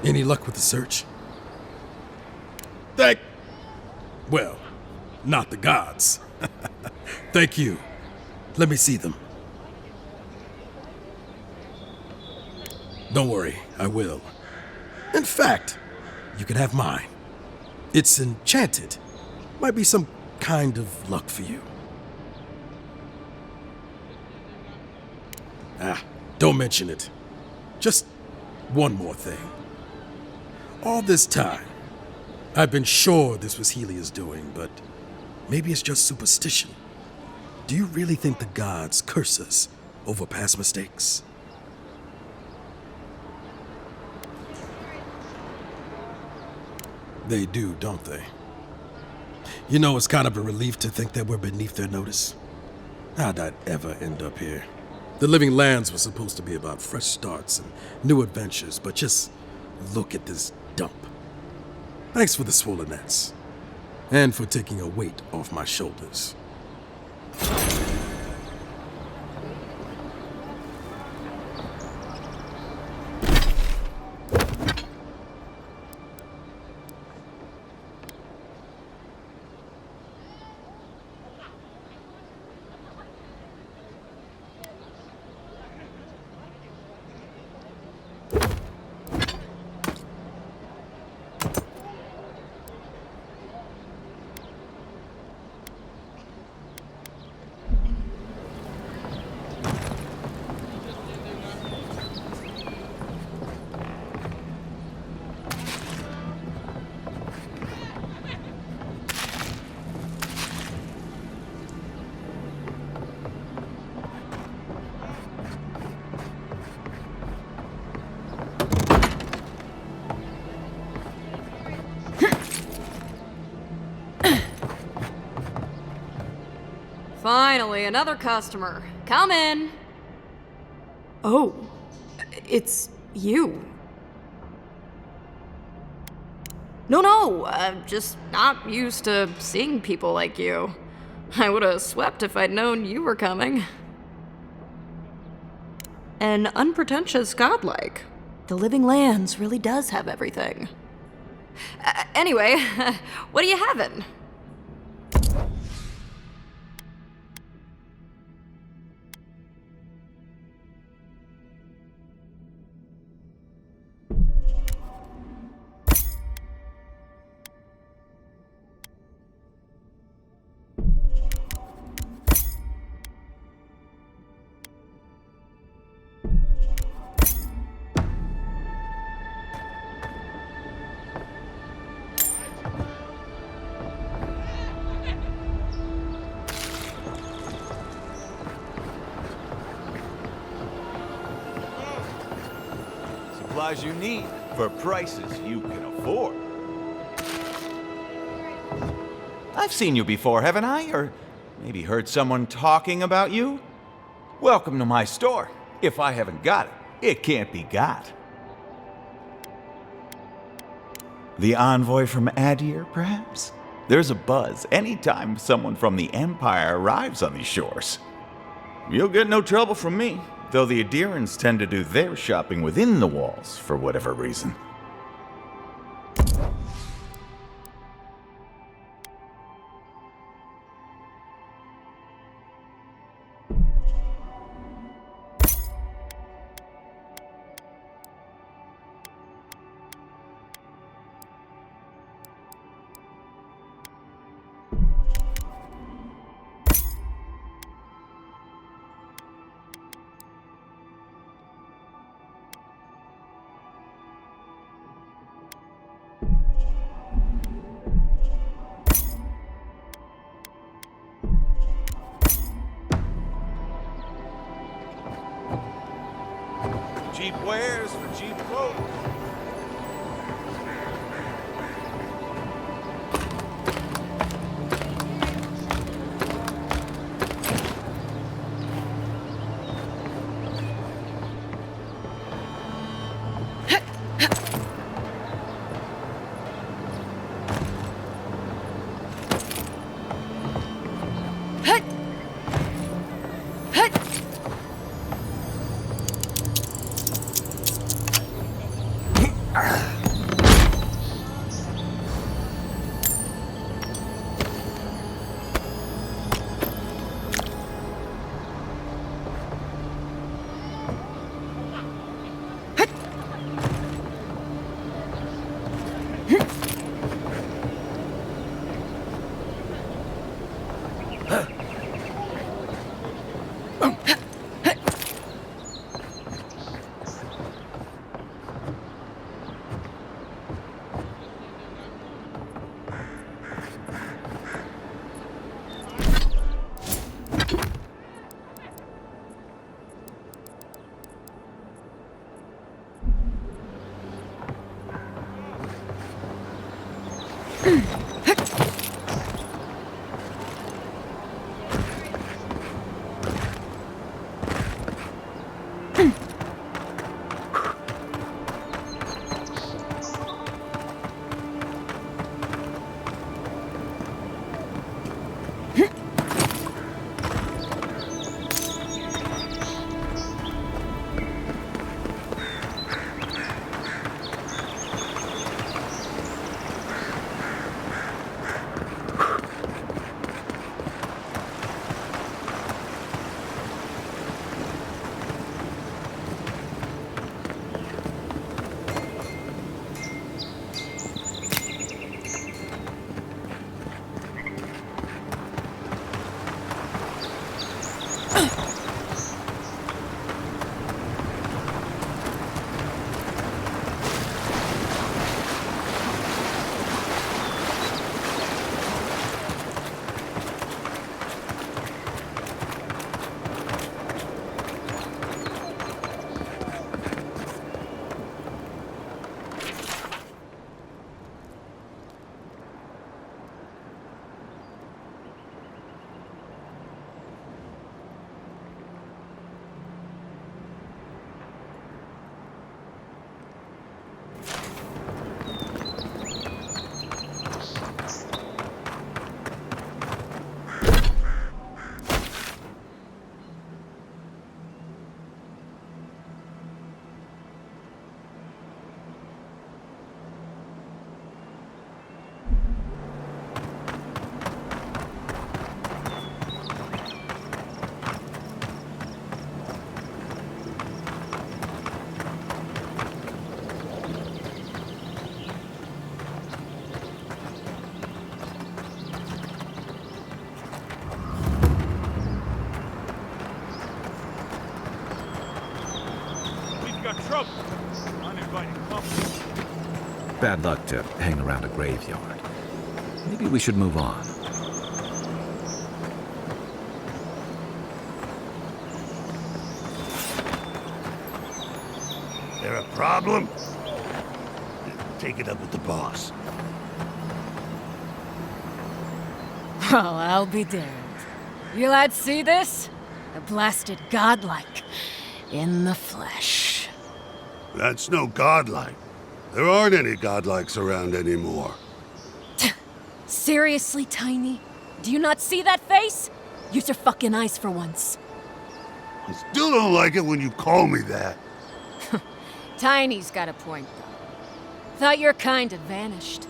Any luck with the search? Well, not the gods. Thank you. Let me see them. Don't worry, I will. In fact, you can have mine. It's enchanted. Might be some kind of luck for you. Don't mention it. Just one more thing. All this time, I've been sure this was Helia's doing, but maybe it's just superstition. Do you really think the gods curse us over past mistakes? They do, don't they? You know, it's kind of a relief to think that we're beneath their notice. How'd I ever end up here? The Living Lands was supposed to be about fresh starts and new adventures, but just look at this dump. Thanks for the swollen nets, and for taking a weight off my shoulders. Finally, another customer. Come in. Oh, it's you. No, I'm just not used to seeing people like you. I would have swept if I'd known you were coming. And unpretentious godlike. The Living Lands really does have everything. Anyway, what are you having? Supplies you need for prices you can afford. I've seen you before, haven't I? Or maybe heard someone talking about you? Welcome to my store. If I haven't got it, it can't be got. The envoy from Adir, perhaps? There's a buzz anytime someone from the Empire arrives on these shores. You'll get no trouble from me, though the Adirans tend to do their shopping within the walls for whatever reason. Cheap wares for cheap clothes. got trouble. Uninvited company. Bad luck to hang around a graveyard. Maybe we should move on. There a problem? Take it up with the boss. Well, I'll be damned. You lads see this? A blasted godlike. In the flesh. That's no godlike. There aren't any godlikes around anymore. Seriously, Tiny? Do you not see that face? Use your fucking eyes for once. I still don't like it when you call me that. Tiny's got a point, though. Thought your kind had vanished.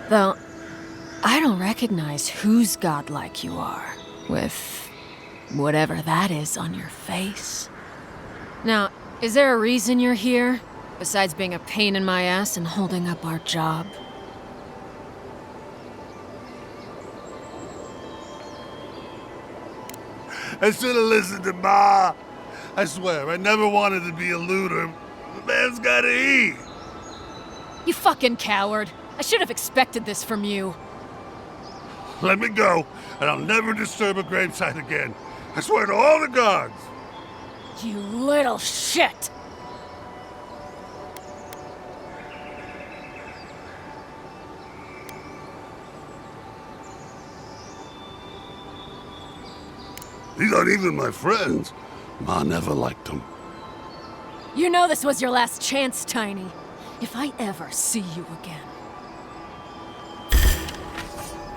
Though, I don't recognize whose godlike you are, with whatever that is on your face. Now, is there a reason you're here, besides being a pain in my ass and holding up our job? I should have listened to Ma. I swear, I never wanted to be a looter. The man's gotta eat. You fucking coward. I should have expected this from you. Let me go, and I'll never disturb a gravesite again. I swear to all the gods. You little shit! These aren't even my friends. Ma never liked them. You know this was your last chance, Tiny. If I ever see you again.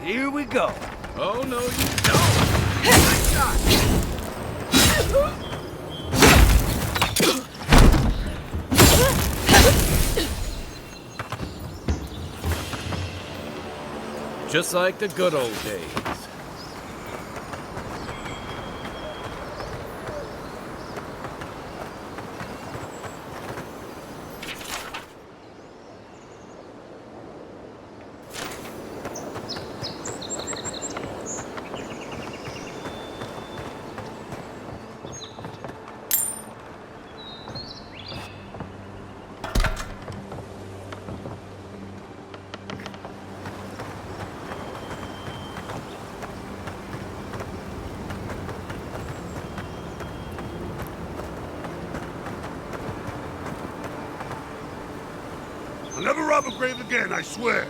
Here we go. Oh, no, you don't. Nice shot. Just like the good old days. I'll never rob a grave again, I swear.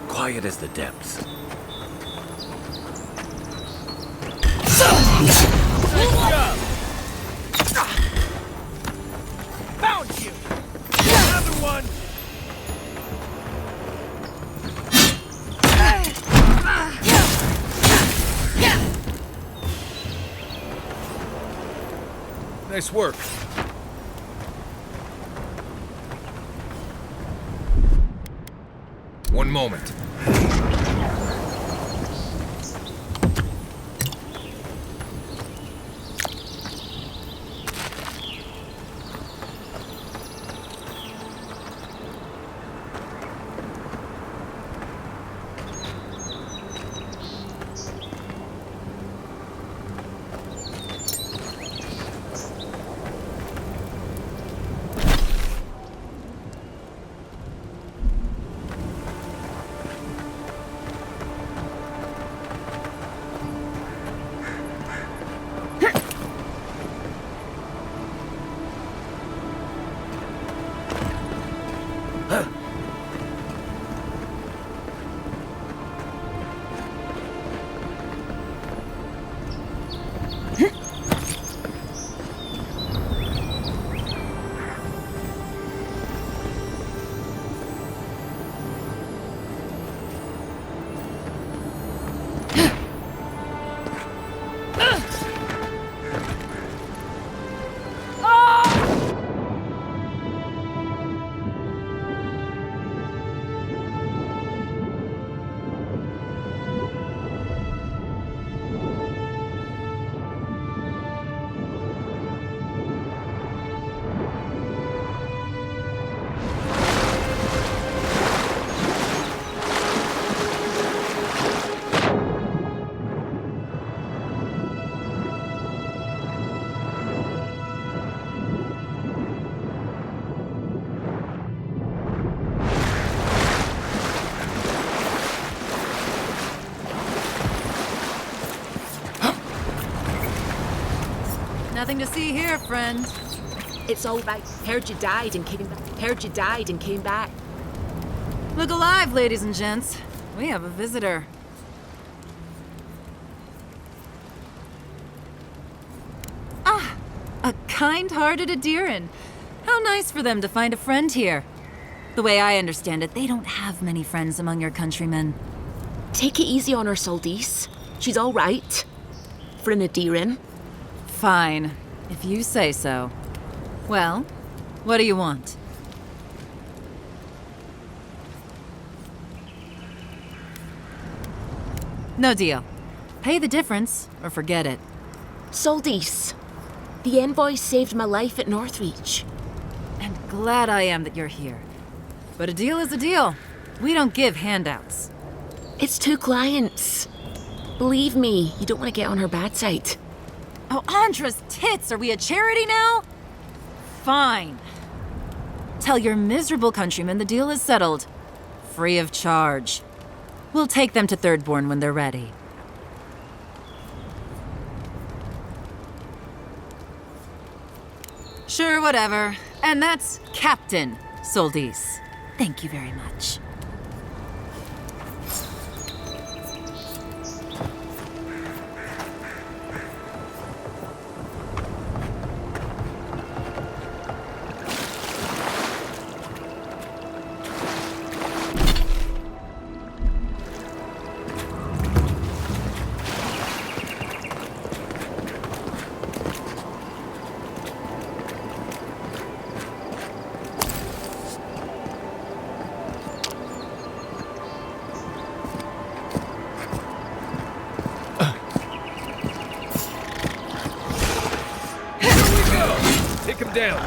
Quiet as the depths. Found you! Another one! Nice work. One moment. Nothing to see here, friend. It's all right. Heard you died and came back. Heard you died and came back. Look alive, ladies and gents. We have a visitor. Ah, a kind-hearted Adiran. How nice for them to find a friend here. The way I understand it, they don't have many friends among your countrymen. Take it easy on her, Soldice. She's all right. For an Adiran. Fine, if you say so. Well, what do you want? No deal. Pay the difference, or forget it. Soldice, the envoy saved my life at Northreach. And glad I am that you're here. But a deal is a deal. We don't give handouts. It's 2 clients. Believe me, you don't want to get on her bad side. Oh, Andra's tits! Are we a charity now? Fine. Tell your miserable countrymen the deal is settled. Free of charge. We'll take them to Thirdborn when they're ready. Sure, whatever. And that's Captain Soldice. Thank you very much. Take him down.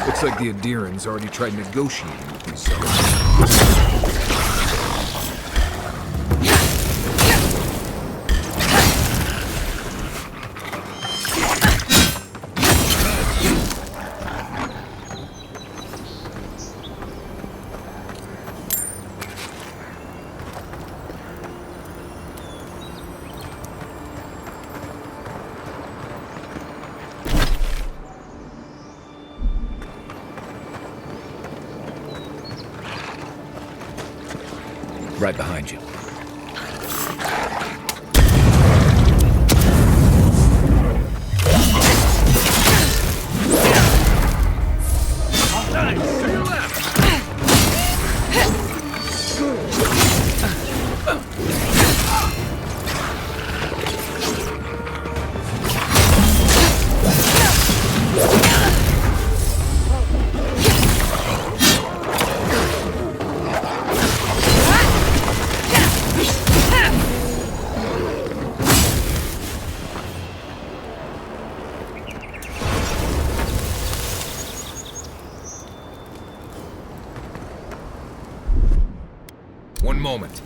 Looks like the Adirans already tried negotiating with these soldiers. Right behind you. To your left. One moment.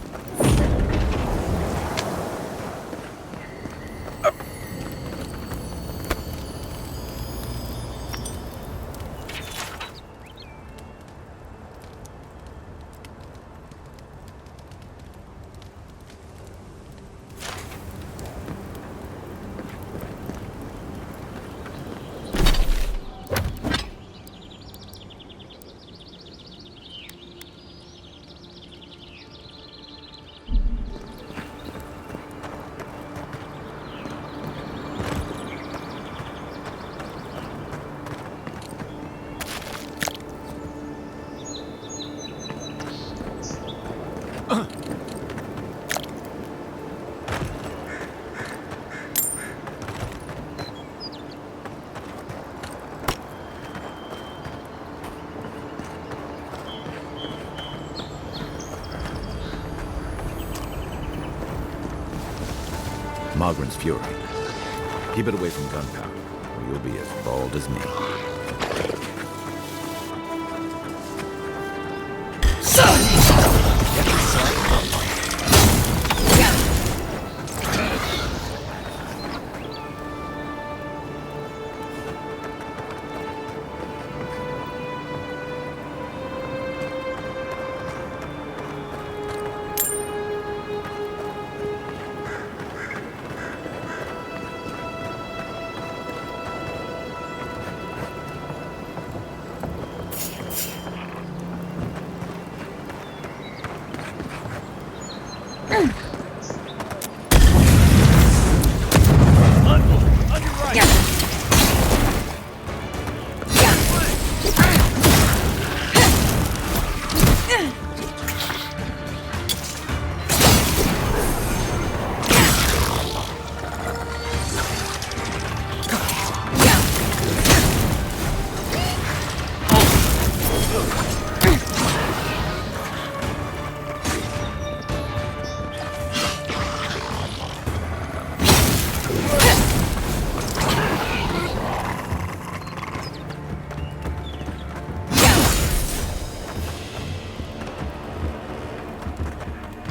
Mogren's fury. Keep it away from gunpowder, or you'll be as bald as me.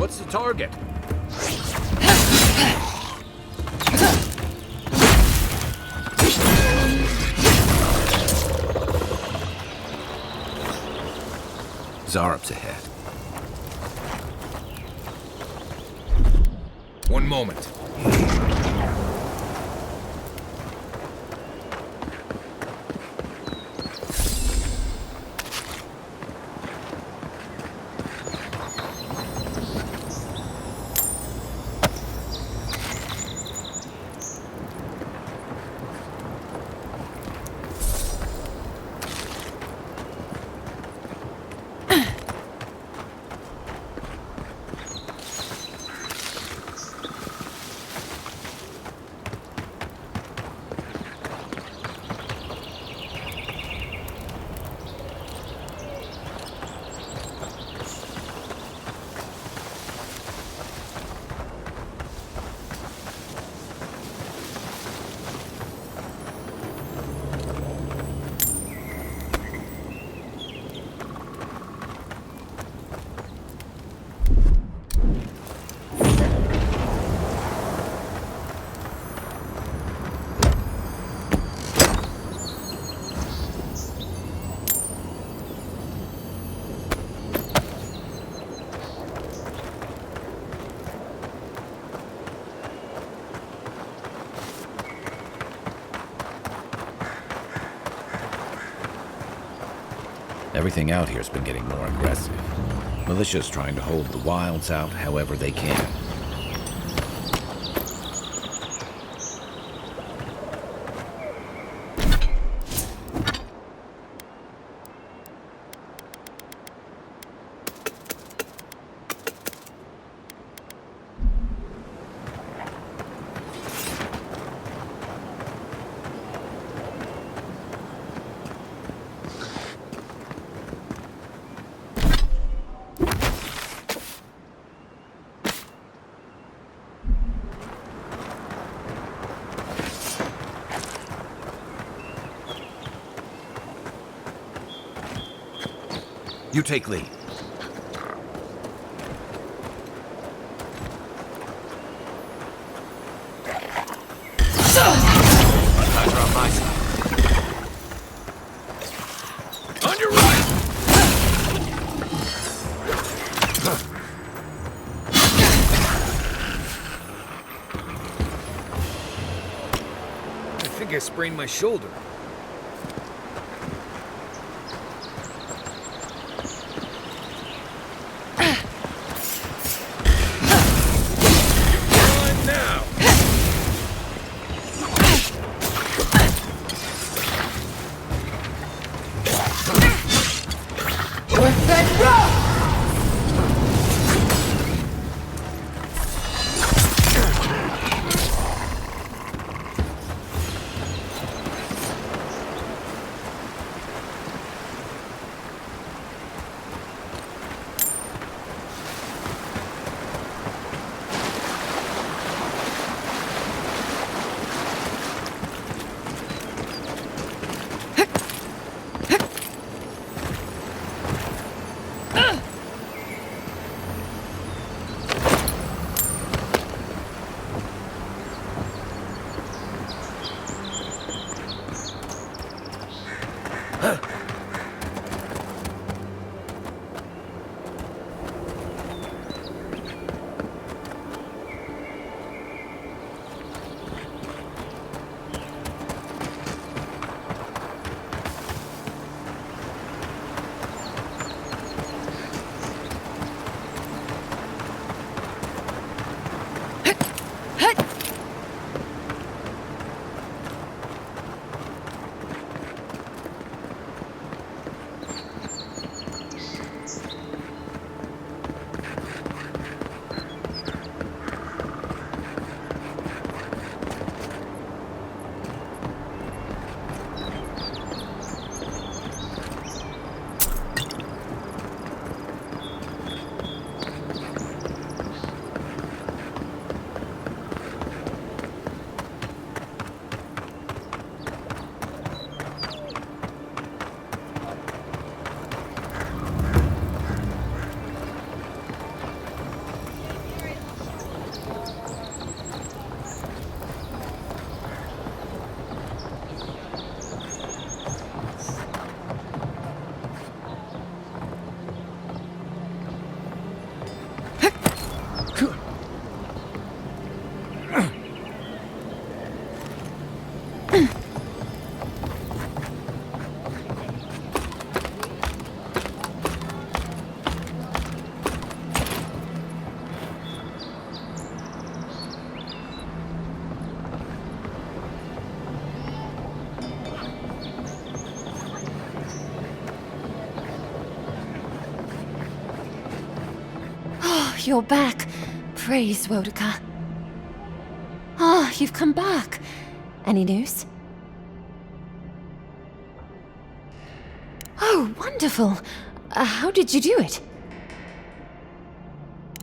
What's the target? Zarup's ahead. One moment. Everything out here's been getting more aggressive. Militia's trying to hold the wilds out however they can. You take lead. Hydra on my side. On your right! I think I sprained my shoulder. you're back. Praise Wodika. Ah, you've come back. Any news? Oh, wonderful. How did you do it?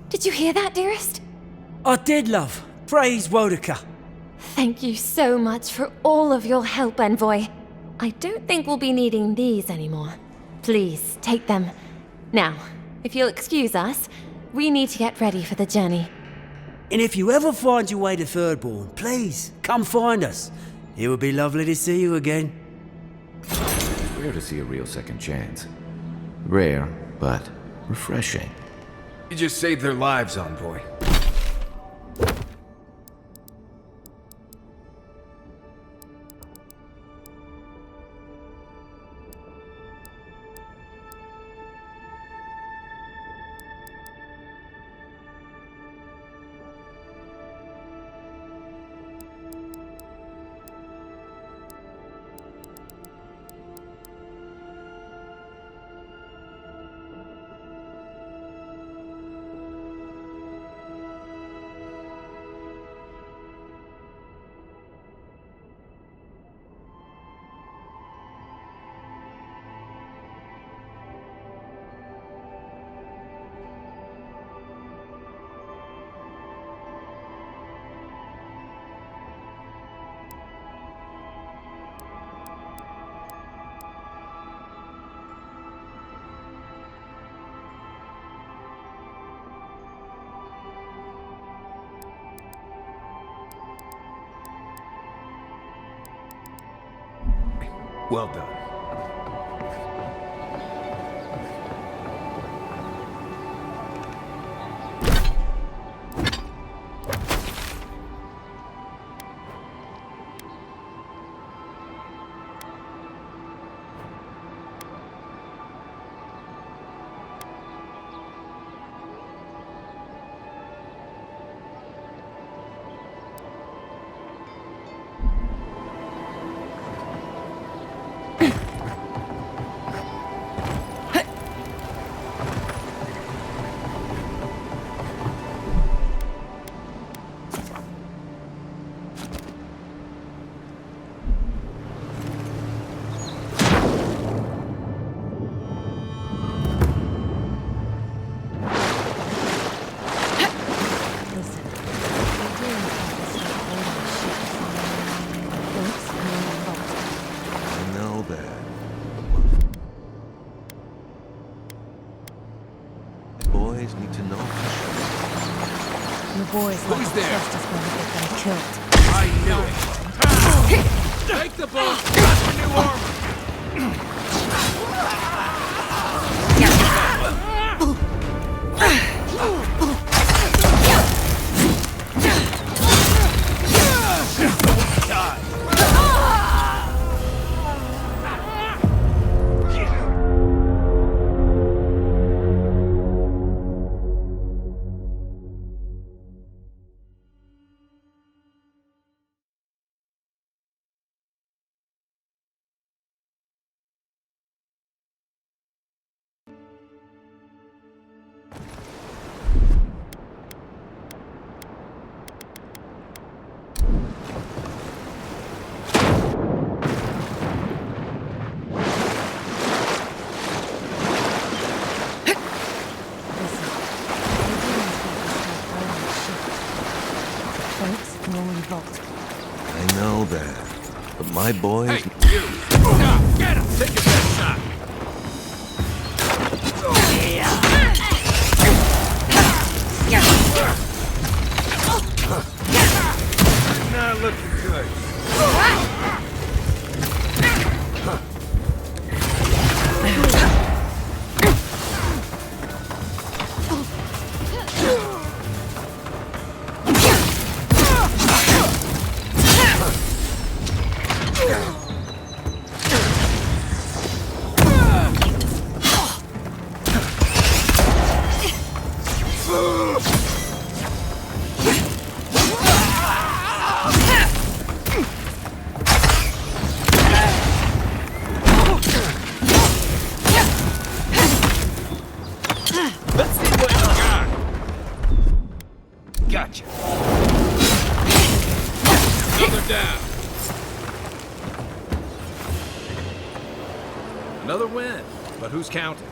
Did you hear that, dearest? I did, love. Praise Wodika. Thank you so much for all of your help, Envoy. I don't think we'll be needing these anymore. Please, take them. Now, if you'll excuse us, we need to get ready for the journey. And if you ever find your way to Thirdborn, please, come find us. It would be lovely to see you again. Rare to see a real second chance. Rare, but refreshing. You just saved their lives, Envoy. Well done. Boys need to know. The boys Who's like there? just going to get them killed. I knew it. Take the boat. Got the new armor. I know that. But my boys... Hey, you! Now, get him! Take your best shot! Not looking good. down. Another win, but who's counting?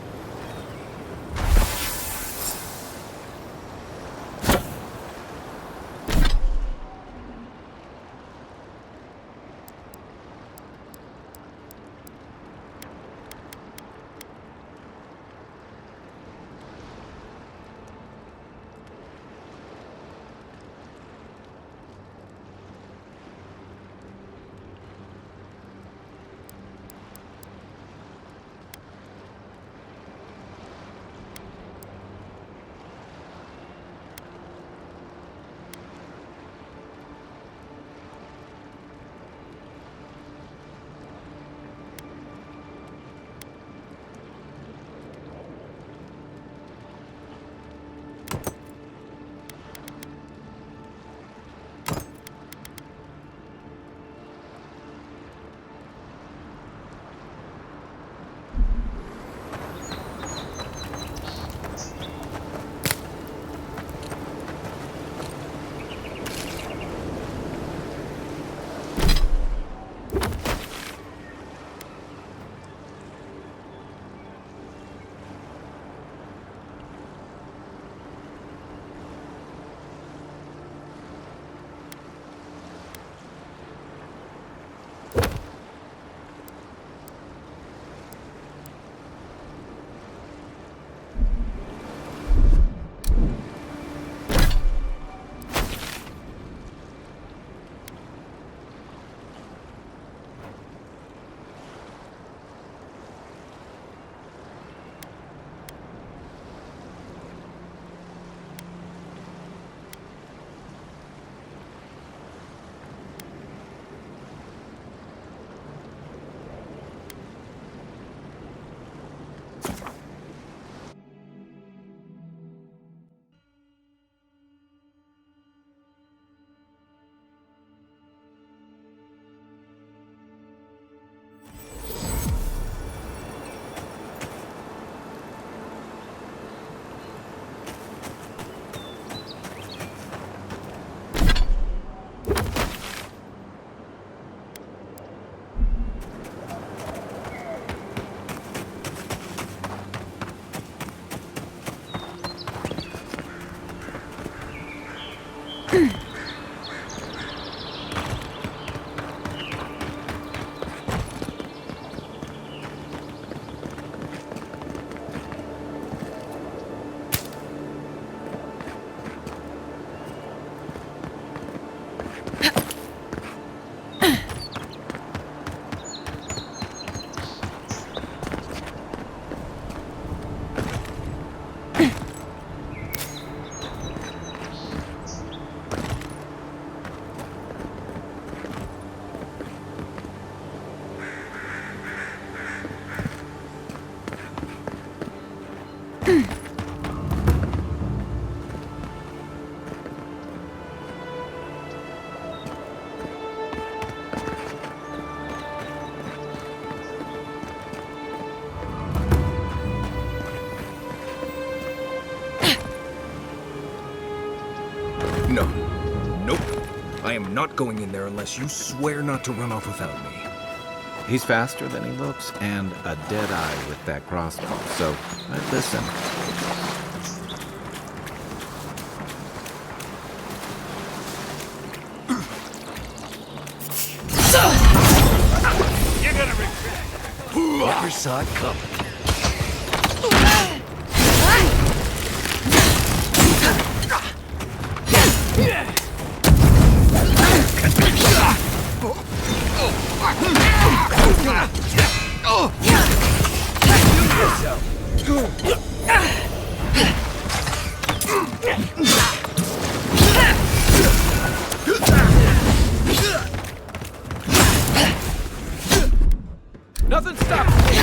No. Nope. I am not going in there unless you swear not to run off without me. He's faster than he looks and a dead eye with that crossbow, so I'd listen. You're gonna regret it. Never saw it coming. Nothing stops me.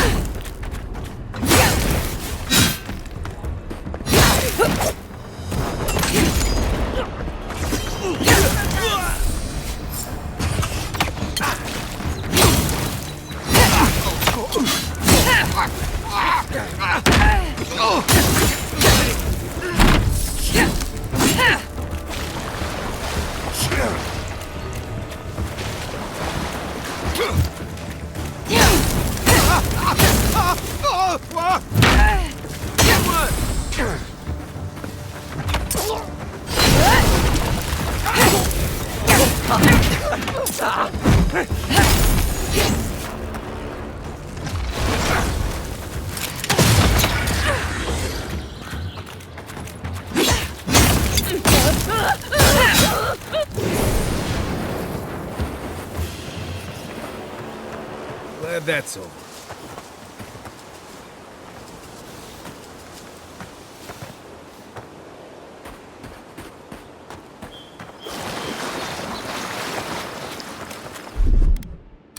Glad that's over.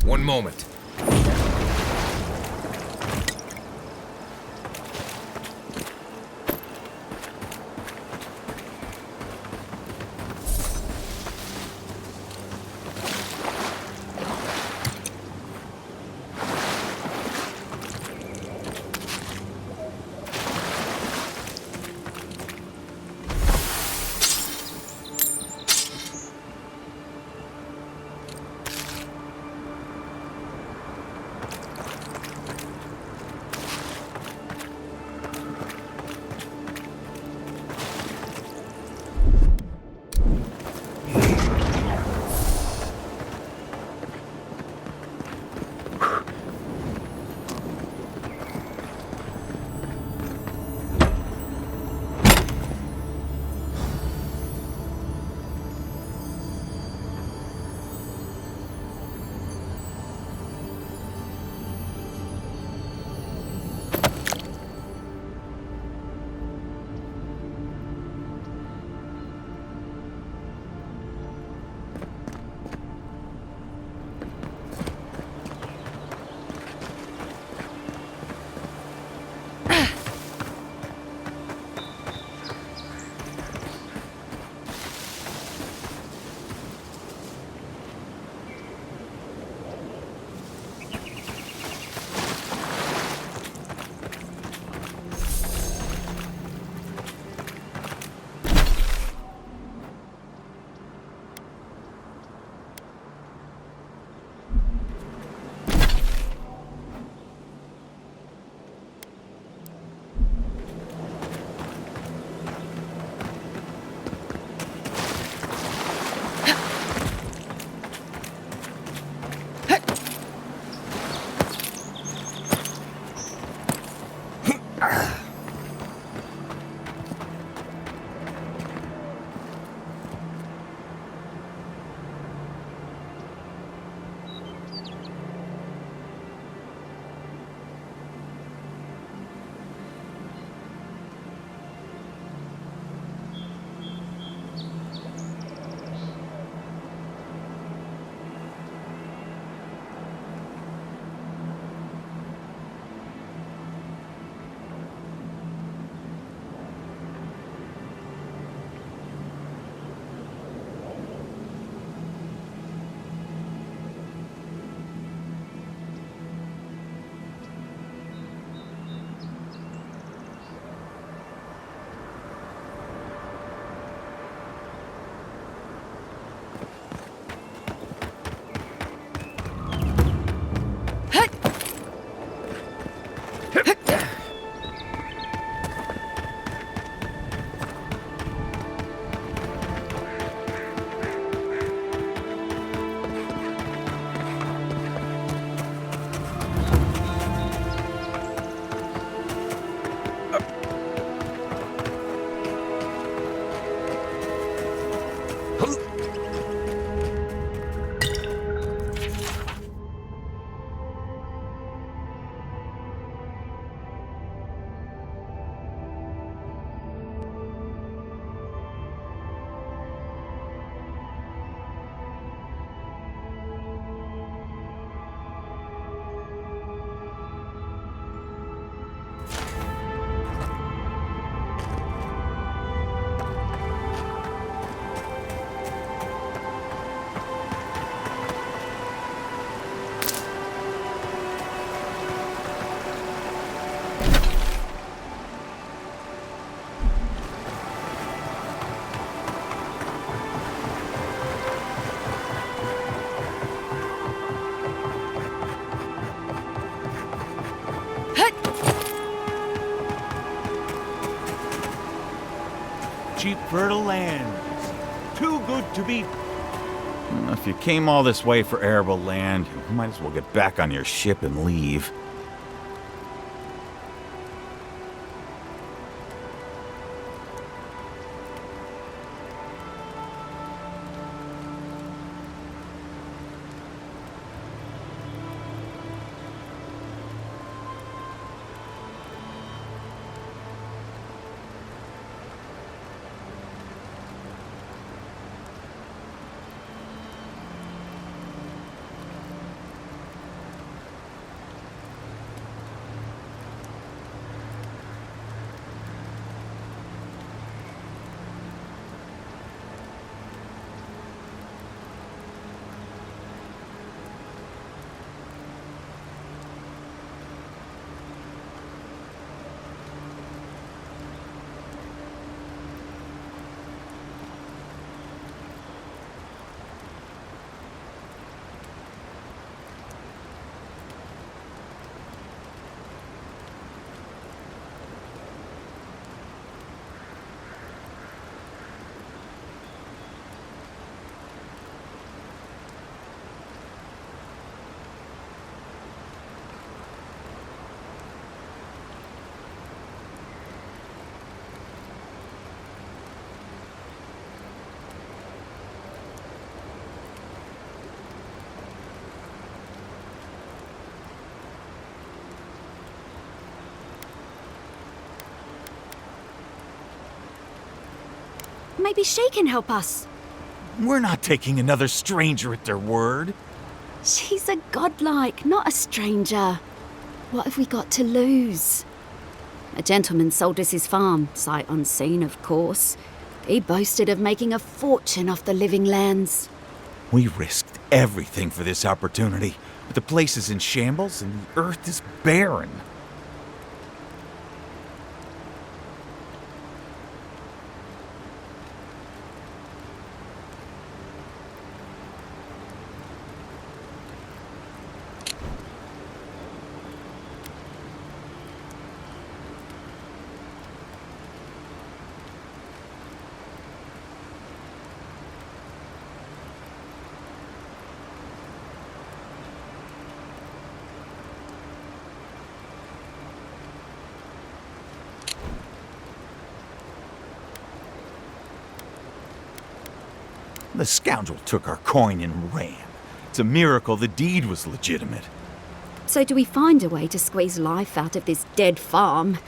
One moment. Cheap, fertile lands. Too good to be... If you came all this way for arable land, you might as well get back on your ship and leave. Maybe she can help us. We're not taking another stranger at their word. She's a godlike, not a stranger. What have we got to lose? A gentleman sold us his farm, sight unseen, of course. He boasted of making a fortune off the living lands. We risked everything for this opportunity, but the place is in shambles and the earth is barren. The scoundrel took our coin and ran. It's a miracle the deed was legitimate. So do we find a way to squeeze life out of this dead farm?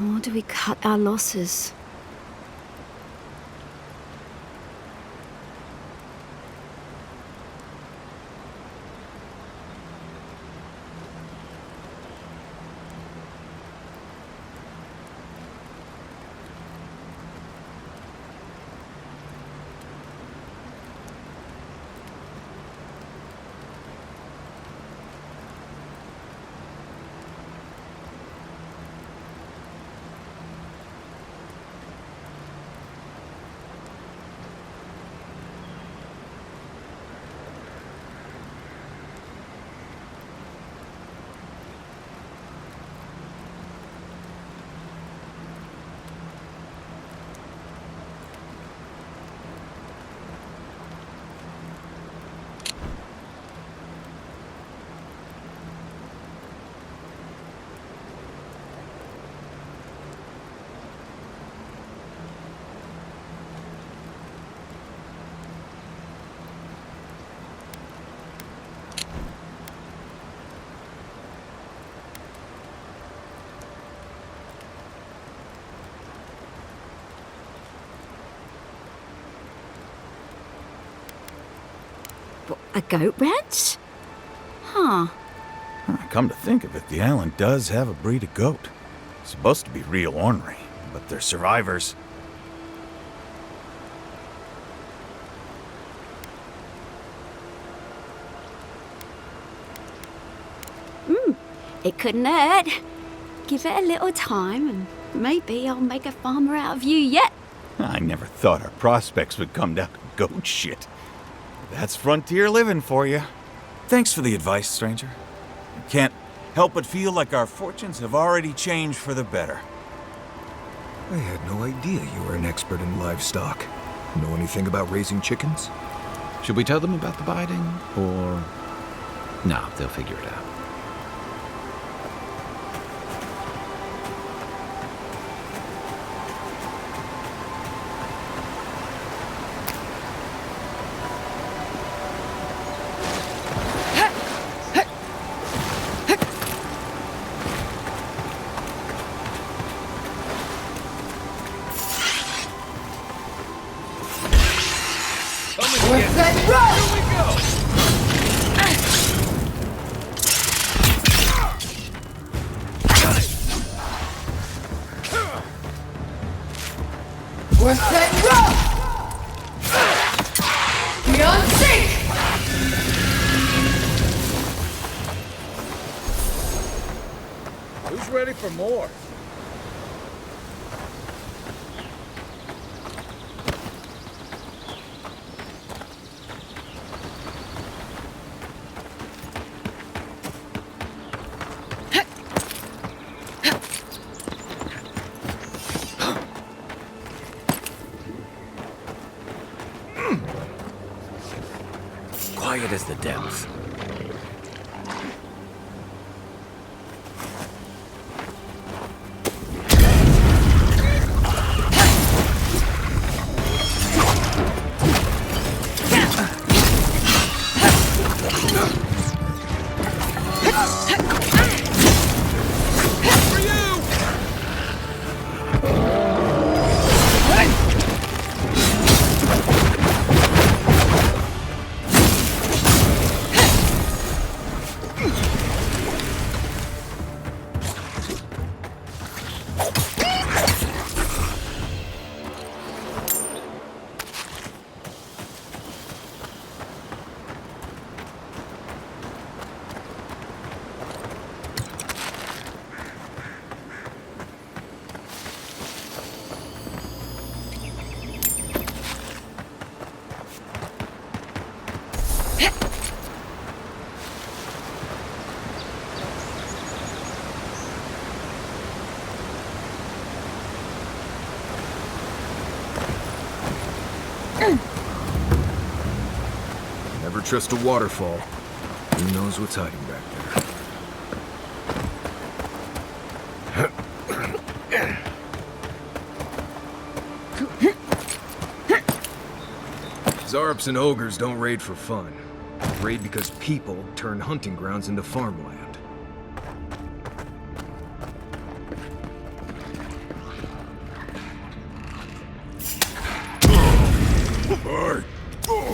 Or do we cut our losses? A goat ranch? Huh. Come to think of it, the island does have a breed of goat. Supposed to be real ornery, but they're survivors. It couldn't hurt. Give it a little time and maybe I'll make a farmer out of you yet. I never thought our prospects would come down to goat shit. That's frontier living for you. Thanks for the advice, stranger. I can't help but feel like our fortunes have already changed for the better. I had no idea you were an expert in livestock. Know anything about raising chickens? Should we tell them about the biting, or... No, they'll figure it out. We're set and roll! Beyond sync! Who's ready for more? Quiet as the depths. Never trust a waterfall. Who knows what's hiding back there? Zarps and ogres don't raid for fun. Raid because people turn hunting grounds into farmland.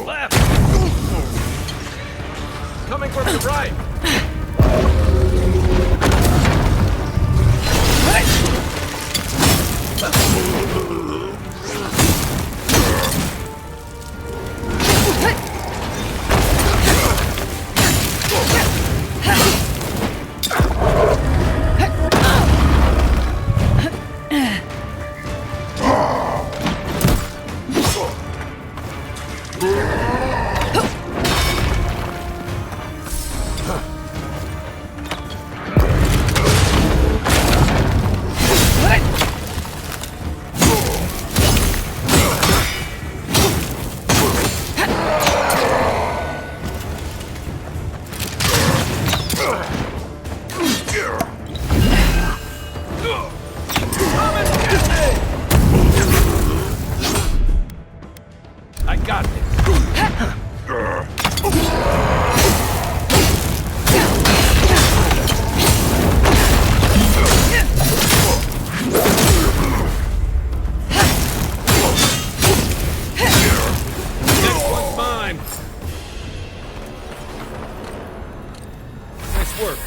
Left! Coming from the right! I got this. Next one's mine. Nice work.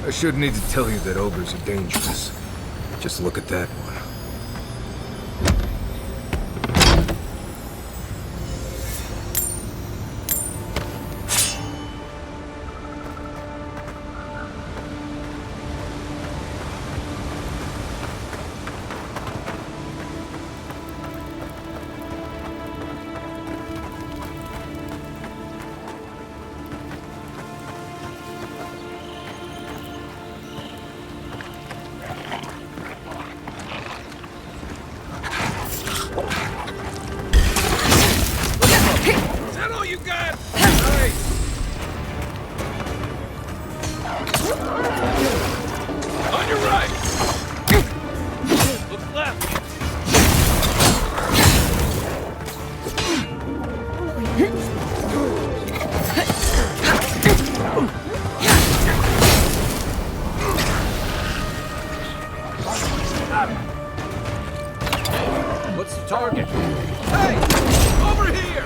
I shouldn't need to tell you that ogres are dangerous. Just look at that one. What's the target? Hey! Over here!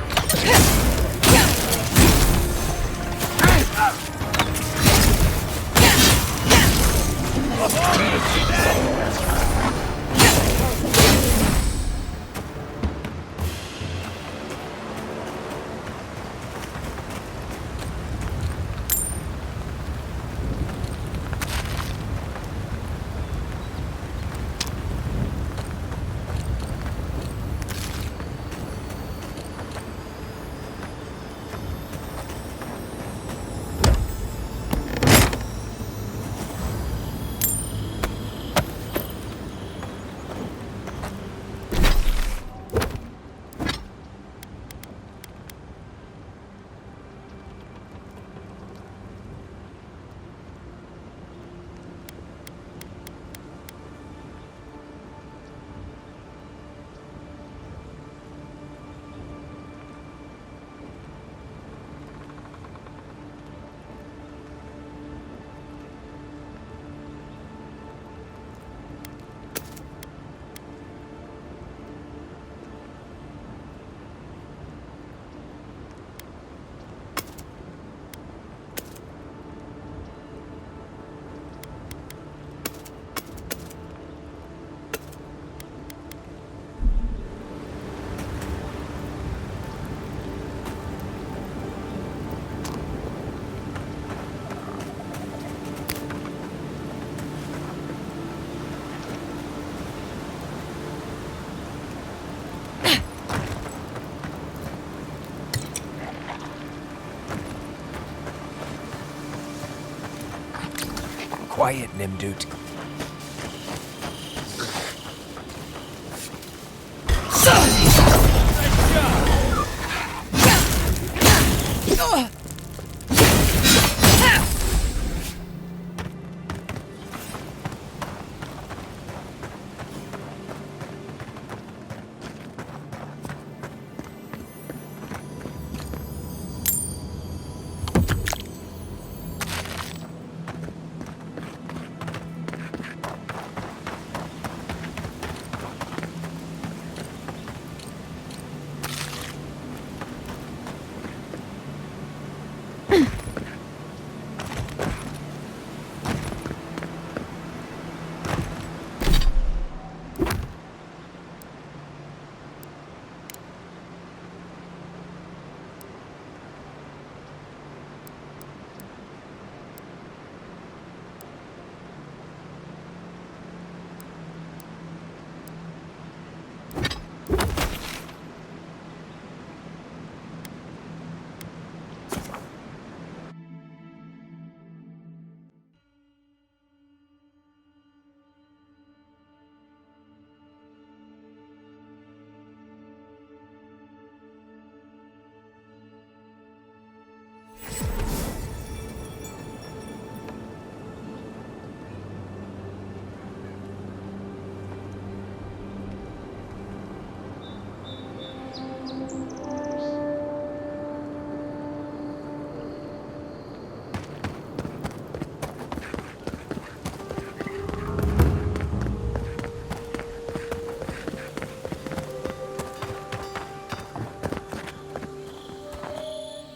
Quiet, Nimdut.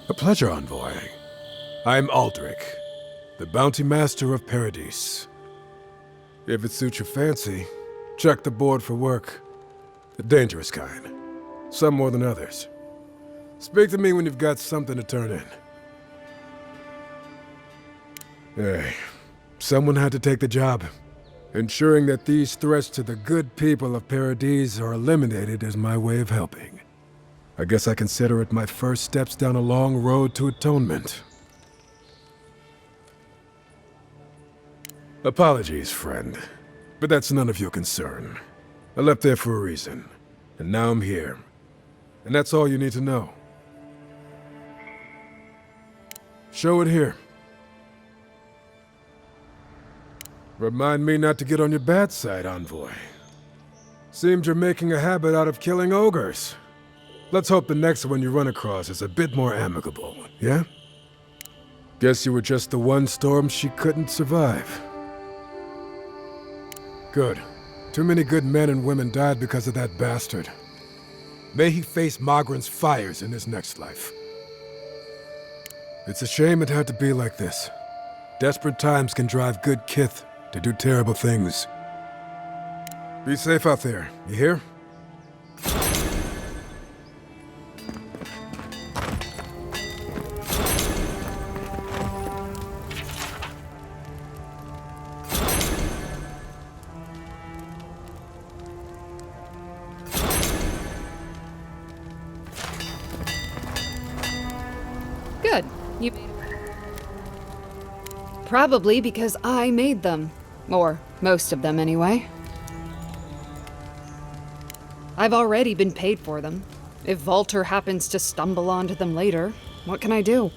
A pleasure, Envoy. I'm Aldrich, the Bounty Master of Paradise. If it suits your fancy, check the board for work. The dangerous kind. Some more than others. Speak to me when you've got something to turn in. Hey, someone had to take the job. Ensuring that these threats to the good people of Paradise are eliminated is my way of helping. I guess I consider it my first steps down a long road to atonement. Apologies, friend, but that's none of your concern. I left there for a reason, and now I'm here. And that's all you need to know. Show it here. Remind me not to get on your bad side, Envoy. Seems you're making a habit out of killing ogres. Let's hope the next one you run across is a bit more amicable, yeah? Guess you were just the one storm she couldn't survive. Good. Too many good men and women died because of that bastard. May he face Magran's fires in his next life. It's a shame it had to be like this. Desperate times can drive good kith to do terrible things. Be safe out there, you hear? Good. You probably because I made them. Or most of them, anyway. I've already been paid for them. If Walter happens to stumble onto them later, what can I do?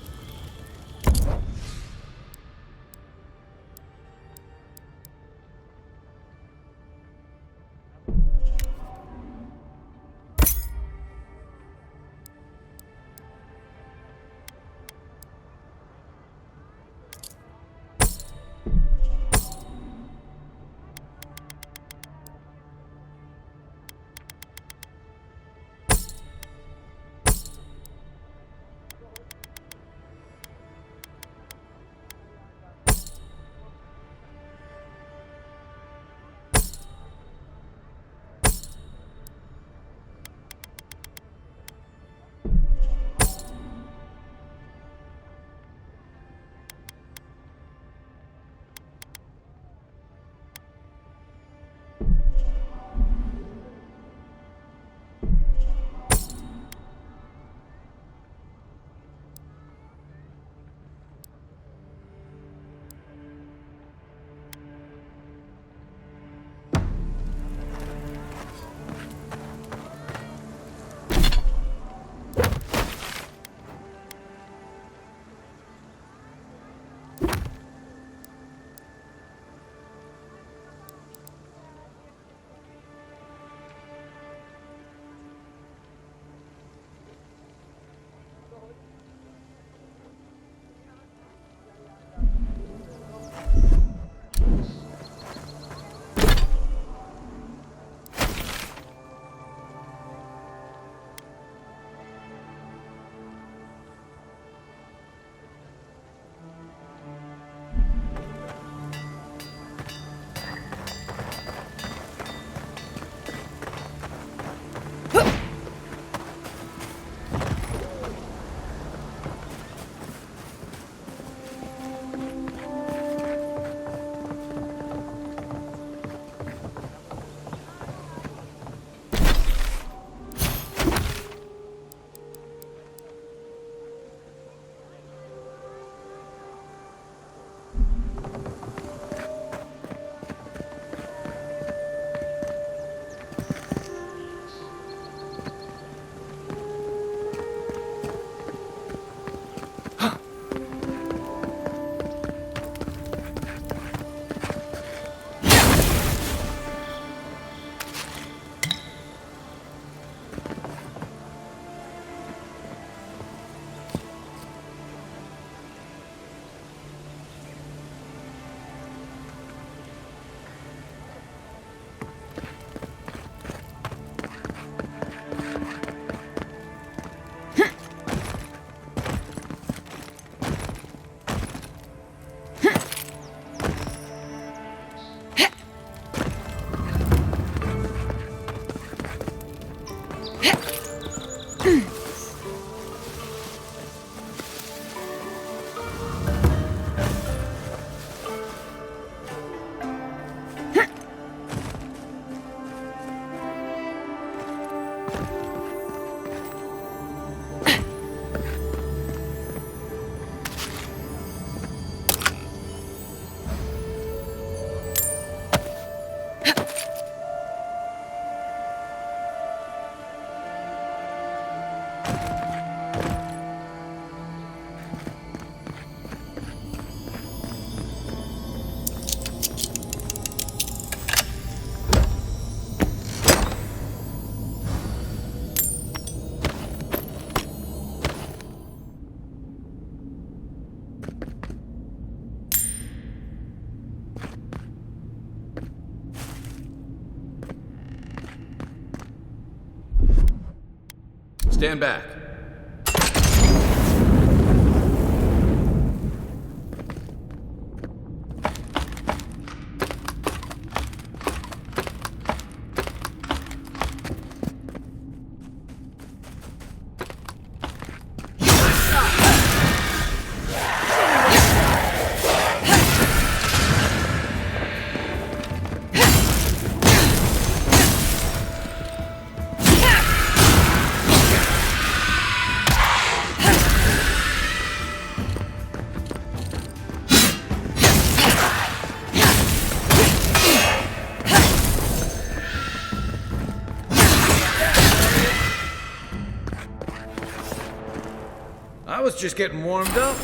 Stand back. I was just getting warmed up.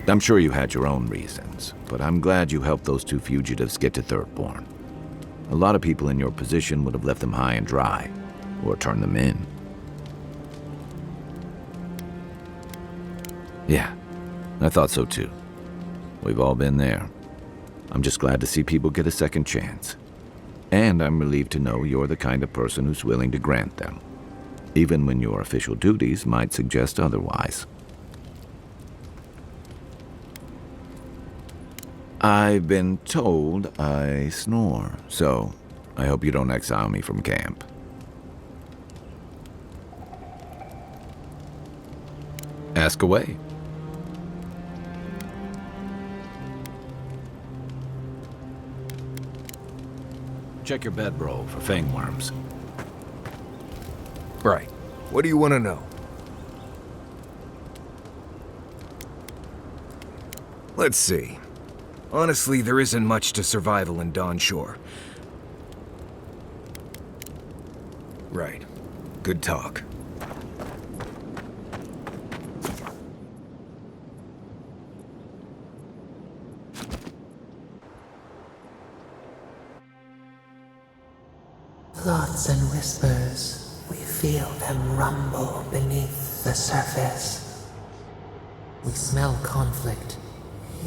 I'm sure you had your own reasons, but I'm glad you helped those two fugitives get to Thirdborn. A lot of people in your position would have left them high and dry, or turned them in. Yeah, I thought so too. We've all been there. I'm just glad to see people get a second chance. And I'm relieved to know you're the kind of person who's willing to grant them, even when your official duties might suggest otherwise. I've been told I snore, so I hope you don't exile me from camp. Ask away. Check your bedroll for fangworms. Right. What do you want to know? Let's see. Honestly, there isn't much to survival in Dawn Shore. Right. Good talk. Thoughts and whispers, we feel them rumble beneath the surface. We smell conflict.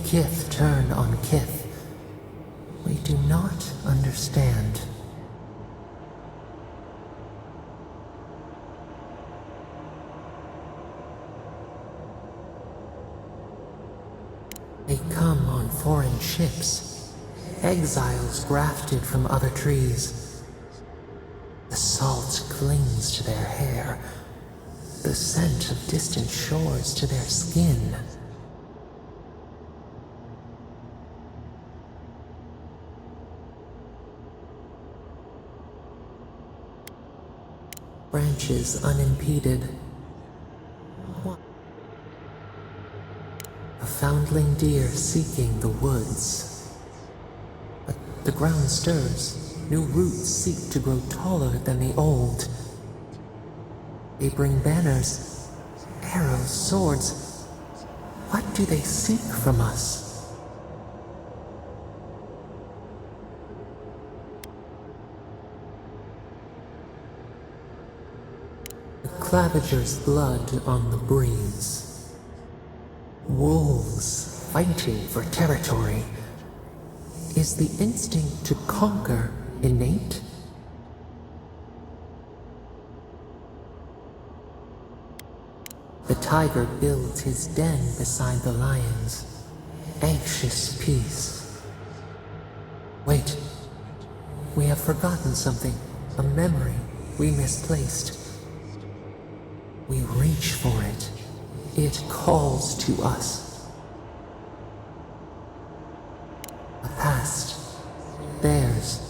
Kith turn on kith. We do not understand. They come on foreign ships, exiles grafted from other trees. The salt clings to their hair, the scent of distant shores to their skin. Branches unimpeded. A foundling deer seeking the woods. But the ground stirs. New roots seek to grow taller than the old. They bring banners, arrows, swords. What do they seek from us? The Claviger's blood on the breeze. Wolves fighting for territory. Is the instinct to conquer innate? The tiger builds his den beside the lions. Anxious peace. Wait. We have forgotten something. A memory we misplaced. We reach for it. It calls to us. A past. Theirs.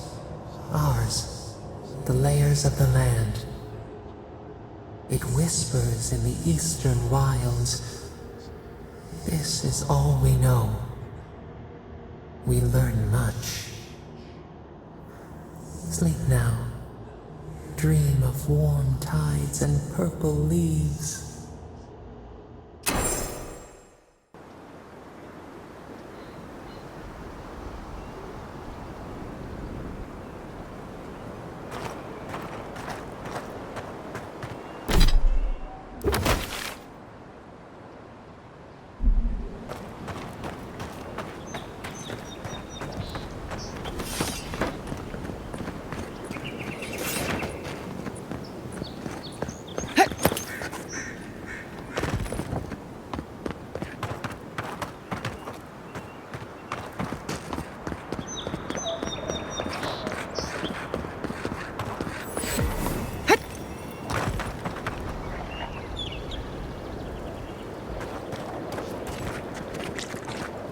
Ours. The layers of the land. It whispers in the eastern wilds. This is all we know. We learn much. Sleep now. Dream of warm tides and purple leaves.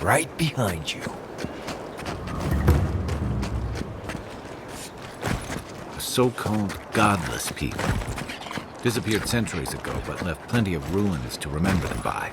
Right behind you. The so-called godless people. Disappeared centuries ago, but left plenty of ruins to remember them by.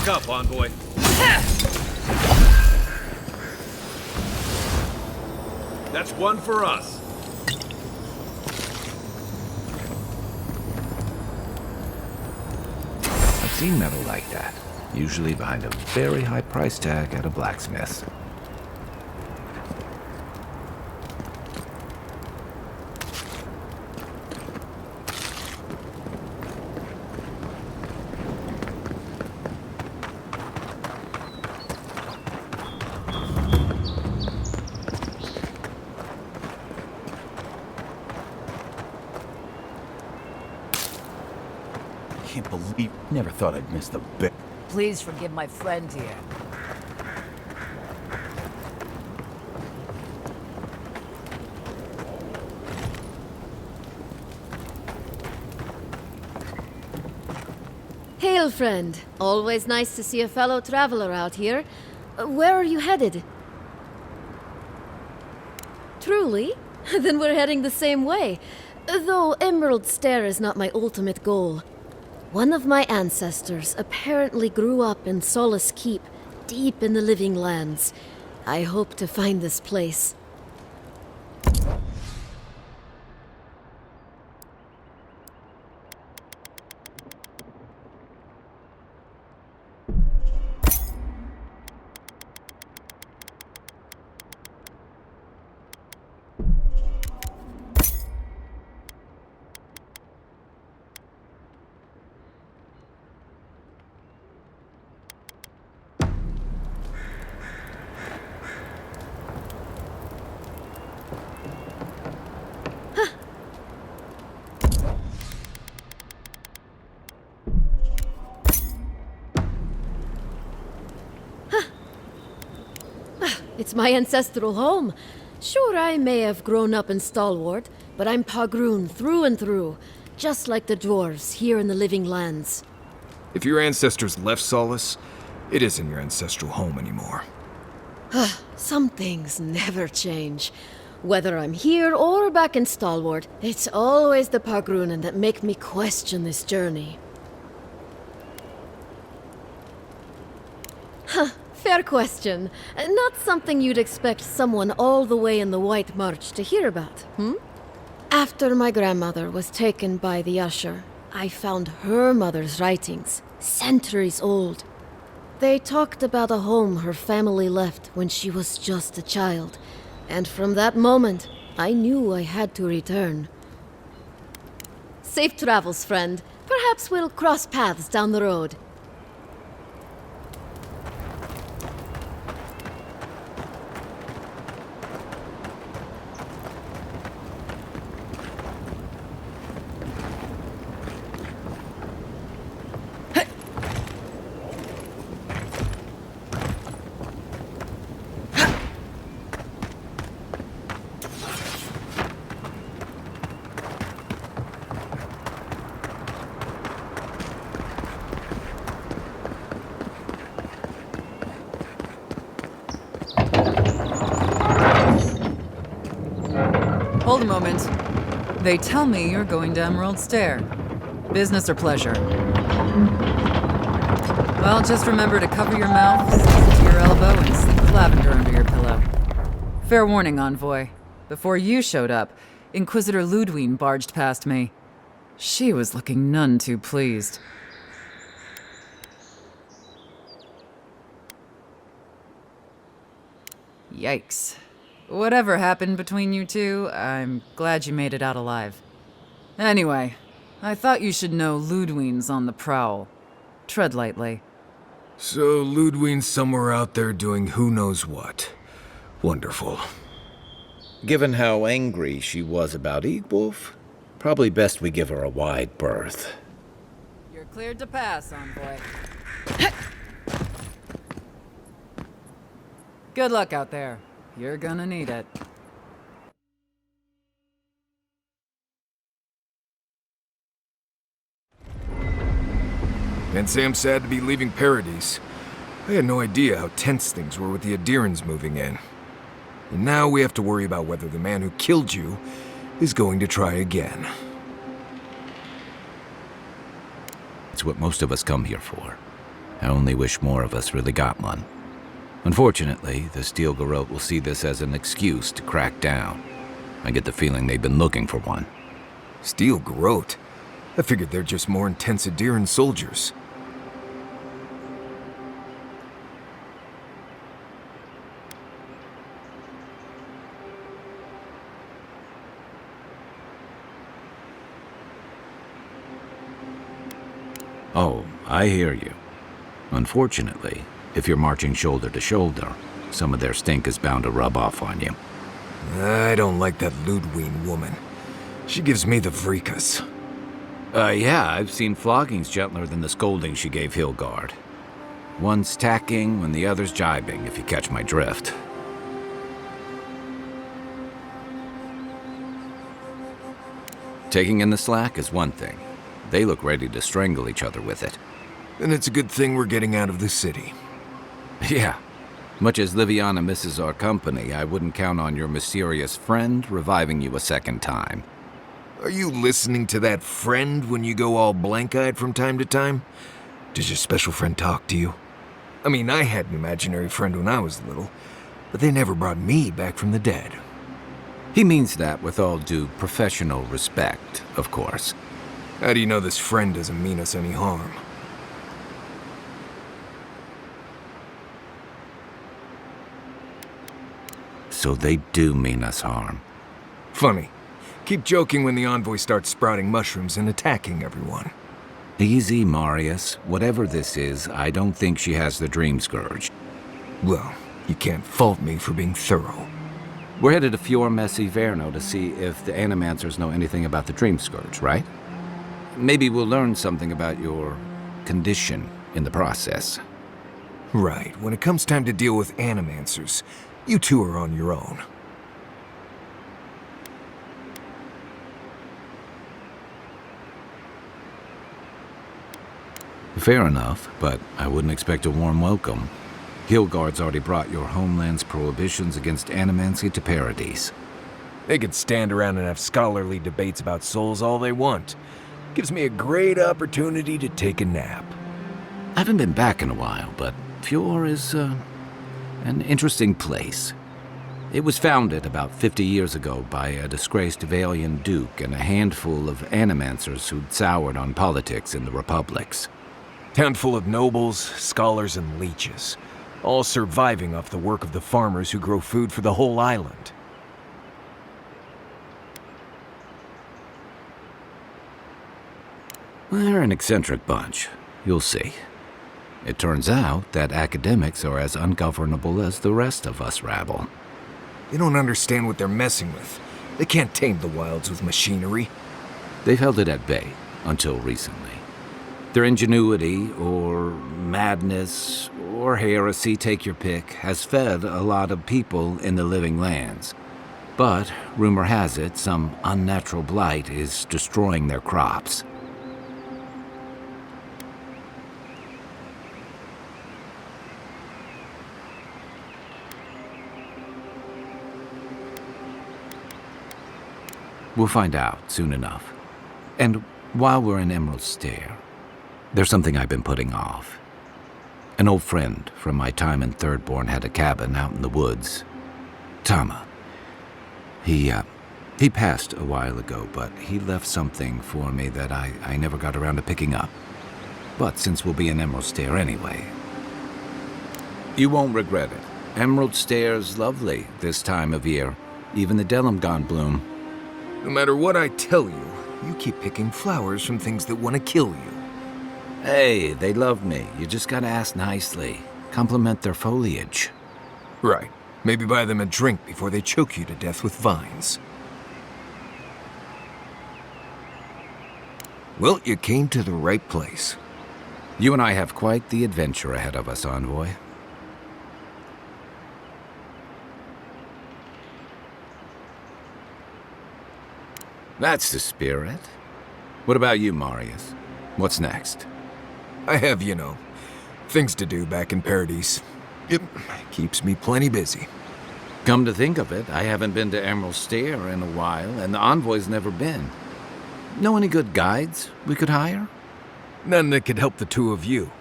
Up, envoy. That's one for us. I've seen metal like that, usually behind a very high price tag at a blacksmith. believe. Never thought I'd miss the bit. Please forgive my friend here. Hail, friend. Always nice to see a fellow traveler out here. Where are you headed? Truly? Then we're heading the same way. Though Emerald Stair is not my ultimate goal. One of my ancestors apparently grew up in Solace Keep, deep in the Living Lands. I hope to find this place. It's my ancestral home. Sure, I may have grown up in Stalwart, but I'm Pagroon through and through, just like the dwarves here in the Living Lands. If your ancestors left Solace, it isn't your ancestral home anymore. Some things never change. Whether I'm here or back in Stalwart, it's always the Pagroonen that make me question this journey. Fair question. Not something you'd expect someone all the way in the White March to hear about, After my grandmother was taken by the Usher, I found her mother's writings, centuries old. They talked about a home her family left when she was just a child, and from that moment, I knew I had to return. Safe travels, friend. Perhaps we'll cross paths down the road. Hold a moment. They tell me you're going to Emerald Stair. Business or pleasure? Well, just remember to cover your mouth, sneeze it to your elbow, and slip the lavender under your pillow. Fair warning, Envoy. Before you showed up, Inquisitor Ludwine barged past me. She was looking none too pleased. Yikes. Whatever happened between you two, I'm glad you made it out alive. Anyway, I thought you should know Ludwine's on the prowl. Tread lightly. So Ludwine's somewhere out there doing who knows what. Wonderful. Given how angry she was about Eagwolf, probably best we give her a wide berth. You're cleared to pass, Envoy. Good luck out there. You're gonna need it. Can't say I'm sad to be leaving Paradise. I had no idea how tense things were with the Adirans moving in. And now we have to worry about whether the man who killed you is going to try again. It's what most of us come here for. I only wish more of us really got one. Unfortunately, the Steel Garrote will see this as an excuse to crack down. I get the feeling they've been looking for one. Steel Garrote? I figured they're just more intense Adiran soldiers. Oh, I hear you. Unfortunately, if you're marching shoulder to shoulder, some of their stink is bound to rub off on you. I don't like that Ludwine woman. She gives me the vreekas. Yeah, I've seen floggings gentler than the scolding she gave Hilgard. One's tacking when the other's jibing, if you catch my drift. Taking in the slack is one thing. They look ready to strangle each other with it. Then it's a good thing we're getting out of the city. Yeah. Much as Liviana misses our company, I wouldn't count on your mysterious friend reviving you a second time. Are you listening to that friend when you go all blank-eyed from time to time? Does your special friend talk to you? I mean, I had an imaginary friend when I was little, but they never brought me back from the dead. He means that with all due professional respect, of course. How do you know this friend doesn't mean us any harm? So they do mean us harm. Funny. Keep joking when the envoy starts sprouting mushrooms and attacking everyone. Easy, Marius. Whatever this is, I don't think she has the Dream Scourge. Well, you can't fault me for being thorough. We're headed to Fior Messi Verno to see if the Animancers know anything about the Dream Scourge, right? Maybe we'll learn something about your condition in the process. Right. When it comes time to deal with Animancers, you two are on your own. Fair enough, but I wouldn't expect a warm welcome. Hilgard's already brought your homeland's prohibitions against animancy to Paradise. They could stand around and have scholarly debates about souls all they want. Gives me a great opportunity to take a nap. I haven't been back in a while, but Fior is, an interesting place. It was founded about 50 years ago by a disgraced Valian duke and a handful of animancers who'd soured on politics in the republics. Town full of nobles, scholars, and leeches, all surviving off the work of the farmers who grow food for the whole island. They're an eccentric bunch. You'll see. It turns out that academics are as ungovernable as the rest of us rabble. They don't understand what they're messing with. They can't tame the wilds with machinery. They've held it at bay, until recently. Their ingenuity, or madness, or heresy, take your pick, has fed a lot of people in the living lands. But, rumor has it, some unnatural blight is destroying their crops. We'll find out soon enough. And while we're in Emerald Stair, there's something I've been putting off. An old friend from my time in Thirdborn had a cabin out in the woods. Tama. He passed a while ago, but he left something for me that I never got around to picking up. But since we'll be in Emerald Stair anyway, you won't regret it. Emerald Stair's lovely this time of year. Even the Delimgon bloom. No matter what I tell you, you keep picking flowers from things that want to kill you. Hey, they love me. You just gotta ask nicely. Compliment their foliage. Right. Maybe buy them a drink before they choke you to death with vines. Well, you came to the right place. You and I have quite the adventure ahead of us, Envoy. That's the spirit. What about you, Marius? What's next? I have, things to do back in Paradise. It keeps me plenty busy. Come to think of it, I haven't been to Emerald Stair in a while, and the Envoy's never been. Know any good guides we could hire? None that could help the two of you.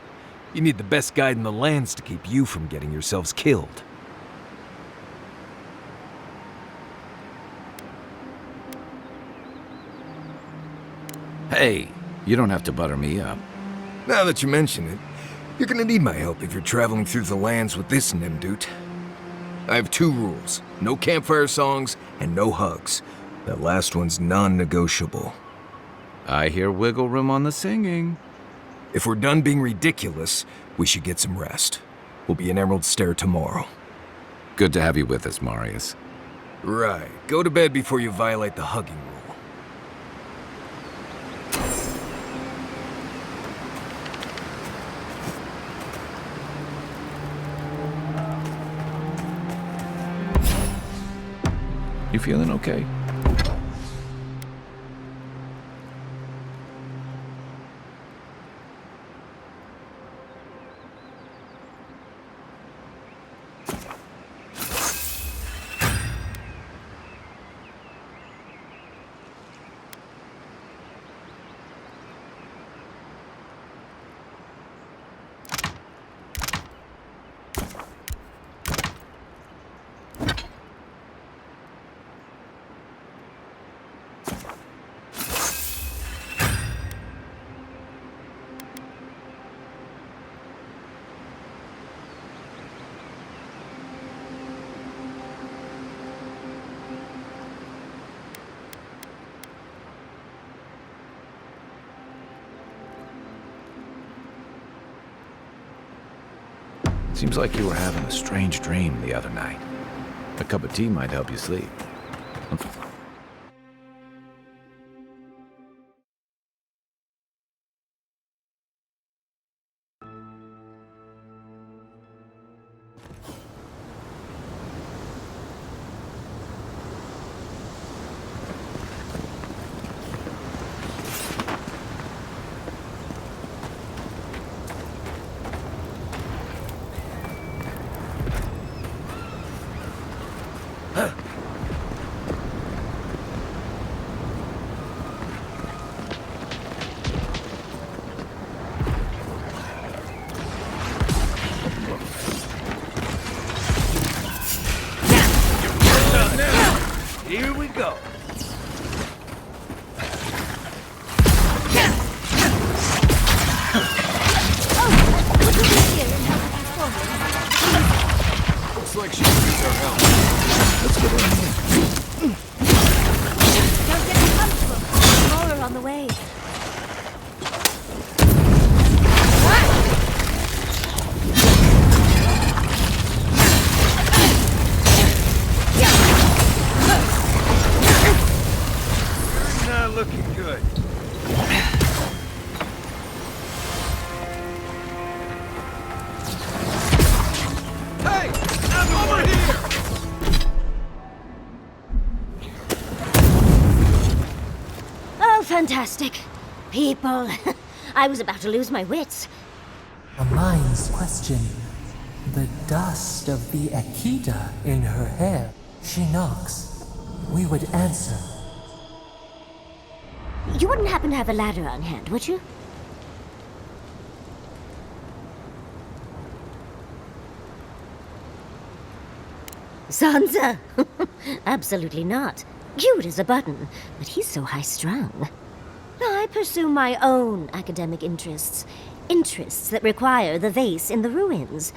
You need the best guide in the lands to keep you from getting yourselves killed. Hey, you don't have to butter me up. Now that you mention it, you're gonna need my help if you're traveling through the lands with this Nimdut. I have 2 rules. No campfire songs and no hugs. That last one's non-negotiable. I hear wiggle room on the singing. If we're done being ridiculous, we should get some rest. We'll be in Emerald Stair tomorrow. Good to have you with us, Marius. Right. Go to bed before you violate the hugging rule. You feeling okay? Seems like you were having a strange dream the other night. A cup of tea might help you sleep. Here we go. Looks like she needs our help. Let's get her in here. Don't get too comfortable. More on the way. You're not looking good. Hey! Over here! Oh, fantastic. People. I was about to lose my wits. A mind's question. The dust of the Akita in her hair. She knocks. We would answer. You wouldn't happen to have a ladder on hand, would you? Sansa? Absolutely not. Cute as a button, but he's so high-strung. I pursue my own academic interests. Interests that require the vase in the ruins.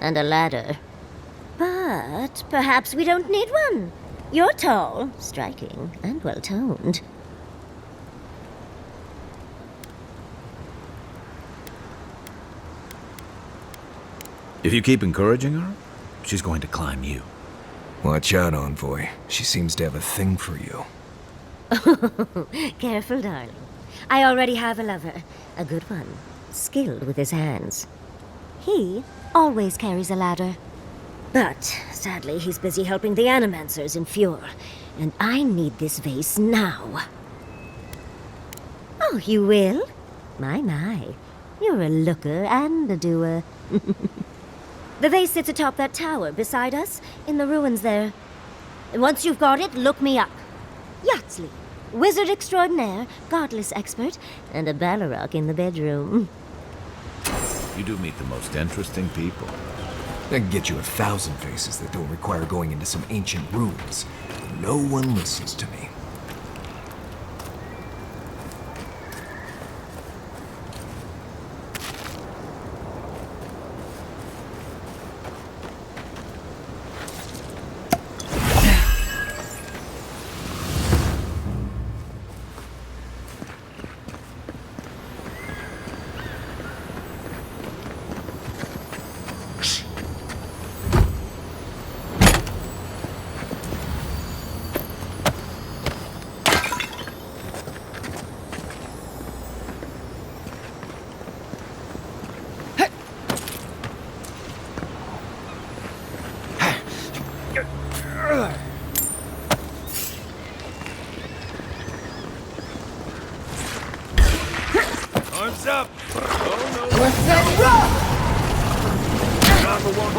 And a ladder. But perhaps we don't need one. You're tall, striking, and well-toned. If you keep encouraging her, she's going to climb you. Watch out, Envoy. She seems to have a thing for you. Careful, darling. I already have a lover. A good one. Skilled with his hands. He always carries a ladder. But, sadly, he's busy helping the Animancers in Fjord. And I need this vase now. Oh, you will? My. You're a looker and a doer. The vase sits atop that tower beside us, in the ruins there. And once you've got it, look me up. Yatsley, wizard extraordinaire, godless expert, and a Balrog in the bedroom. You do meet the most interesting people. I can get you 1,000 faces that don't require going into some ancient ruins. No one listens to me.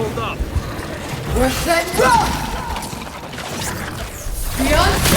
hold up. We're set rough! Beyond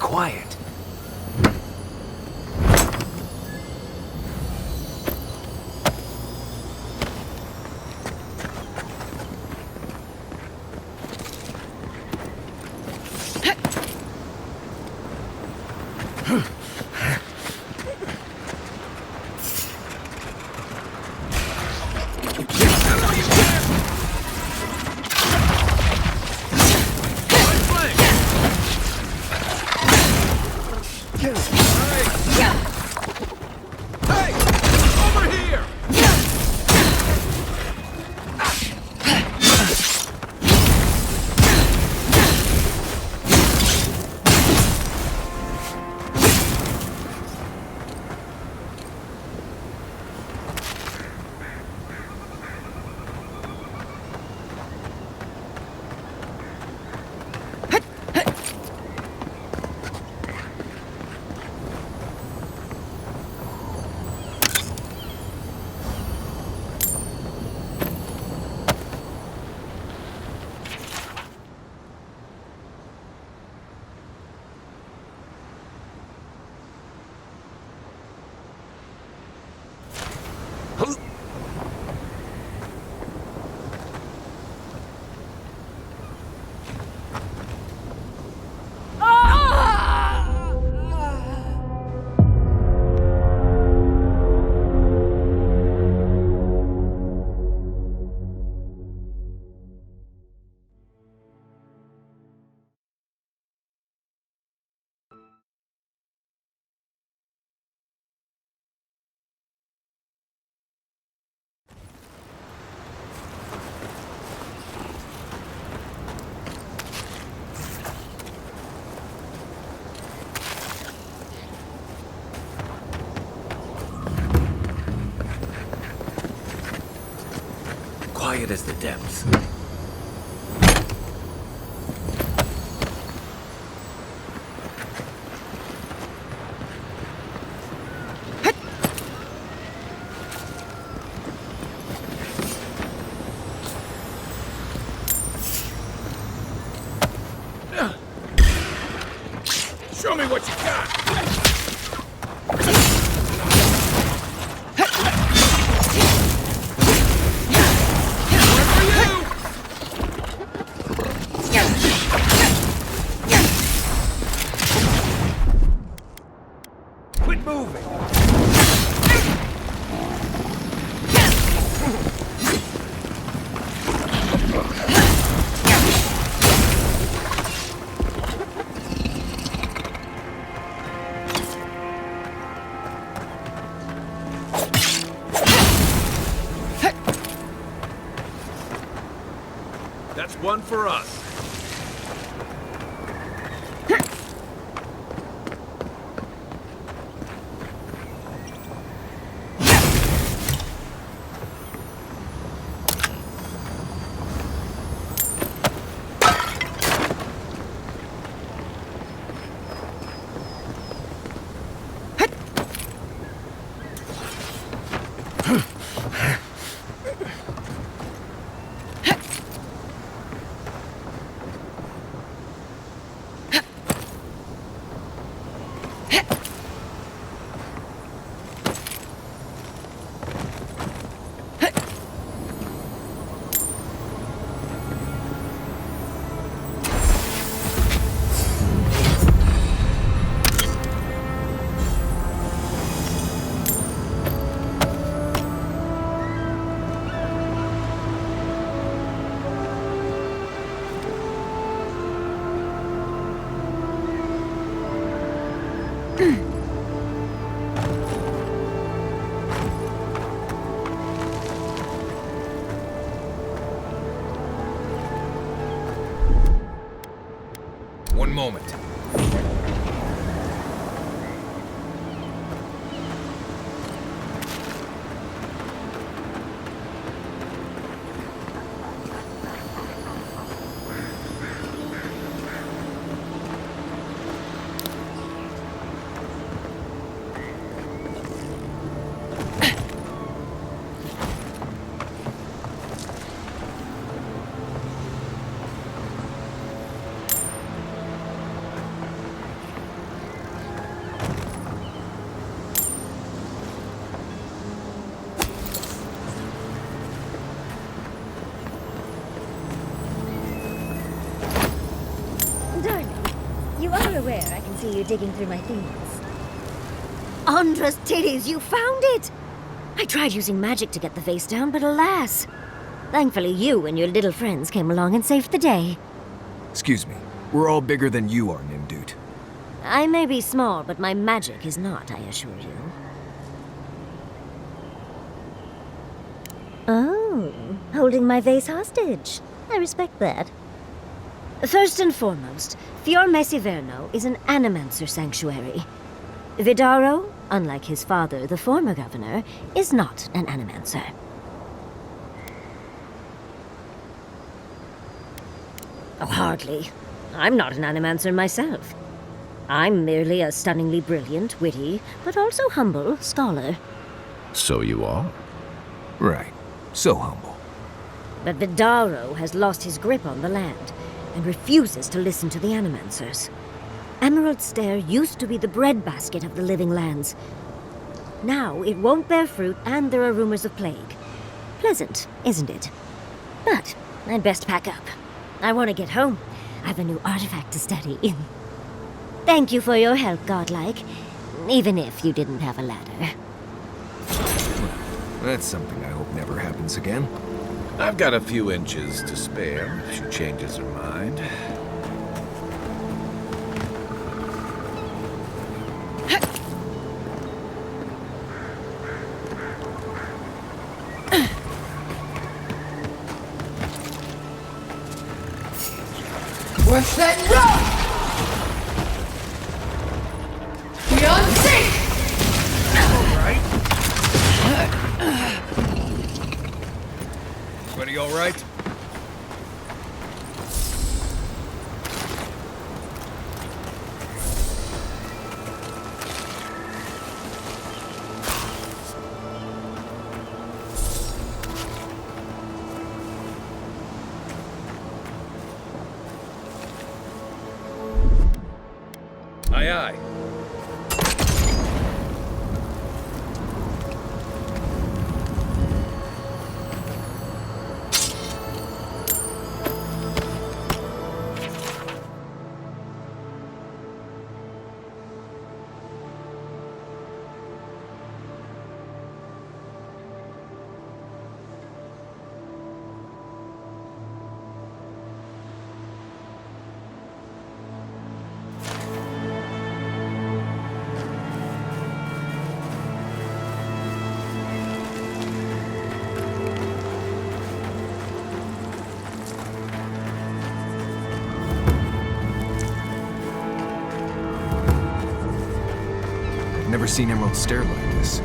Quiet. Quiet as the depths. Show me what you got! Quit moving! That's one for us. moment. You are aware I can see you digging through my things. Andra's titties, you found it! I tried using magic to get the vase down, but alas. Thankfully, you and your little friends came along and saved the day. Excuse me. We're all bigger than you are, Nimdude. I may be small, but my magic is not, I assure you. Oh, holding my vase hostage. I respect that. First and foremost, Fiorme Siverno is an animancer sanctuary. Vidaro, unlike his father, the former governor, is not an animancer. Oh, hardly. I'm not an animancer myself. I'm merely a stunningly brilliant, witty, but also humble scholar. So you are? Right. So humble. But Vidaro has lost his grip on the land and refuses to listen to the animancers. Emerald Stair used to be the breadbasket of the living lands. Now it won't bear fruit, and there are rumors of plague. Pleasant, isn't it? But I'd best pack up. I want to get home. I have a new artifact to study. Thank you for your help, Godlike. Even if you didn't have a ladder. That's something I hope never happens again. I've got a few inches to spare if she changes her mind. We're setting up! Beyond sync! Everybody all right? Aye, aye. Never seen Emerald Stair like this.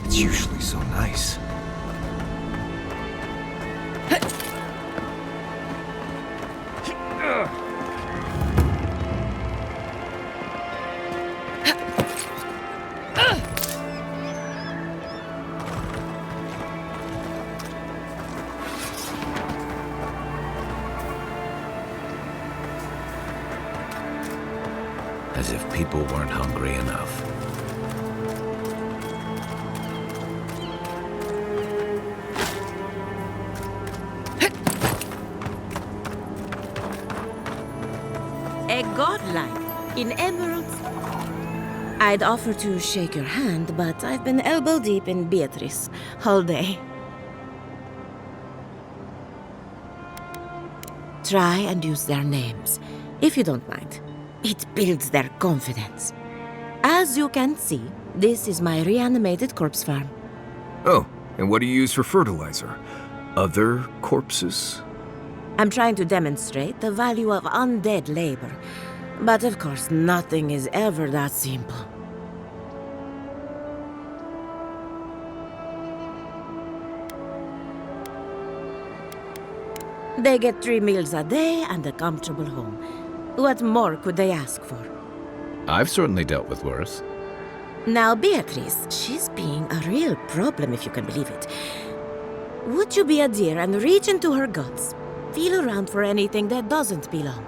It's usually so nice. As if people weren't hungry enough. A godlike in emeralds. I'd offer to shake your hand, but I've been elbow deep in Beatrice all day. Try and use their names, if you don't mind. It builds their confidence. As you can see, this is my reanimated corpse farm. Oh, and what do you use for fertilizer? Other corpses? I'm trying to demonstrate the value of undead labor. But of course, nothing is ever that simple. They get 3 meals a day and a comfortable home. What more could they ask for? I've certainly dealt with worse. Now, Beatrice, she's being a real problem, if you can believe it. Would you be a dear and reach into her guts? Feel around for anything that doesn't belong.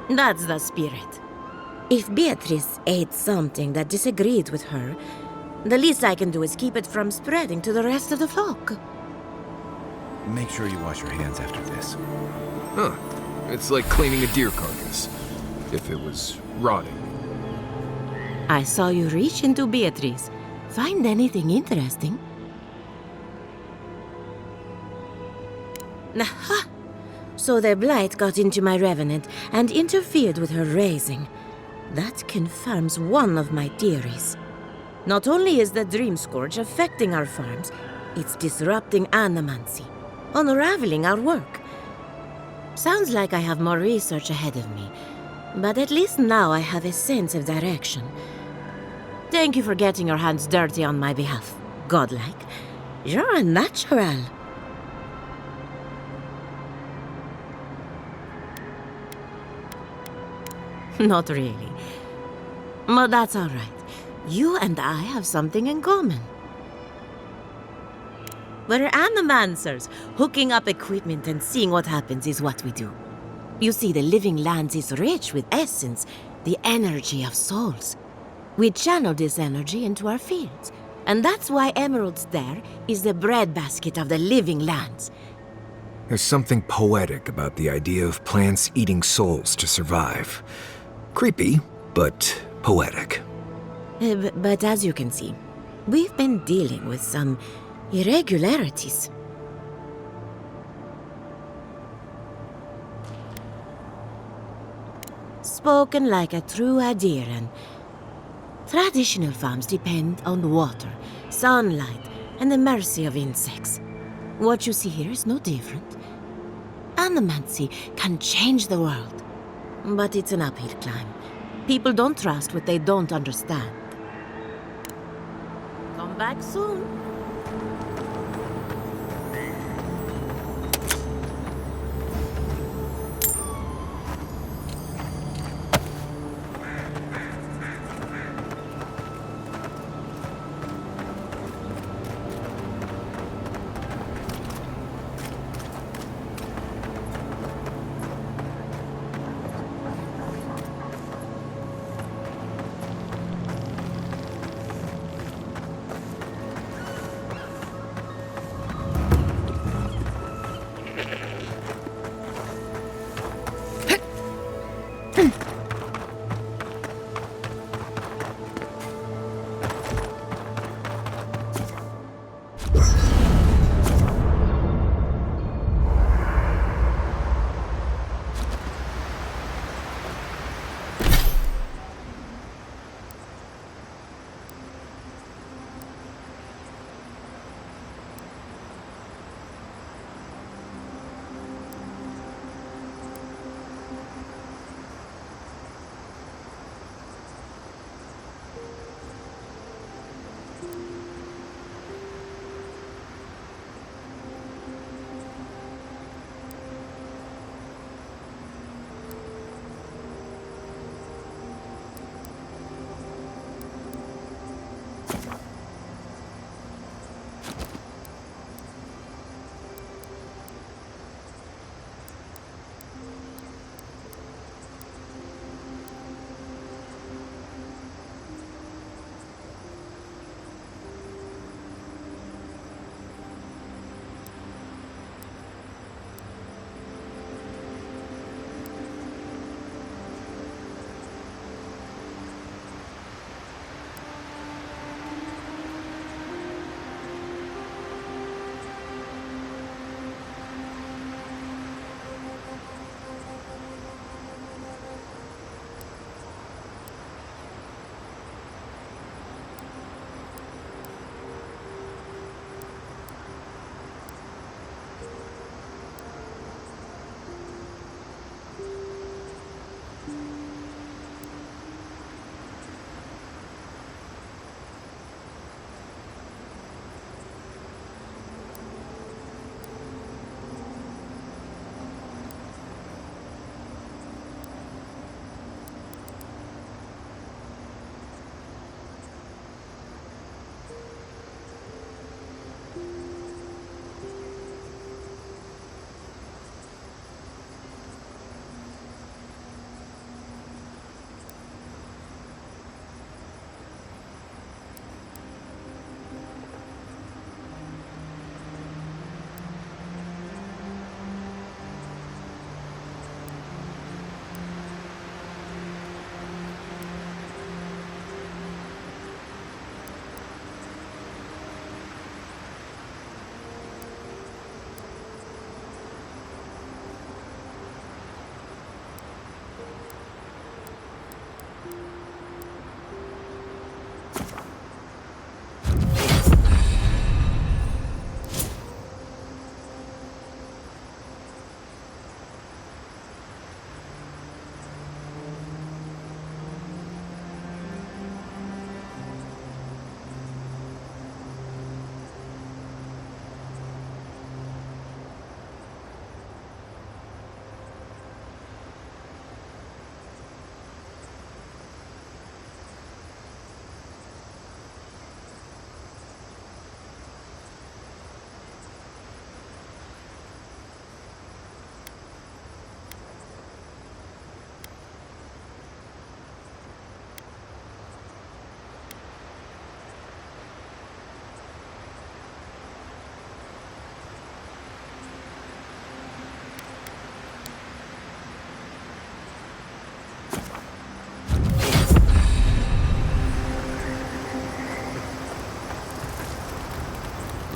That's the spirit. If Beatrice ate something that disagreed with her, the least I can do is keep it from spreading to the rest of the flock. Make sure you wash your hands after this. Huh. It's like cleaning a deer carcass. If it was rotting. I saw you reach into Beatrice. Find anything interesting? Aha! So the blight got into my revenant and interfered with her raising. That confirms one of my theories. Not only is the Dream Scourge affecting our farms, it's disrupting animancy, unraveling our work. Sounds like I have more research ahead of me, but at least now I have a sense of direction. Thank you for getting your hands dirty on my behalf, godlike. You're a natural. Not really. But that's all right. You and I have something in common. We're animancers. Hooking up equipment and seeing what happens is what we do. You see, the living lands is rich with essence, the energy of souls. We channel this energy into our fields. And that's why Emerald's there is the breadbasket of the living lands. There's something poetic about the idea of plants eating souls to survive. Creepy, but poetic. But as you can see, we've been dealing with some irregularities. Spoken like a true Adiran. Traditional farms depend on water, sunlight, and the mercy of insects. What you see here is no different. Animancy can change the world, but it's an uphill climb. People don't trust what they don't understand. Come back soon.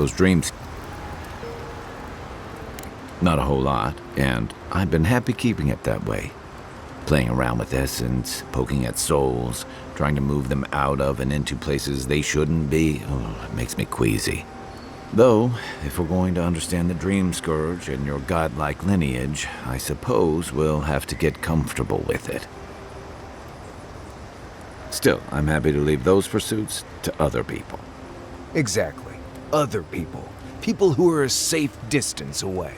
those dreams. Not a whole lot, and I've been happy keeping it that way. Playing around with essence, poking at souls, trying to move them out of and into places they shouldn't be. Oh, it makes me queasy. Though, if we're going to understand the Dream Scourge and your godlike lineage, I suppose we'll have to get comfortable with it. Still, I'm happy to leave those pursuits to other people. Exactly. Other people. People who are a safe distance away.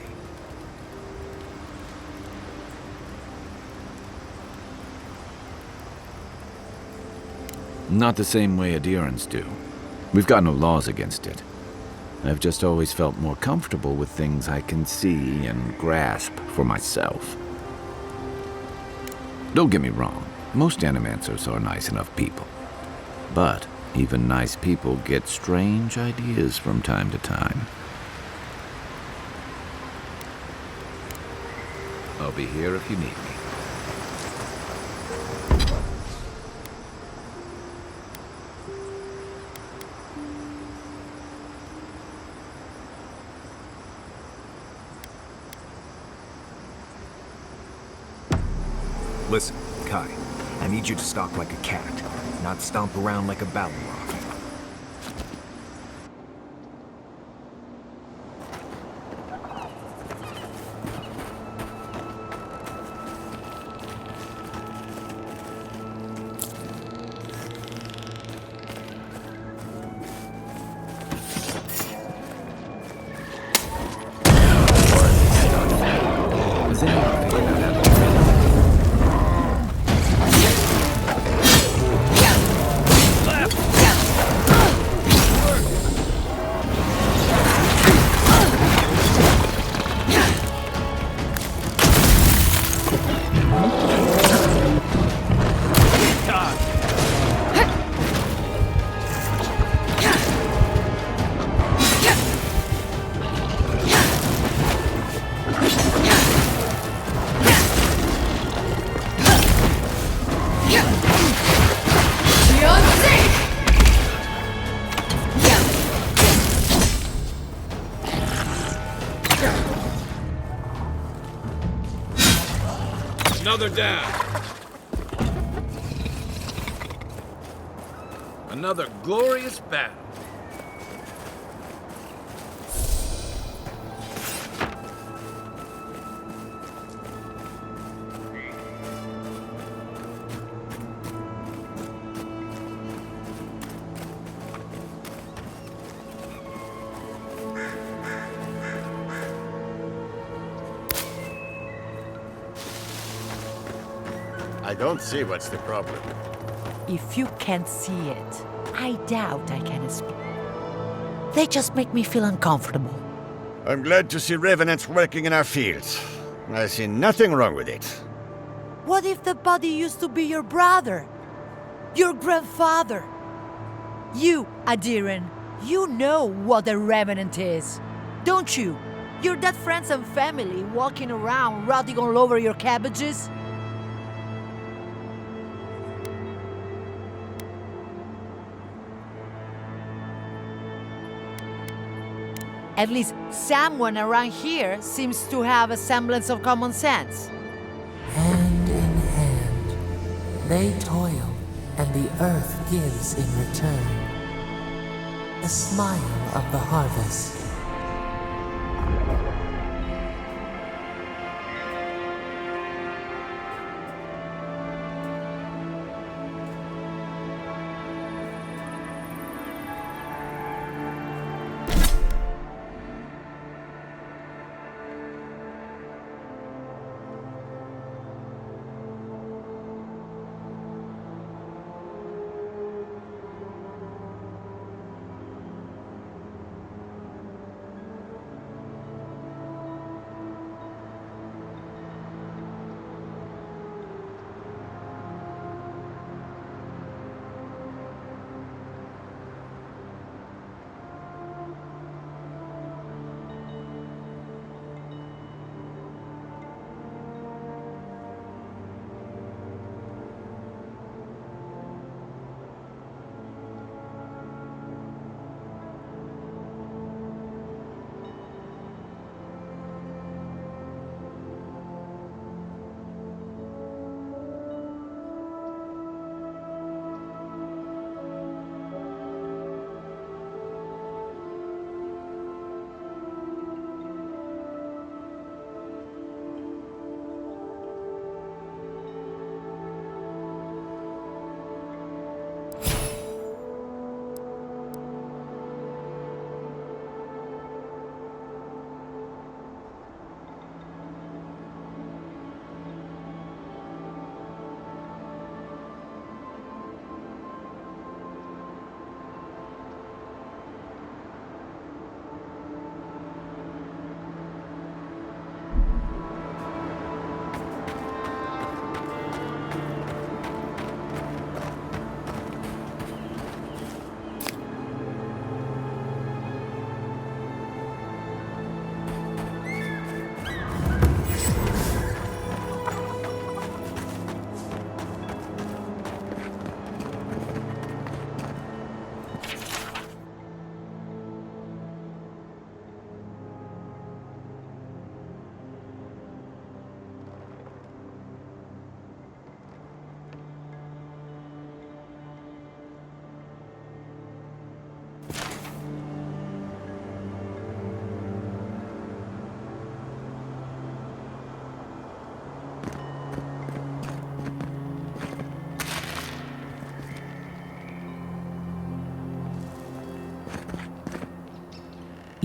Not the same way adherents do. We've got no laws against it. I've just always felt more comfortable with things I can see and grasp for myself. Don't get me wrong, most animancers are nice enough people. But even nice people get strange ideas from time to time. I'll be here if you need me. Listen, Kai, I need you to stalk like a cat, not stomp around like a Balrog. Another down. Another glorious battle. I don't see what's the problem. If you can't see it, I doubt I can explain. They just make me feel uncomfortable. I'm glad to see revenants working in our fields. I see nothing wrong with it. What if the body used to be your brother? Your grandfather? You, Adiran, you know what a revenant is, don't you? Your dead friends and family walking around rotting all over your cabbages? At least someone around here seems to have a semblance of common sense. Hand in hand, they toil, and the earth gives in return. The smile of the harvest.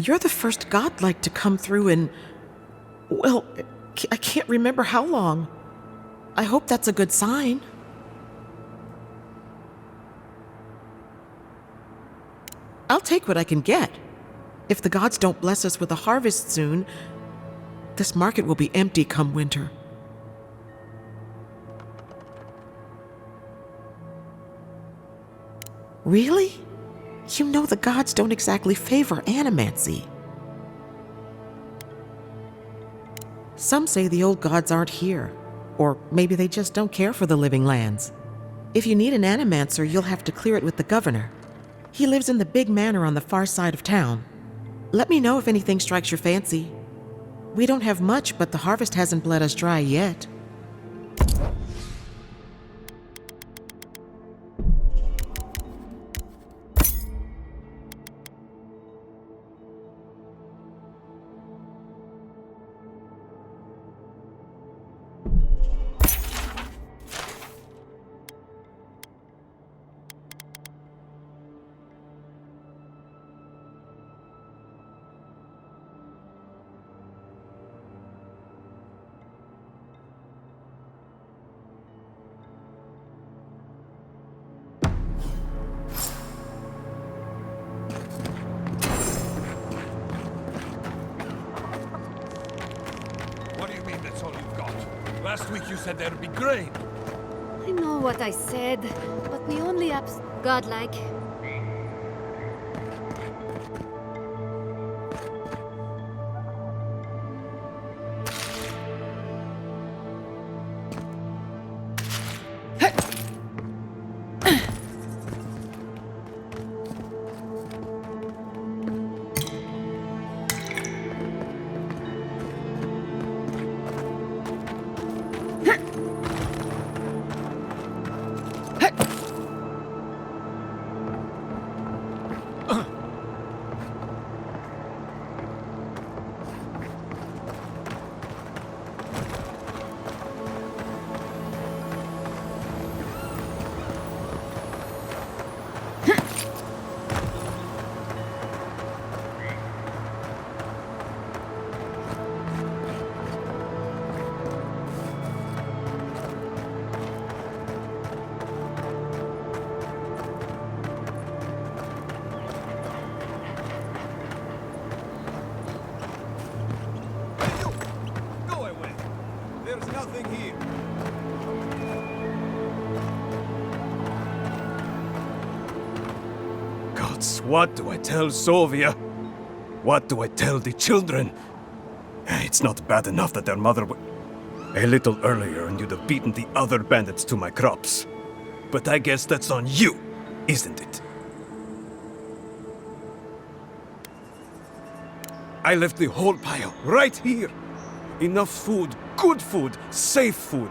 You're the first godlike to come through in... well, I can't remember how long. I hope that's a good sign. I'll take what I can get. If the gods don't bless us with a harvest soon, this market will be empty come winter. Really? You know the gods don't exactly favor animancy. Some say the old gods aren't here, or maybe they just don't care for the living lands. If you need an animancer, you'll have to clear it with the governor. He lives in the big manor on the far side of town. Let me know if anything strikes your fancy. We don't have much, but the harvest hasn't bled us dry yet. What do you mean that's all you've got? Last week you said there'd be grain. I know what I said, but we only godlike. There's nothing here. Gods, what do I tell Sovia? What do I tell the children? It's not bad enough that their mother a little earlier and you'd have beaten the other bandits to my crops. But I guess that's on you, isn't it? I left the whole pile right here. Enough food, good food, safe food,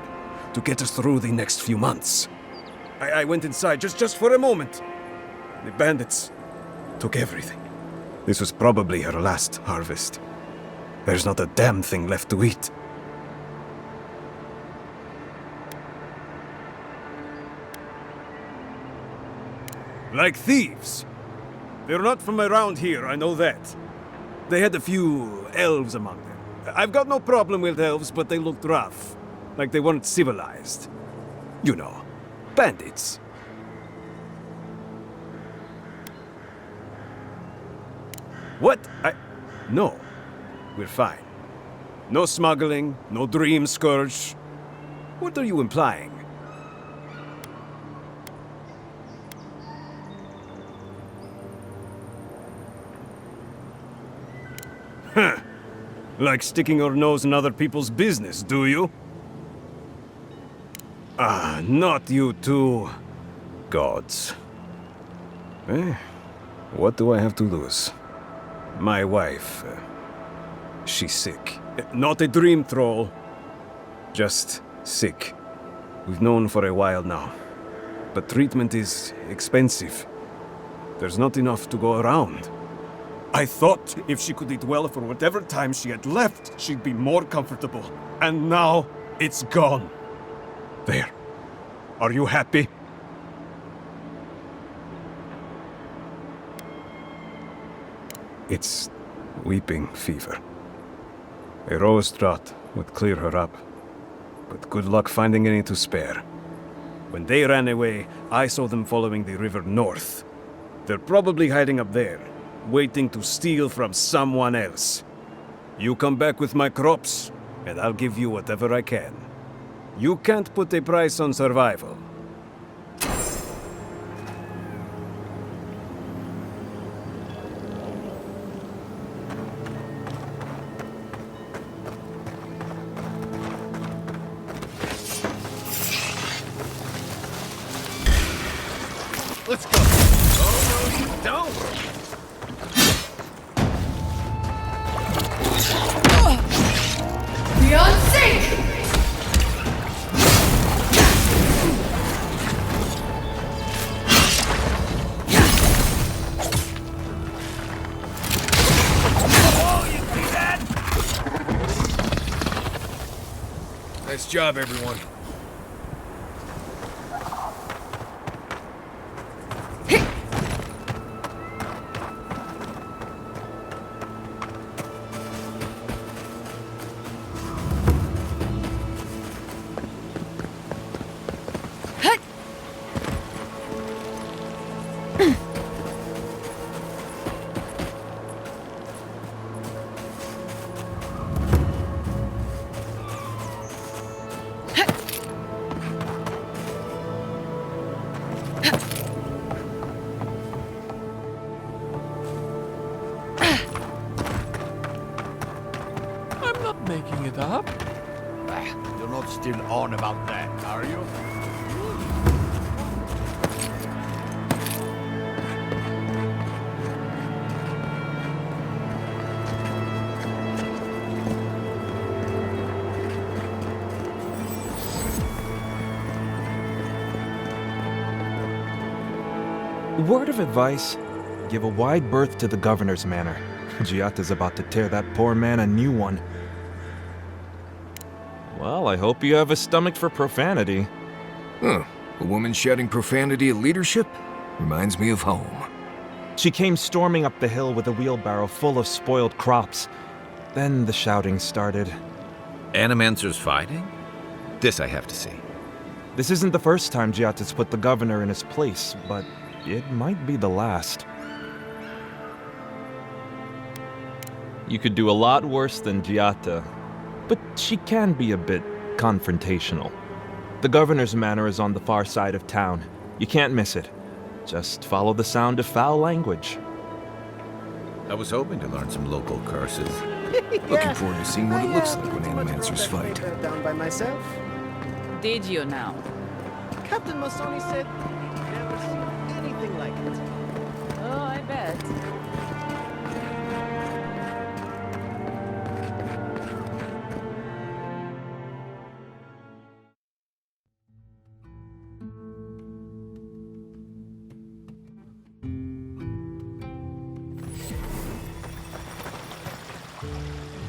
to get us through the next few months. I went inside just for a moment. The bandits took everything. This was probably her last harvest. There's not a damn thing left to eat. Like thieves. They're not from around here, I know that. They had a few elves among them. I've got no problem with elves, but they looked rough. Like they weren't civilized. You know, bandits. What? No. We're fine. No smuggling, no dream scourge. What are you implying? Huh. Like sticking your nose in other people's business, do you? Ah, not you too. Gods. What do I have to lose? My wife, she's sick. Not a dream troll. Just sick. We've known for a while now. But treatment is expensive. There's not enough to go around. I thought if she could eat well for whatever time she had left, she'd be more comfortable. And now, it's gone. There. Are you happy? It's weeping fever. A rose draught would clear her up, but good luck finding any to spare. When they ran away, I saw them following the river north. They're probably hiding up there, waiting to steal from someone else. You come back with my crops, and I'll give you whatever I can. You can't put a price on survival. Let's go. Oh, no, you don't. Beyond sync! Oh, you see that? Nice job, everyone. Making it up? You're not still on about that, are you? Word of advice, give a wide berth to the governor's manor. Giatta's about to tear that poor man a new one. Well, I hope you have a stomach for profanity. Huh. A woman shouting profanity at leadership? Reminds me of home. She came storming up the hill with a wheelbarrow full of spoiled crops. Then the shouting started. Animancers fighting? This I have to see. This isn't the first time Giatta's put the governor in his place, but it might be the last. You could do a lot worse than Giatta, but she can be a bit confrontational. The governor's manor is on the far side of town. You can't miss it. Just follow the sound of foul language. I was hoping to learn some local curses. Looking forward to seeing what it looks like when animancers fight. Down by myself. Did you now? Captain Masoni said he'd never seen anything like it. Oh, I bet.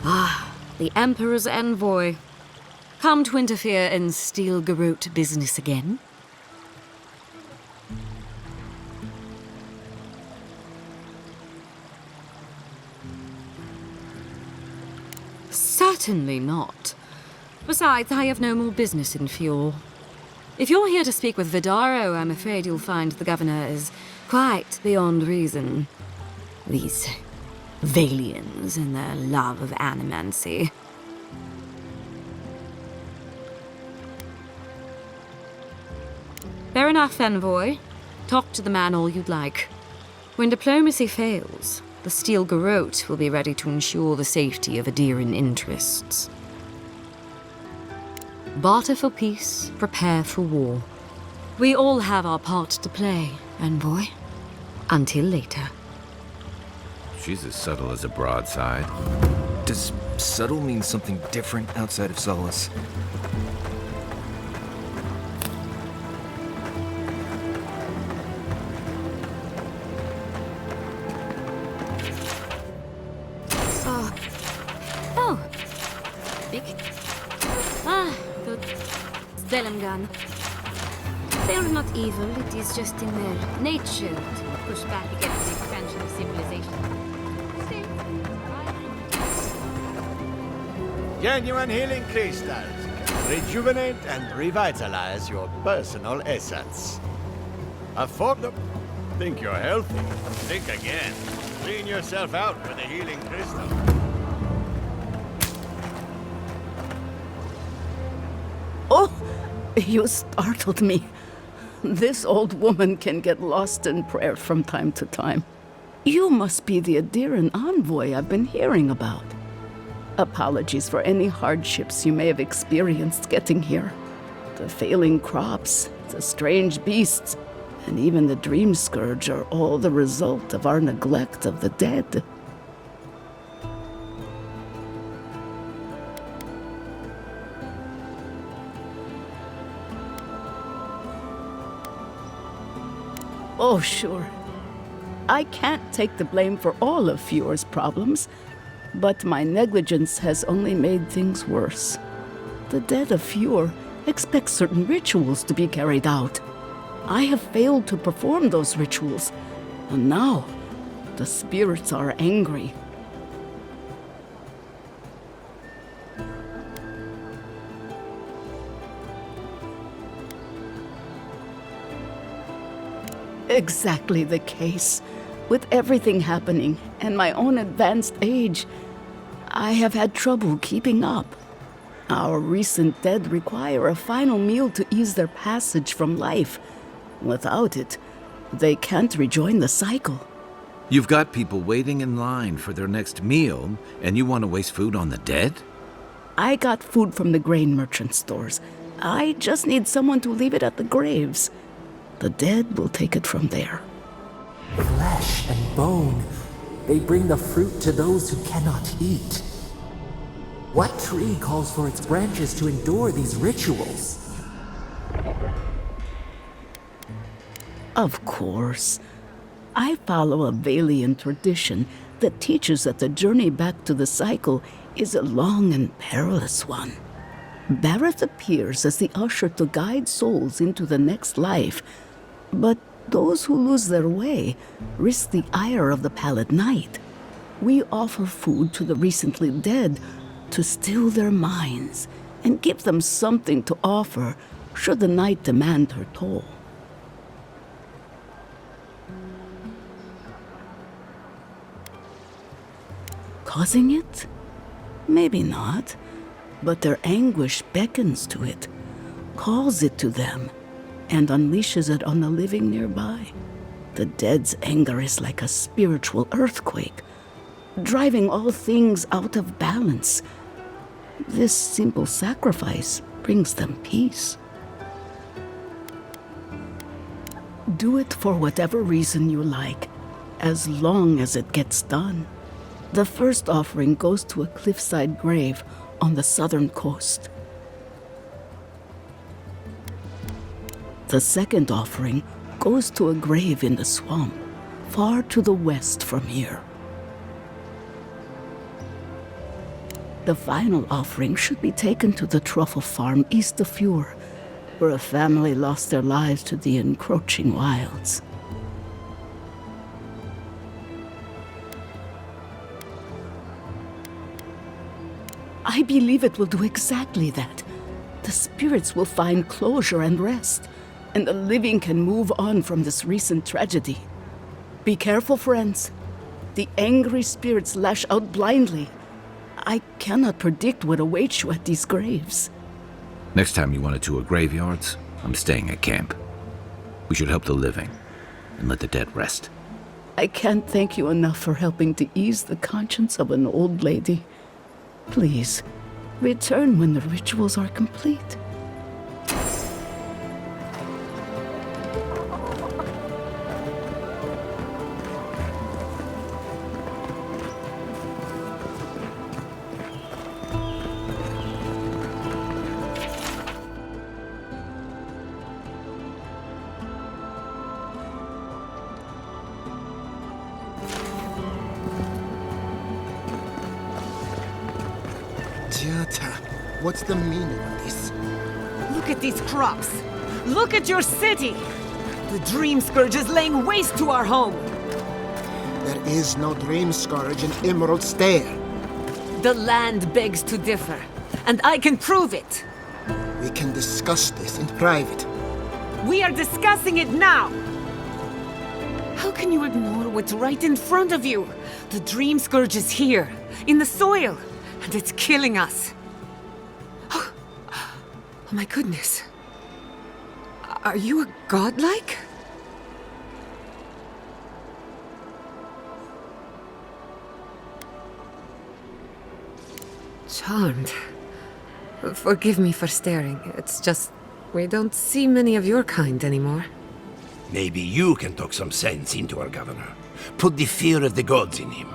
Ah, the Emperor's envoy. Come to interfere in Steel-Garrote business again? Certainly not. Besides, I have no more business in Fjord. If you're here to speak with Vidaro, I'm afraid you'll find the governor is quite beyond reason. These Valians and their love of animancy. Fair enough, envoy. Talk to the man all you'd like. When diplomacy fails, the Steel-Garrote will be ready to ensure the safety of Adiran interests. Barter for peace, prepare for war. We all have our part to play, envoy. Until later. She's as subtle as a broadside. Does subtle mean something different outside of Solace? Oh. Big. Ah, the Stellengan. They are not evil, it is just in their nature to push back against the expansion of civilization. See, Genuine healing crystals can rejuvenate and revitalize your personal essence. Affordable. Think you're healthy? Think again. Clean yourself out with a healing crystal. Oh, you startled me. This old woman can get lost in prayer from time to time. You must be the Adiran envoy I've been hearing about. Apologies for any hardships you may have experienced getting here. The failing crops, the strange beasts, and even the dream scourge are all the result of our neglect of the dead. Oh, sure. I can't take the blame for all of Fjord's problems, but my negligence has only made things worse. The dead of Fjord expect certain rituals to be carried out. I have failed to perform those rituals, and now the spirits are angry. Exactly the case. With everything happening and my own advanced age, I have had trouble keeping up. Our recent dead require a final meal to ease their passage from life. Without it, they can't rejoin the cycle. You've got people waiting in line for their next meal, and you want to waste food on the dead? I got food from the grain merchant stores. I just need someone to leave it at the graves. The dead will take it from there. Flesh and bone, they bring the fruit to those who cannot eat. What tree calls for its branches to endure these rituals? Of course. I follow a Valian tradition that teaches that the journey back to the cycle is a long and perilous one. Barrett appears as the usher to guide souls into the next life, but those who lose their way risk the ire of the Pallid Knight. We offer food to the recently dead to still their minds and give them something to offer should the Knight demand her toll. Causing it? Maybe not, but their anguish beckons to it, calls it to them, and unleashes it on the living nearby. The dead's anger is like a spiritual earthquake, driving all things out of balance. This simple sacrifice brings them peace. Do it for whatever reason you like, as long as it gets done. The first offering goes to a cliffside grave on the southern coast. The second offering goes to a grave in the swamp, far to the west from here. The final offering should be taken to the truffle farm east of Fjord, where a family lost their lives to the encroaching wilds. I believe it will do exactly that. The spirits will find closure and rest, and the living can move on from this recent tragedy. Be careful, friends. The angry spirits lash out blindly. I cannot predict what awaits you at these graves. Next time you want to tour graveyards, I'm staying at camp. We should help the living and let the dead rest. I can't thank you enough for helping to ease the conscience of an old lady. Please, return when the rituals are complete. What's the meaning of this? Look at these crops! Look at your city! The Dream Scourge is laying waste to our home! There is no Dream Scourge in Emerald Stair. The land begs to differ. and I can prove it. We can discuss this in private. We are discussing it now! How can you ignore what's right in front of you? The Dream Scourge is here, in the soil, and it's killing us. Oh my goodness. Are you a godlike? Charmed. Forgive me for staring. It's just, we don't see many of your kind anymore. Maybe you can talk some sense into our governor. Put the fear of the gods in him.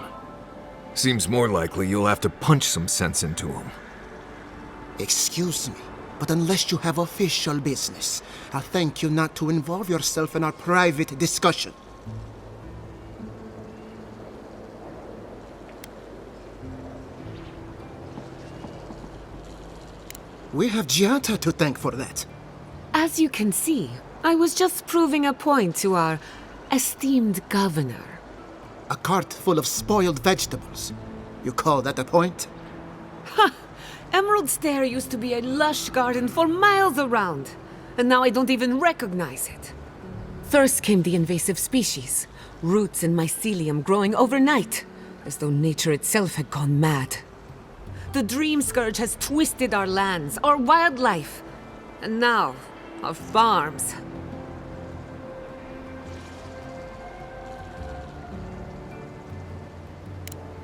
Seems more likely you'll have to punch some sense into him. Excuse me, but unless you have official business, I'll thank you not to involve yourself in our private discussion. We have Giata to thank for that. As you can see, I was just proving a point to our esteemed governor. A cart full of spoiled vegetables. You call that a point? Ha! Emerald Stair used to be a lush garden for miles around, and now I don't even recognize it. First came the invasive species, roots and mycelium growing overnight, as though nature itself had gone mad. The Dream Scourge has twisted our lands, our wildlife, and now, our farms.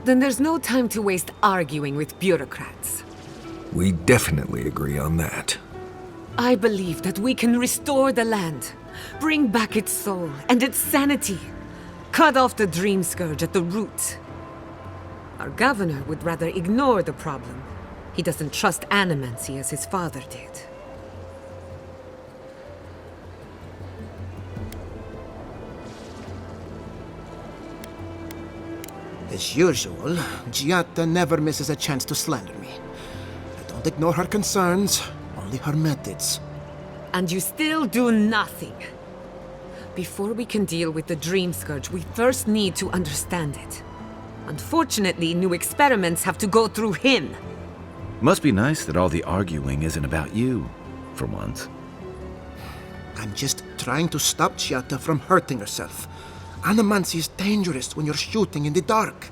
Then there's no time to waste arguing with bureaucrats. We definitely agree on that. I believe that we can restore the land, bring back its soul and its sanity, cut off the Dream Scourge at the root. Our governor would rather ignore the problem. He doesn't trust animancy as his father did. As usual, Giata never misses a chance to slander me. I don't ignore her concerns, only her methods. And you still do nothing. Before we can deal with the Dream Scourge, we first need to understand it. Unfortunately, new experiments have to go through him. Must be nice that all the arguing isn't about you, for once. I'm just trying to stop Giata from hurting herself. Animancy is dangerous when you're shooting in the dark.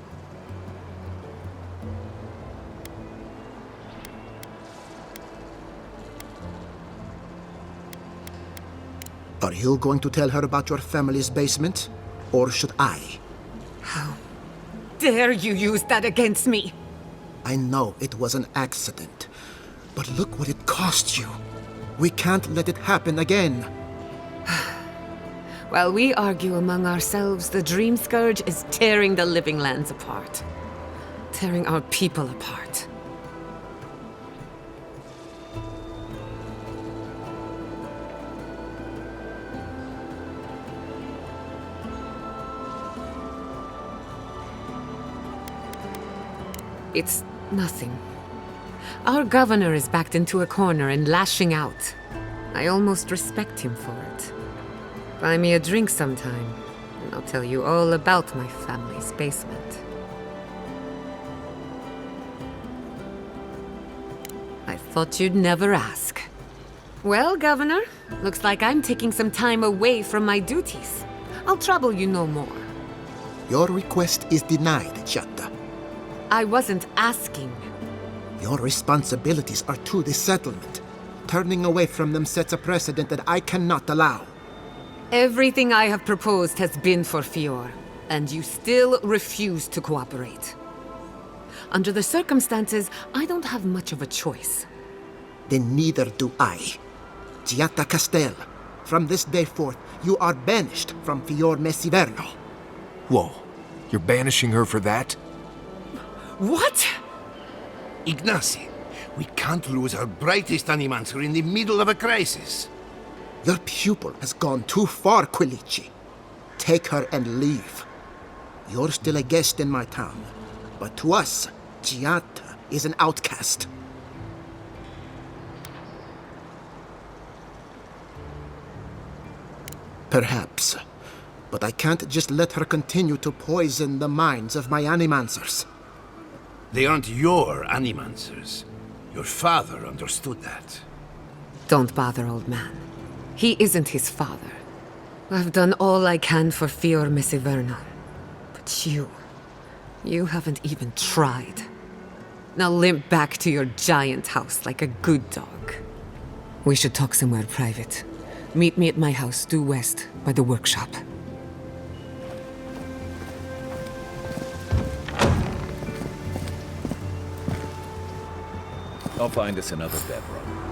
Are you going to tell her about your family's basement? Or should I? How dare you use that against me? I know it was an accident, but look what it cost you. We can't let it happen again. While we argue among ourselves, the Dream Scourge is tearing the living lands apart. Tearing our people apart. It's nothing. Our governor is backed into a corner and lashing out. I almost respect him for it. Buy me a drink sometime, and I'll tell you all about my family's basement. I thought you'd never ask. Well, Governor, looks like I'm taking some time away from my duties. I'll trouble you no more. Your request is denied, Giata. I wasn't asking. Your responsibilities are to the settlement. Turning away from them sets a precedent that I cannot allow. Everything I have proposed has been for Fior, and you still refuse to cooperate. Under the circumstances, I don't have much of a choice. Then neither do I. Giata Castel, from this day forth, you are banished from Fior Messiverno. Whoa, you're banishing her for that? What? Ignacy, we can't lose our brightest animancer in the middle of a crisis. Your pupil has gone too far, Quilici. Take her and leave. You're still a guest in my town, but to us, Giata is an outcast. Perhaps, but I can't just let her continue to poison the minds of my animancers. They aren't your animancers. Your father understood that. Don't bother, old man. He isn't his father. I've done all I can for Fior Messiverno. But you haven't even tried. Now limp back to your giant house like a good dog. We should talk somewhere private. Meet me at my house due west by the workshop. I'll find us another bedroom.